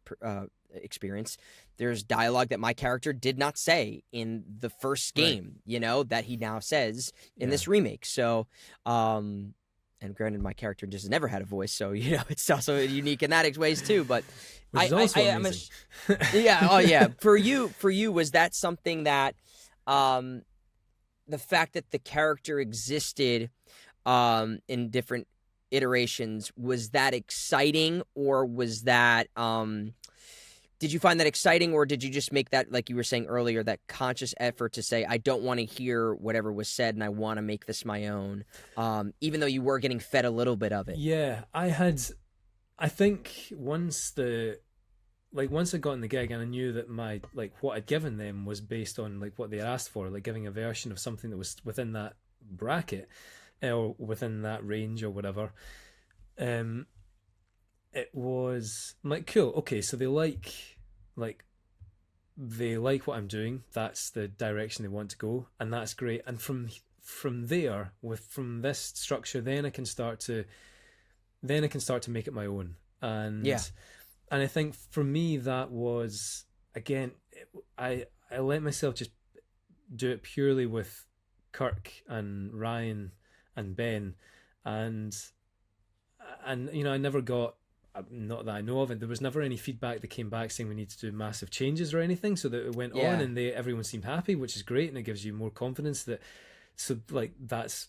experience. There's dialogue that my character did not say in the first game, that he now says in this remake. So, and granted, my character just never had a voice, so it's also unique in that ways too. But which is also amazing. For you, was that something that the fact that the character existed in different iterations, was that exciting, or was that did you find that exciting, or did you just make that, like you were saying earlier, that conscious effort to say, I don't want to hear whatever was said and I want to make this my own, even though you were getting fed a little bit of it? Yeah, I think once I got in the gig and I knew that what I'd given them was based on like what they asked for, like giving a version of something that was within that bracket or within that range or whatever, it was like, cool, okay, so they like what I'm doing, that's the direction they want to go, and that's great. And from there, from this structure, then I can start to make it my own. And I think for me that was, again, I let myself just do it purely with Kirk and Ryan and Ben, and I never got, not that I know of it, there was never any feedback that came back saying we need to do massive changes or anything, so that it went on and everyone seemed happy, which is great, and it gives you more confidence that that's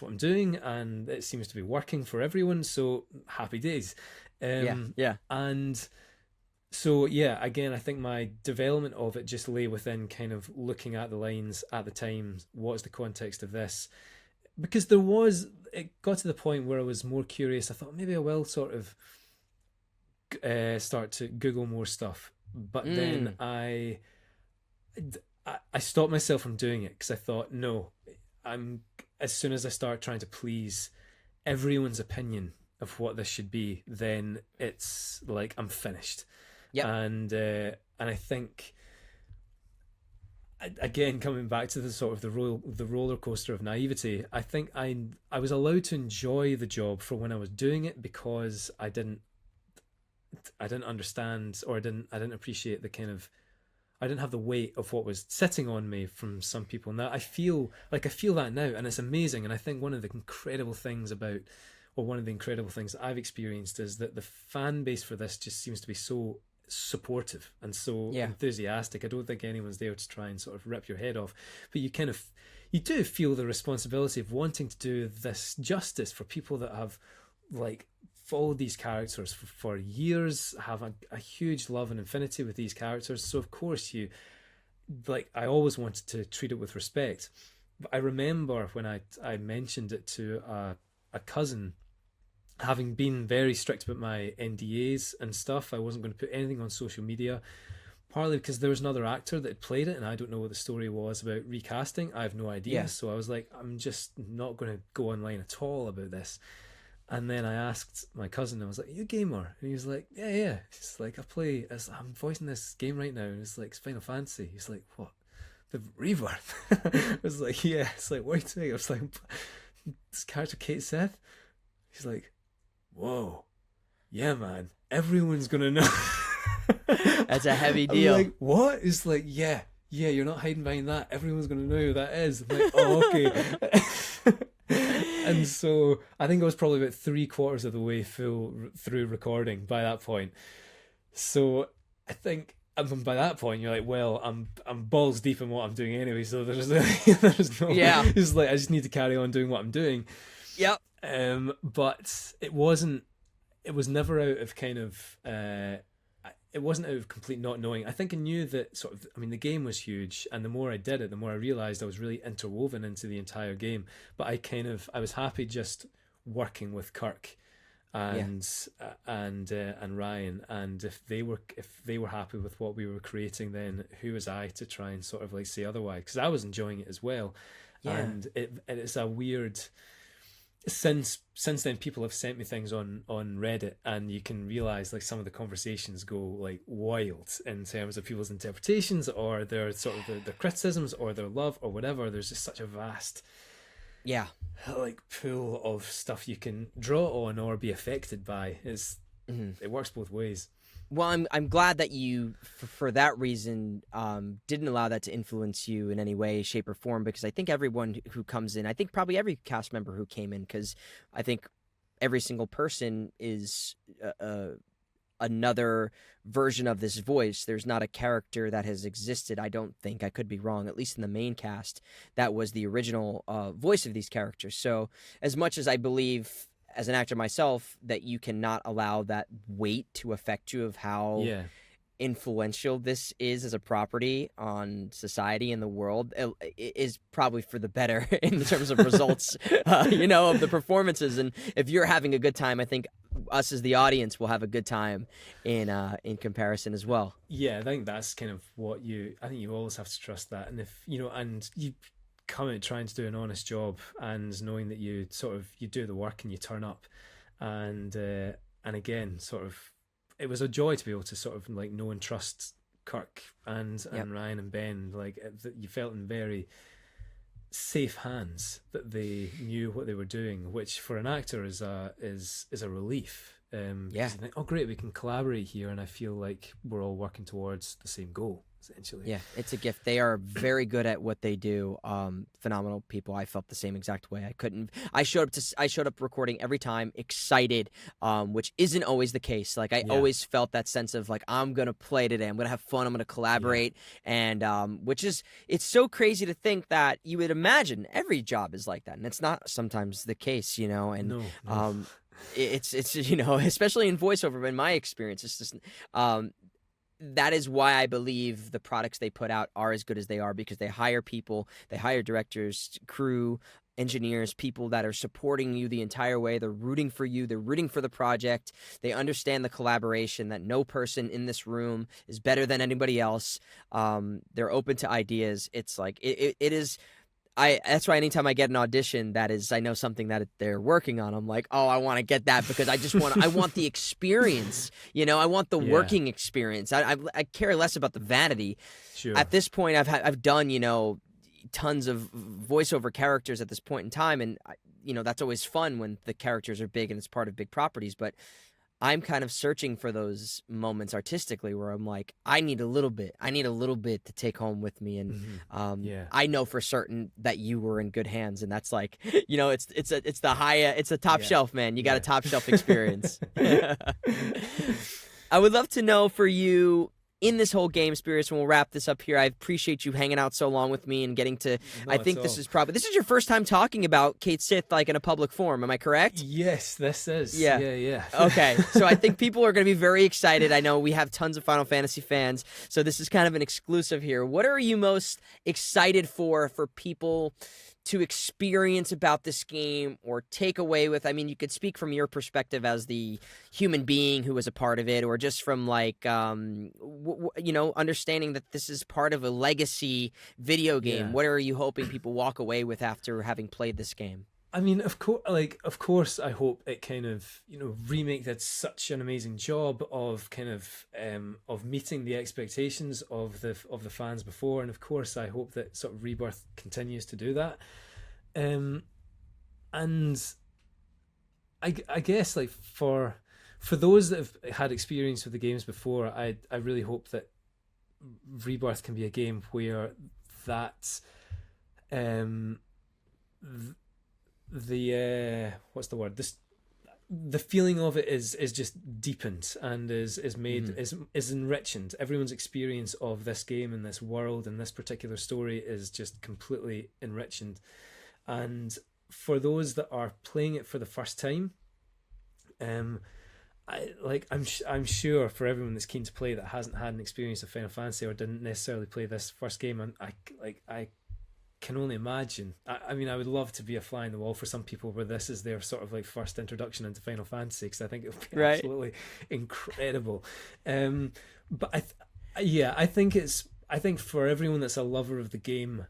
what I'm doing and it seems to be working for everyone, so happy days. And so again, I think my development of it just lay within kind of looking at the lines at the time, what's the context of this, because it got to the point where I was more curious. I thought maybe I will sort of start to Google more stuff. But then I stopped myself from doing it because I thought, no, as soon as I start trying to please everyone's opinion of what this should be, then it's like I'm finished. Yep. And I think, again, coming back to the sort of the roller coaster of naivety, I think I was allowed to enjoy the job for when I was doing it because I didn't understand, or I didn't appreciate the kind of, I didn't have the weight of what was sitting on me from some people. Now I feel that now, and it's amazing. And I think one of the incredible things that I've experienced is that the fan base for this just seems to be so supportive and so enthusiastic. I don't think anyone's there to try and sort of rip your head off, but you do feel the responsibility of wanting to do this justice for people that have like followed these characters for years, have a huge love and affinity with these characters. So of course I always wanted to treat it with respect. But I remember when I mentioned it to a cousin, having been very strict about my NDAs and stuff, I wasn't going to put anything on social media, partly because there was another actor that had played it and I don't know what the story was about recasting. I have no idea. Yeah. So I was like, I'm just not going to go online at all about this. And then I asked my cousin, I was like, are you a gamer? And he was like, yeah. He's like, I'm voicing this game right now, and it's like, it's Final Fantasy. He's like, what? The Rebirth? I was like, yeah. It's like, what are you saying? I was like, this character Cait Sith? He's like, whoa, yeah, man, everyone's gonna know. That's a heavy deal. I'm like, what? It's like, yeah, you're not hiding behind that. Everyone's gonna know who that is. I'm like, oh, okay. And so I think I was probably about 3/4 of the way through recording by that point. So I think by that point you're like, well, I'm balls deep in what I'm doing anyway. So there's no, it's like I just need to carry on doing what I'm doing. Yep. But it was never out of kind of it wasn't out of complete not knowing. I think I knew that the game was huge, and the more I did it, the more I realized I was really interwoven into the entire game. But I was happy just working with Kirk and Ryan, and if they were happy with what we were creating, then who was I to try and sort of like say otherwise? Because I was enjoying it as well. Yeah. And it's a weird. Since then, people have sent me things on Reddit, and you can realize like some of the conversations go like wild in terms of people's interpretations or their sort of their criticisms or their love or whatever. There's just such a vast like pool of stuff you can draw on or be affected by. It works both ways. Well, I'm glad that you, for that reason, didn't allow that to influence you in any way, shape, or form, because I think everyone who comes in, I think probably every cast member who came in, because I think every single person is another version of this voice. There's not a character that has existed, I don't think, I could be wrong, at least in the main cast, that was the original voice of these characters. So as much as I believe, as an actor myself, that you cannot allow that weight to affect you of how influential this is as a property on society and the world, it is probably for the better in terms of results, of the performances. And if you're having a good time, I think us as the audience will have a good time in comparison as well. Yeah, I think that's kind of I think you always have to trust that. And if, and you come out trying to do an honest job and knowing that you do the work and you turn up, and again, sort of, it was a joy to be able to sort of like know and trust Kirk and Ryan and Ben. Like you felt in very safe hands that they knew what they were doing, which for an actor is a relief. You think, oh great, we can collaborate here, and I feel like we're all working towards the same goal. Essentially. Yeah, it's a gift. They are very good at what they do. Phenomenal people. I felt the same exact way. I showed up recording every time excited, which isn't always the case. Like I always felt that sense of like, I'm gonna play today. I'm gonna have fun. I'm gonna collaborate, and it's so crazy to think that you would imagine every job is like that, and it's not sometimes the case, And no. It's especially in voiceover. In my experience, it's just that is why I believe the products they put out are as good as they are, because they hire people, they hire directors, crew, engineers, people that are supporting you the entire way. They're rooting for you. They're rooting for the project. They understand the collaboration, that no person in this room is better than anybody else. They're open to ideas. It's like it is. That's why anytime I get an audition that is, I know something that they're working on, I'm like, oh, I want to get that, because I want the experience, I want the working experience. I care less about the vanity. Sure. At this point, I've done, tons of voiceover characters at this point in time, and that's always fun when the characters are big and it's part of big properties, but I'm kind of searching for those moments artistically where I'm like, I need a little bit to take home with me. And I know for certain that you were in good hands, and that's like, it's the top shelf, man. You got a top shelf experience. I would love to know for you, in this whole game experience, and we'll wrap this up here, I appreciate you hanging out so long with me and getting to, I think this is your first time talking about Cait Sith like in a public forum, am I correct? Yes, this is. Yeah. Okay, so I think people are going to be very excited. I know we have tons of Final Fantasy fans, so this is kind of an exclusive here. What are you most excited for people to experience about this game or take away with? I mean, you could speak from your perspective as the human being who was a part of it, or just from like, understanding that this is part of a legacy video game. What are you hoping people walk away with after having played this game? I mean, of course, I hope it kind of, Remake did such an amazing job of kind of meeting the expectations of the fans before, and of course, I hope that sort of Rebirth continues to do that. And I guess like for those that have had experience with the games before, I really hope that Rebirth can be a game where that what's the word? The feeling of it is just deepened and is made is enriched. Everyone's experience of this game and this world and this particular story is just completely enriched. And for those that are playing it for the first time, I'm sure for everyone that's keen to play that hasn't had an experience of Final Fantasy or didn't necessarily play this first game, and I can only imagine. I mean, I would love to be a fly in the wall for some people where this is their sort of like first introduction into Final Fantasy, because I think it would be absolutely incredible. But I think for everyone that's a lover of the game,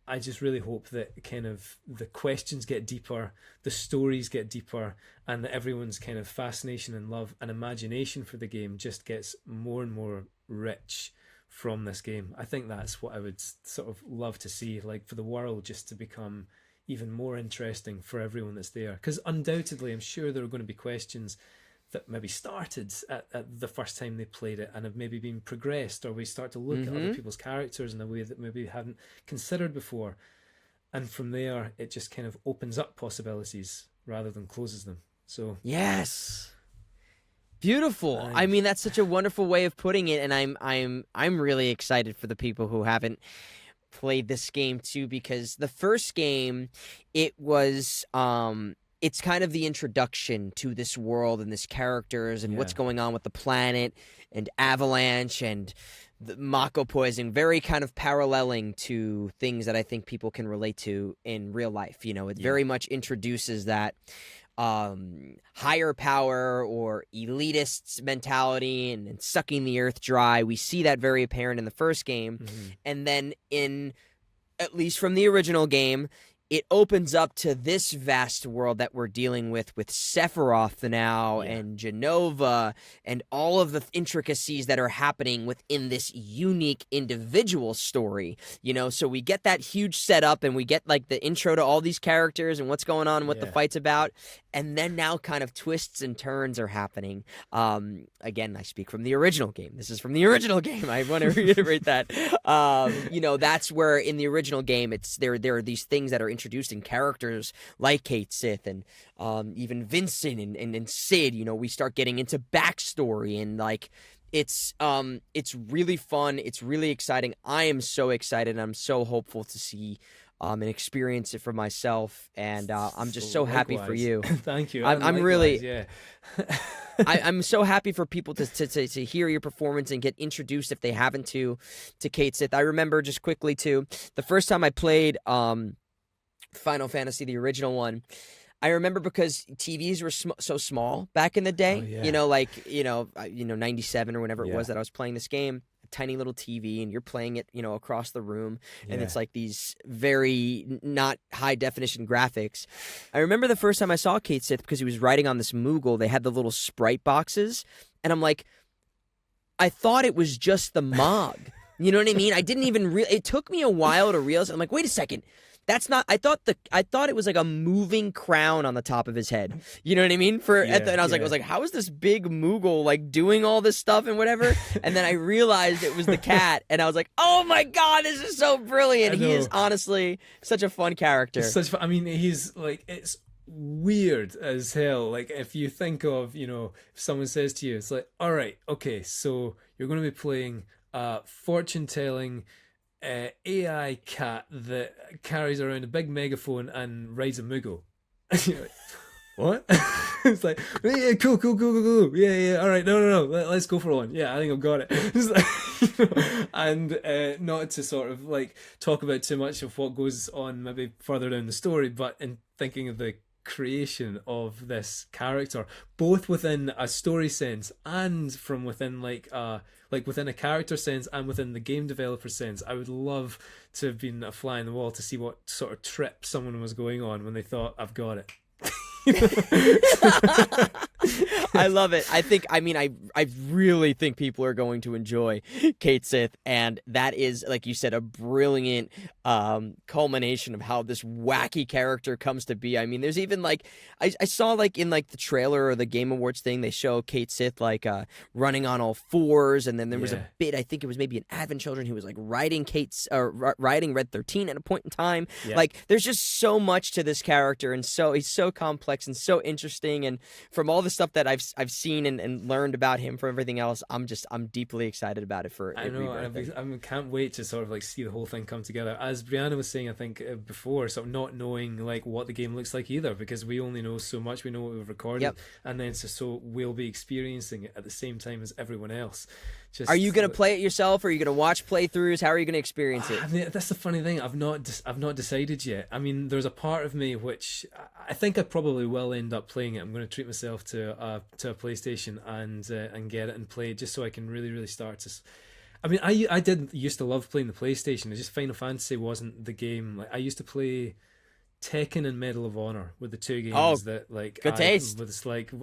I just really hope that kind of the questions get deeper, the stories get deeper, and that everyone's kind of fascination and love and imagination for the game just gets more and more rich from this game. I think that's what I would sort of love to see, like for the world just to become even more interesting for everyone that's there. Because undoubtedly, I'm sure there are going to be questions that maybe started at the first time they played it and have maybe been progressed, or we start to look at other people's characters in a way that maybe we hadn't considered before. And from there, it just kind of opens up possibilities rather than closes them. So yes. Beautiful. I mean, that's such a wonderful way of putting it, and I'm really excited for the people who haven't played this game too, because the first game, it was it's kind of the introduction to this world and this characters and what's going on with the planet and Avalanche and the Mako poisoning, very kind of paralleling to things that I think people can relate to in real life. It very much introduces that higher power or elitist mentality and sucking the earth dry. We see that very apparent in the first game. And then at least from the original game, it opens up to this vast world that we're dealing with Sephiroth now and Genova and all of the intricacies that are happening within this unique individual story, so we get that huge setup and we get like the intro to all these characters and what's going on and what the fight's about. And then now kind of twists and turns are happening. Again, I speak from the original game. This is from the original game. I want to reiterate that. That's where in the original game, there are these things that are introduced in characters like Cait Sith and even Vincent and Sid. We start getting into backstory and like it's really fun. It's really exciting. I am so excited. I'm so hopeful to see and experience it for myself. And I'm just so happy for Likewise. you. Thank you. I'm Likewise, really, yeah. I'm so happy for people to hear your performance and get introduced if they haven't to Cait Sith. I remember just quickly too, the first time I played Final Fantasy, the original one. I remember because TVs were so small back in the day. Oh, yeah. You know, like 97 or whenever it Yeah. was that I was playing this game. Tiny little TV, and you're playing it, across the room, and it's like these very not high definition graphics. I remember the first time I saw Cait Sith because he was riding on this moogle. They had the little sprite boxes, and I'm like, I thought it was just the Mog. You know what I mean? I didn't even it took me a while to realize. I'm like, wait a second. That's not. I thought it was like a moving crown on the top of his head. You know what I mean? And I was like, how is this big moogle like doing all this stuff and whatever? And then I realized it was the cat, and I was like, oh my god, this is so brilliant. He is honestly such a fun character. I mean, he's like, it's weird as hell. Like, if you think of, if someone says to you, it's like, all right, okay, so you're going to be playing fortune telling. AI cat that carries around a big megaphone and rides a moogle. You're like, what? It's like, yeah, cool. Yeah, all right, no. Let's go for one. Yeah, I think I've got it. It's like, and not to sort of like talk about too much of what goes on maybe further down the story, but in thinking of the creation of this character, both within a story sense and from within like within a character sense and within the game developer sense, I would love to have been a fly in the wall to see what sort of trip someone was going on when they thought, I've got it. I love it. I really think people are going to enjoy Cait Sith, and that is, like you said, a brilliant culmination of how this wacky character comes to be. I mean, there's even like I saw like in like the trailer or the Game Awards thing, they show Cait Sith like running on all fours, and then there was a bit, I think it was maybe an Advent Children who was like riding riding Red 13 at a point in time. Yeah. Like there's just so much to this character, and so he's so complex and so interesting, and from all the stuff that I've seen and learned about him from everything else, I'm deeply excited about it for. I know, I can't wait to sort of like see the whole thing come together. As Brianna was saying, I think before, sort of not knowing like what the game looks like either, because we only know so much. We know what we've recorded, and then so we'll be experiencing it at the same time as everyone else. Are you going to play it yourself, or are you going to watch playthroughs? How are you going to experience it? I mean, that's the funny thing. I've not decided yet. I mean, there's a part of me which I think I probably will end up playing it. I'm going to treat myself to a PlayStation and get it and play it just so I can really start to. I mean, I did used to love playing the PlayStation. It's just Final Fantasy wasn't the game. Like I used to play Tekken and Medal of Honor were the two games that like good taste.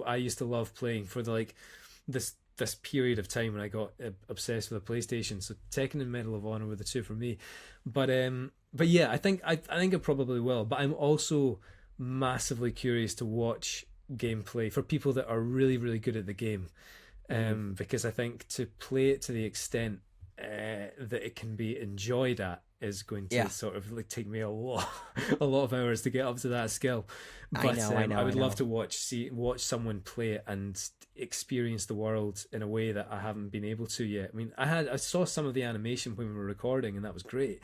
I used to love playing for this period of time when I got obsessed with a PlayStation. So Tekken and Medal of Honor were the two for me. But yeah, I think I probably will. But I'm also massively curious to watch gameplay for people that are really good at the game, because I think to play it to the extent that it can be enjoyed at is going to sort of like take me a lot of hours to get up to that skill. But I would love to watch someone play it and experience the world in a way that I haven't been able to yet. I mean, I saw some of the animation when we were recording, and that was great.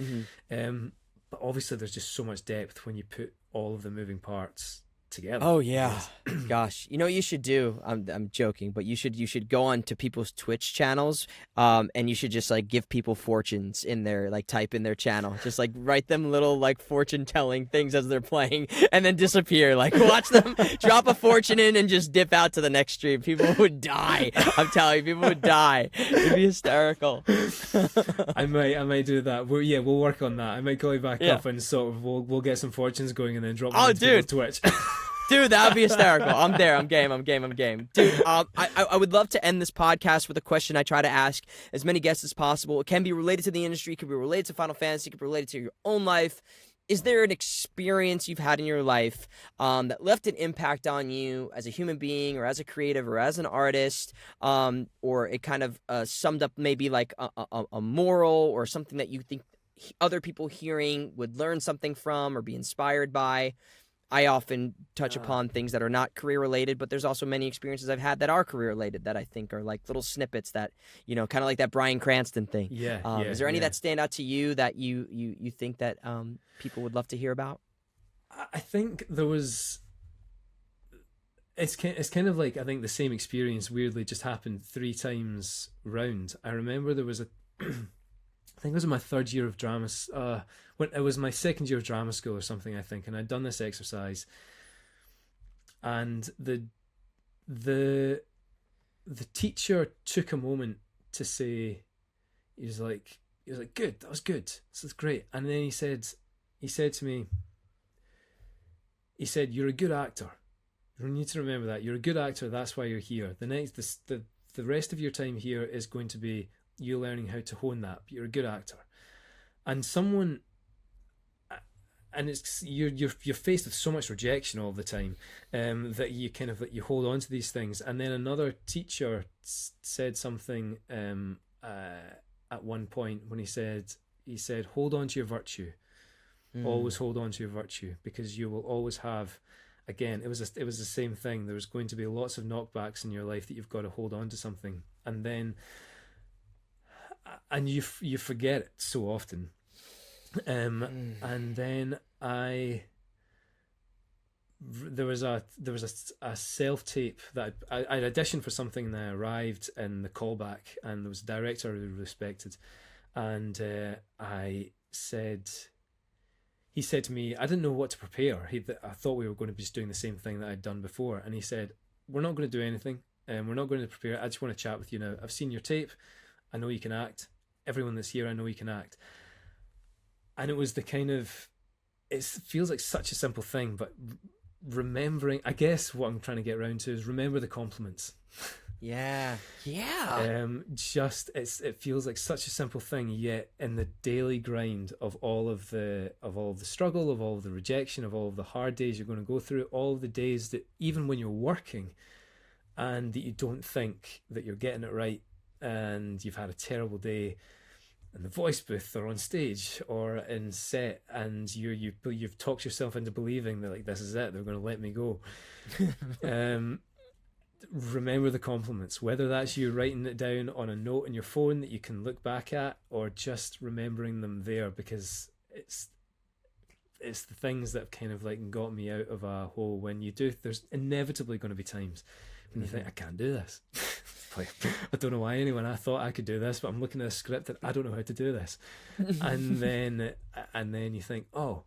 But obviously there's just so much depth when you put all of the moving parts together. Oh yeah. Gosh, you know what you should do? I'm joking, but you should go on to people's Twitch channels, and you should just like give people fortunes in there, like type in their channel, just like write them little like fortune telling things as they're playing, and then disappear. Like watch them drop a fortune in and just dip out to the next stream. People would die. I'm telling you, people would die. It'd be hysterical. I might do that. We'll work on that. I might call you back up and sort of we'll get some fortunes going and then drop them into Twitch. Dude, that would be hysterical. I'm there. I'm game. Dude, I would love to end this podcast with a question I try to ask as many guests as possible. It can be related to the industry. It can be related to Final Fantasy. It can be related to your own life. Is there an experience you've had in your life that left an impact on you as a human being or as a creative or as an artist, or it kind of summed up maybe like a moral or something that you think other people hearing would learn something from or be inspired by? I often touch upon things that are not career related, but there's also many experiences I've had that are career related that I think are like little snippets that, kind of like that Bryan Cranston thing. Is there any that stand out to you that you think that people would love to hear about? I think there was. It's kind of like, I think the same experience weirdly just happened 3 times round. I remember there was I think it was in my 3rd year of drama, when it was my 2nd year of drama school or something, I think, and I'd done this exercise, and the teacher took a moment to say, he was like, good, that was good, this is great, and then he said to me, you're a good actor. You need to remember that you're a good actor. That's why you're here. The rest of your time here is going to be you learning how to hone that. You're a good actor, and it's you're faced with so much rejection all the time, that you kind of you hold on to these things. And then another teacher said something at one point when he said hold on to your virtue. Always hold on to your virtue, because you will always have. Again, it was the same thing. There's going to be lots of knockbacks in your life that you've got to hold on to something, and you forget it so often. And then there was a self tape that I'd auditioned for something, and I arrived in the callback, and there was a director who respected, and he said to me, I didn't know what to prepare. I thought we were going to be just doing the same thing that I'd done before. And he said, we're not going to do anything. We're not going to prepare. I just want to chat with you now. I've seen your tape. I know you can act. Everyone that's here, I know you can act. And it was the kind of, it feels like such a simple thing, but remembering, I guess what I'm trying to get around to is remember the compliments. Yeah. It feels like such a simple thing, yet in the daily grind of all of the struggle, of all of the rejection, of all of the hard days you're going to go through, all of the days that even when you're working and that you don't think that you're getting it right, and you've had a terrible day in the voice booth or on stage or in set, and you've talked yourself into believing that like this is it, they're going to let me go. Remember the compliments, whether that's you writing it down on a note in your phone that you can look back at, or just remembering them there, because it's the things that have kind of like got me out of a hole. When you do, there's inevitably going to be times when you think, I can't do this. Like, I don't know why I thought I could do this, but I'm looking at a script and I don't know how to do this. and then you think, oh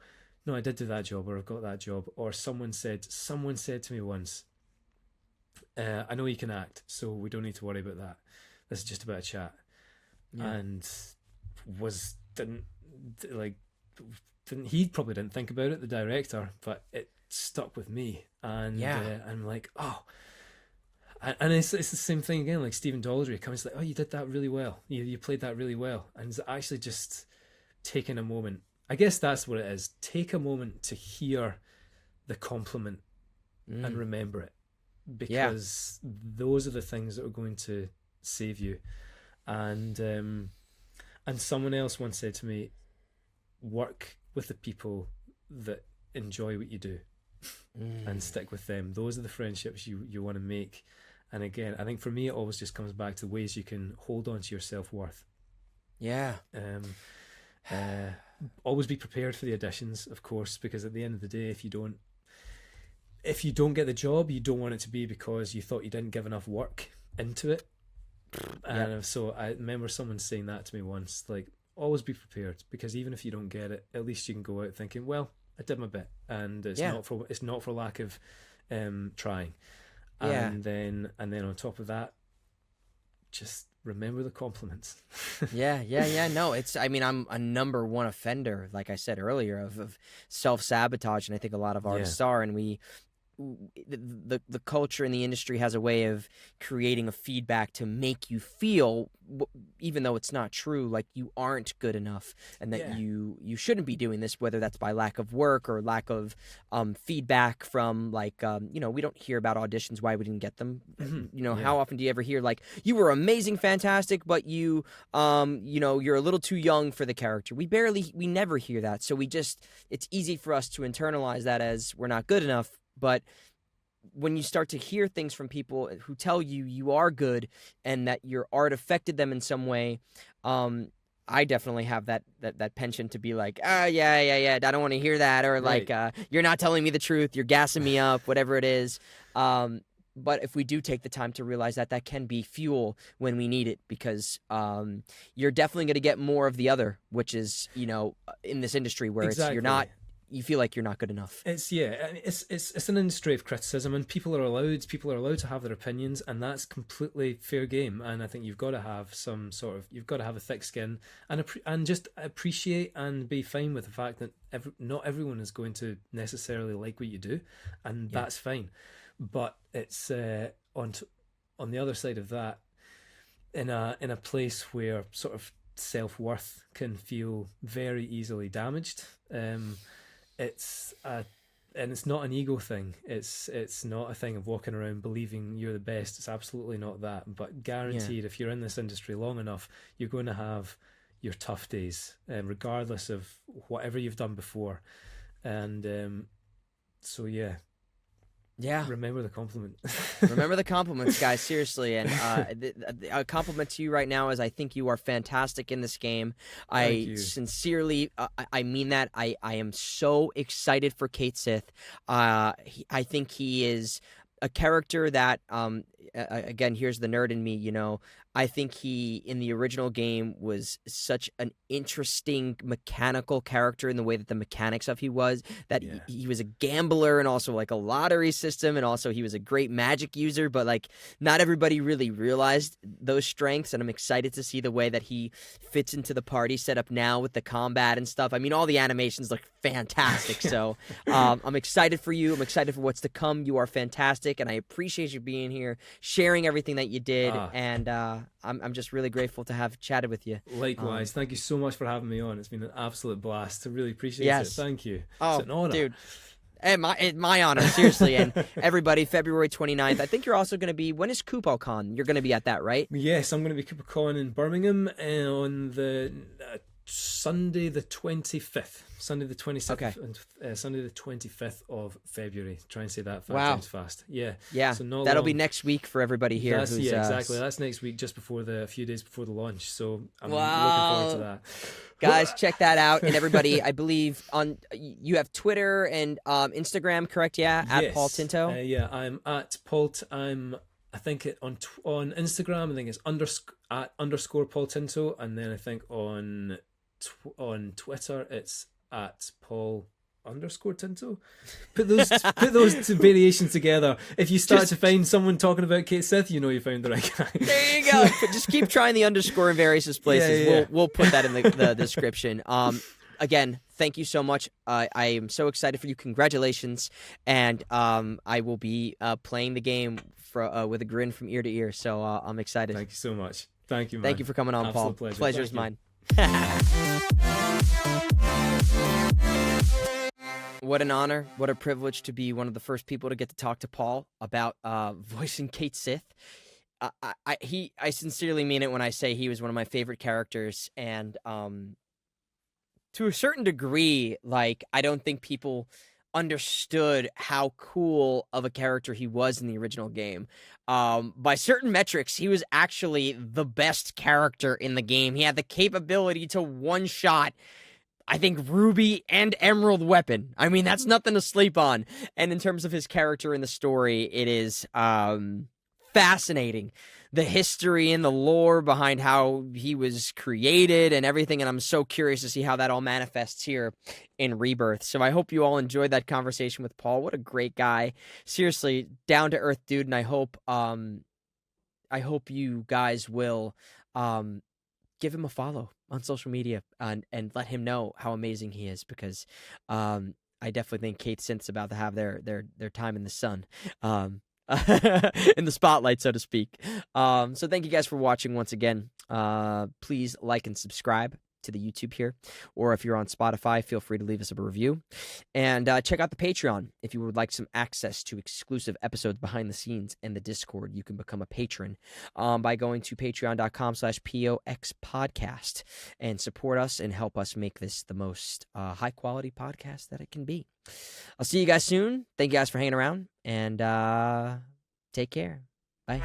no, I did do that job, or I've got that job. Or someone said to me once, I know you can act, so we don't need to worry about that. This is just about a chat. Yeah. And he probably didn't think about it, the director, but it stuck with me. And I'm like, oh. And it's the same thing again, like Stephen Daldry comes like, oh, you did that really well. You played that really well. And it's actually just taking a moment. I guess that's what it is. Take a moment to hear the compliment and remember it. Because those are the things that are going to save you. And someone else once said to me, work with the people that enjoy what you do and stick with them. Those are the friendships you want to make. And again, I think for me, it always just comes back to ways you can hold on to your self-worth. Yeah. Always be prepared for the auditions, of course, because at the end of the day, if you don't get the job, you don't want it to be because you thought you didn't give enough work into it. And so I remember someone saying that to me once, like, always be prepared, because even if you don't get it, at least you can go out thinking, well, I did my bit, and it's not for lack of trying. And then on top of that, just remember the compliments. No, I'm a number one offender, like I said earlier, of self-sabotage, and I think a lot of artists are, and we the culture in the industry has a way of creating a feedback to make you feel, even though it's not true, like you aren't good enough, and that you shouldn't be doing this, whether that's by lack of work or lack of feedback from, like, we don't hear about auditions, why we didn't get them. How often do you ever hear, like, you were amazing, fantastic, but you're a little too young for the character? We never hear that. So it's easy for us to internalize that as we're not good enough. But when you start to hear things from people who tell you you are good and that your art affected them in some way, I definitely have that penchant to be like, yeah, I don't want to hear that, or Right. like, you're not telling me the truth, you're gassing me up, whatever it is. But if we do take the time to realize that can be fuel when we need it, because you're definitely going to get more of the other, which is, in this industry where Exactly. you feel like you're not good enough. It's an industry of criticism, and people are allowed to have their opinions, and that's completely fair game. And I think you've got to have a thick skin, and just appreciate and be fine with the fact that not everyone is going to necessarily like what you do, and that's fine. But it's on the other side of that, in a place where sort of self-worth can feel very easily damaged. It's not an ego thing. It's not a thing of walking around believing you're the best. It's absolutely not that. But guaranteed, if you're in this industry long enough, you're going to have your tough days, regardless of whatever you've done before. And so yeah. Remember the compliment. Remember the compliments, guys. Seriously, and a compliment to you right now is I think you are fantastic in this game. Thank you. Sincerely, I mean that. I am so excited for Cait Sith. I think he is a character that, again, here's the nerd in me. I think he, in the original game, was such an interesting mechanical character in the way that the mechanics of he was, that he was a gambler and also like a lottery system, and also he was a great magic user, but like not everybody really realized those strengths, and I'm excited to see the way that he fits into the party setup now with the combat and stuff. I mean, all the animations look fantastic, so I'm excited for you. I'm excited for what's to come. You are fantastic, and I appreciate you being here, sharing everything that you did, and I'm just really grateful to have chatted with you. Likewise. Thank you so much for having me on. It's been an absolute blast. I really appreciate it. Thank you. It's an honor. Dude. My honor, seriously. And everybody, February 29th. I think you're also going to be, when is KupoCon? You're going to be at that, right? Yes, I'm going to be KupoCon in Birmingham on the Sunday the 25th. Sunday the 26th and Sunday the 25th of February. Try and say that 5 times fast. Yeah. So that'll be next week for everybody here. Exactly. That's next week, just before a few days before the launch. So I'm looking forward to that. Guys, check that out. And everybody, I believe you have Twitter and Instagram, correct? Yeah, at Paul Tinto. I'm at Paul. I think on Instagram, I think it's _@ Paul Tinto, and then I think on Twitter it's at Paul _Tinto. Put those two variations together. If you start to find someone talking about Cait Sith, you know you found the right guy. There you go. Just keep trying the underscore in various places. We'll put that in the description. Again, thank you so much. I am so excited for you. Congratulations. And I will be playing the game with a grin from ear to ear. So I'm excited. Thank you so much. Thank you, man. Thank you for coming on, Absolute Paul. Pleasure. Pleasure's mine. What an honor. What a privilege to be one of the first people to get to talk to Paul about voicing Cait Sith. I sincerely mean it when I say he was one of my favorite characters, and to a certain degree, like, I don't think people understood how cool of a character he was in the original game. By certain metrics, he was actually the best character in the game. He had the capability to one-shot, I think, Ruby and Emerald weapon. I mean, that's nothing to sleep on. And in terms of his character in the story, it is fascinating. The history and the lore behind how he was created and everything, and I'm so curious to see how that all manifests here in Rebirth. So I hope you all enjoyed that conversation with Paul. What a great guy. Seriously, down-to-earth dude, and I hope you guys will give him a follow on social media and let him know how amazing he is, because I definitely think Cait Sith's about to have their time in the sun, in the spotlight, so to speak. So thank you guys for watching once again. Please like and subscribe to the YouTube here, or if you're on Spotify, feel free to leave us a review, and check out the Patreon if you would like some access to exclusive episodes behind the scenes and the Discord. You can become a patron by going to patreon.com/POXpodcast and support us and help us make this the most high quality podcast that it can be. I'll see you guys soon. Thank you guys for hanging around, and take care. Bye.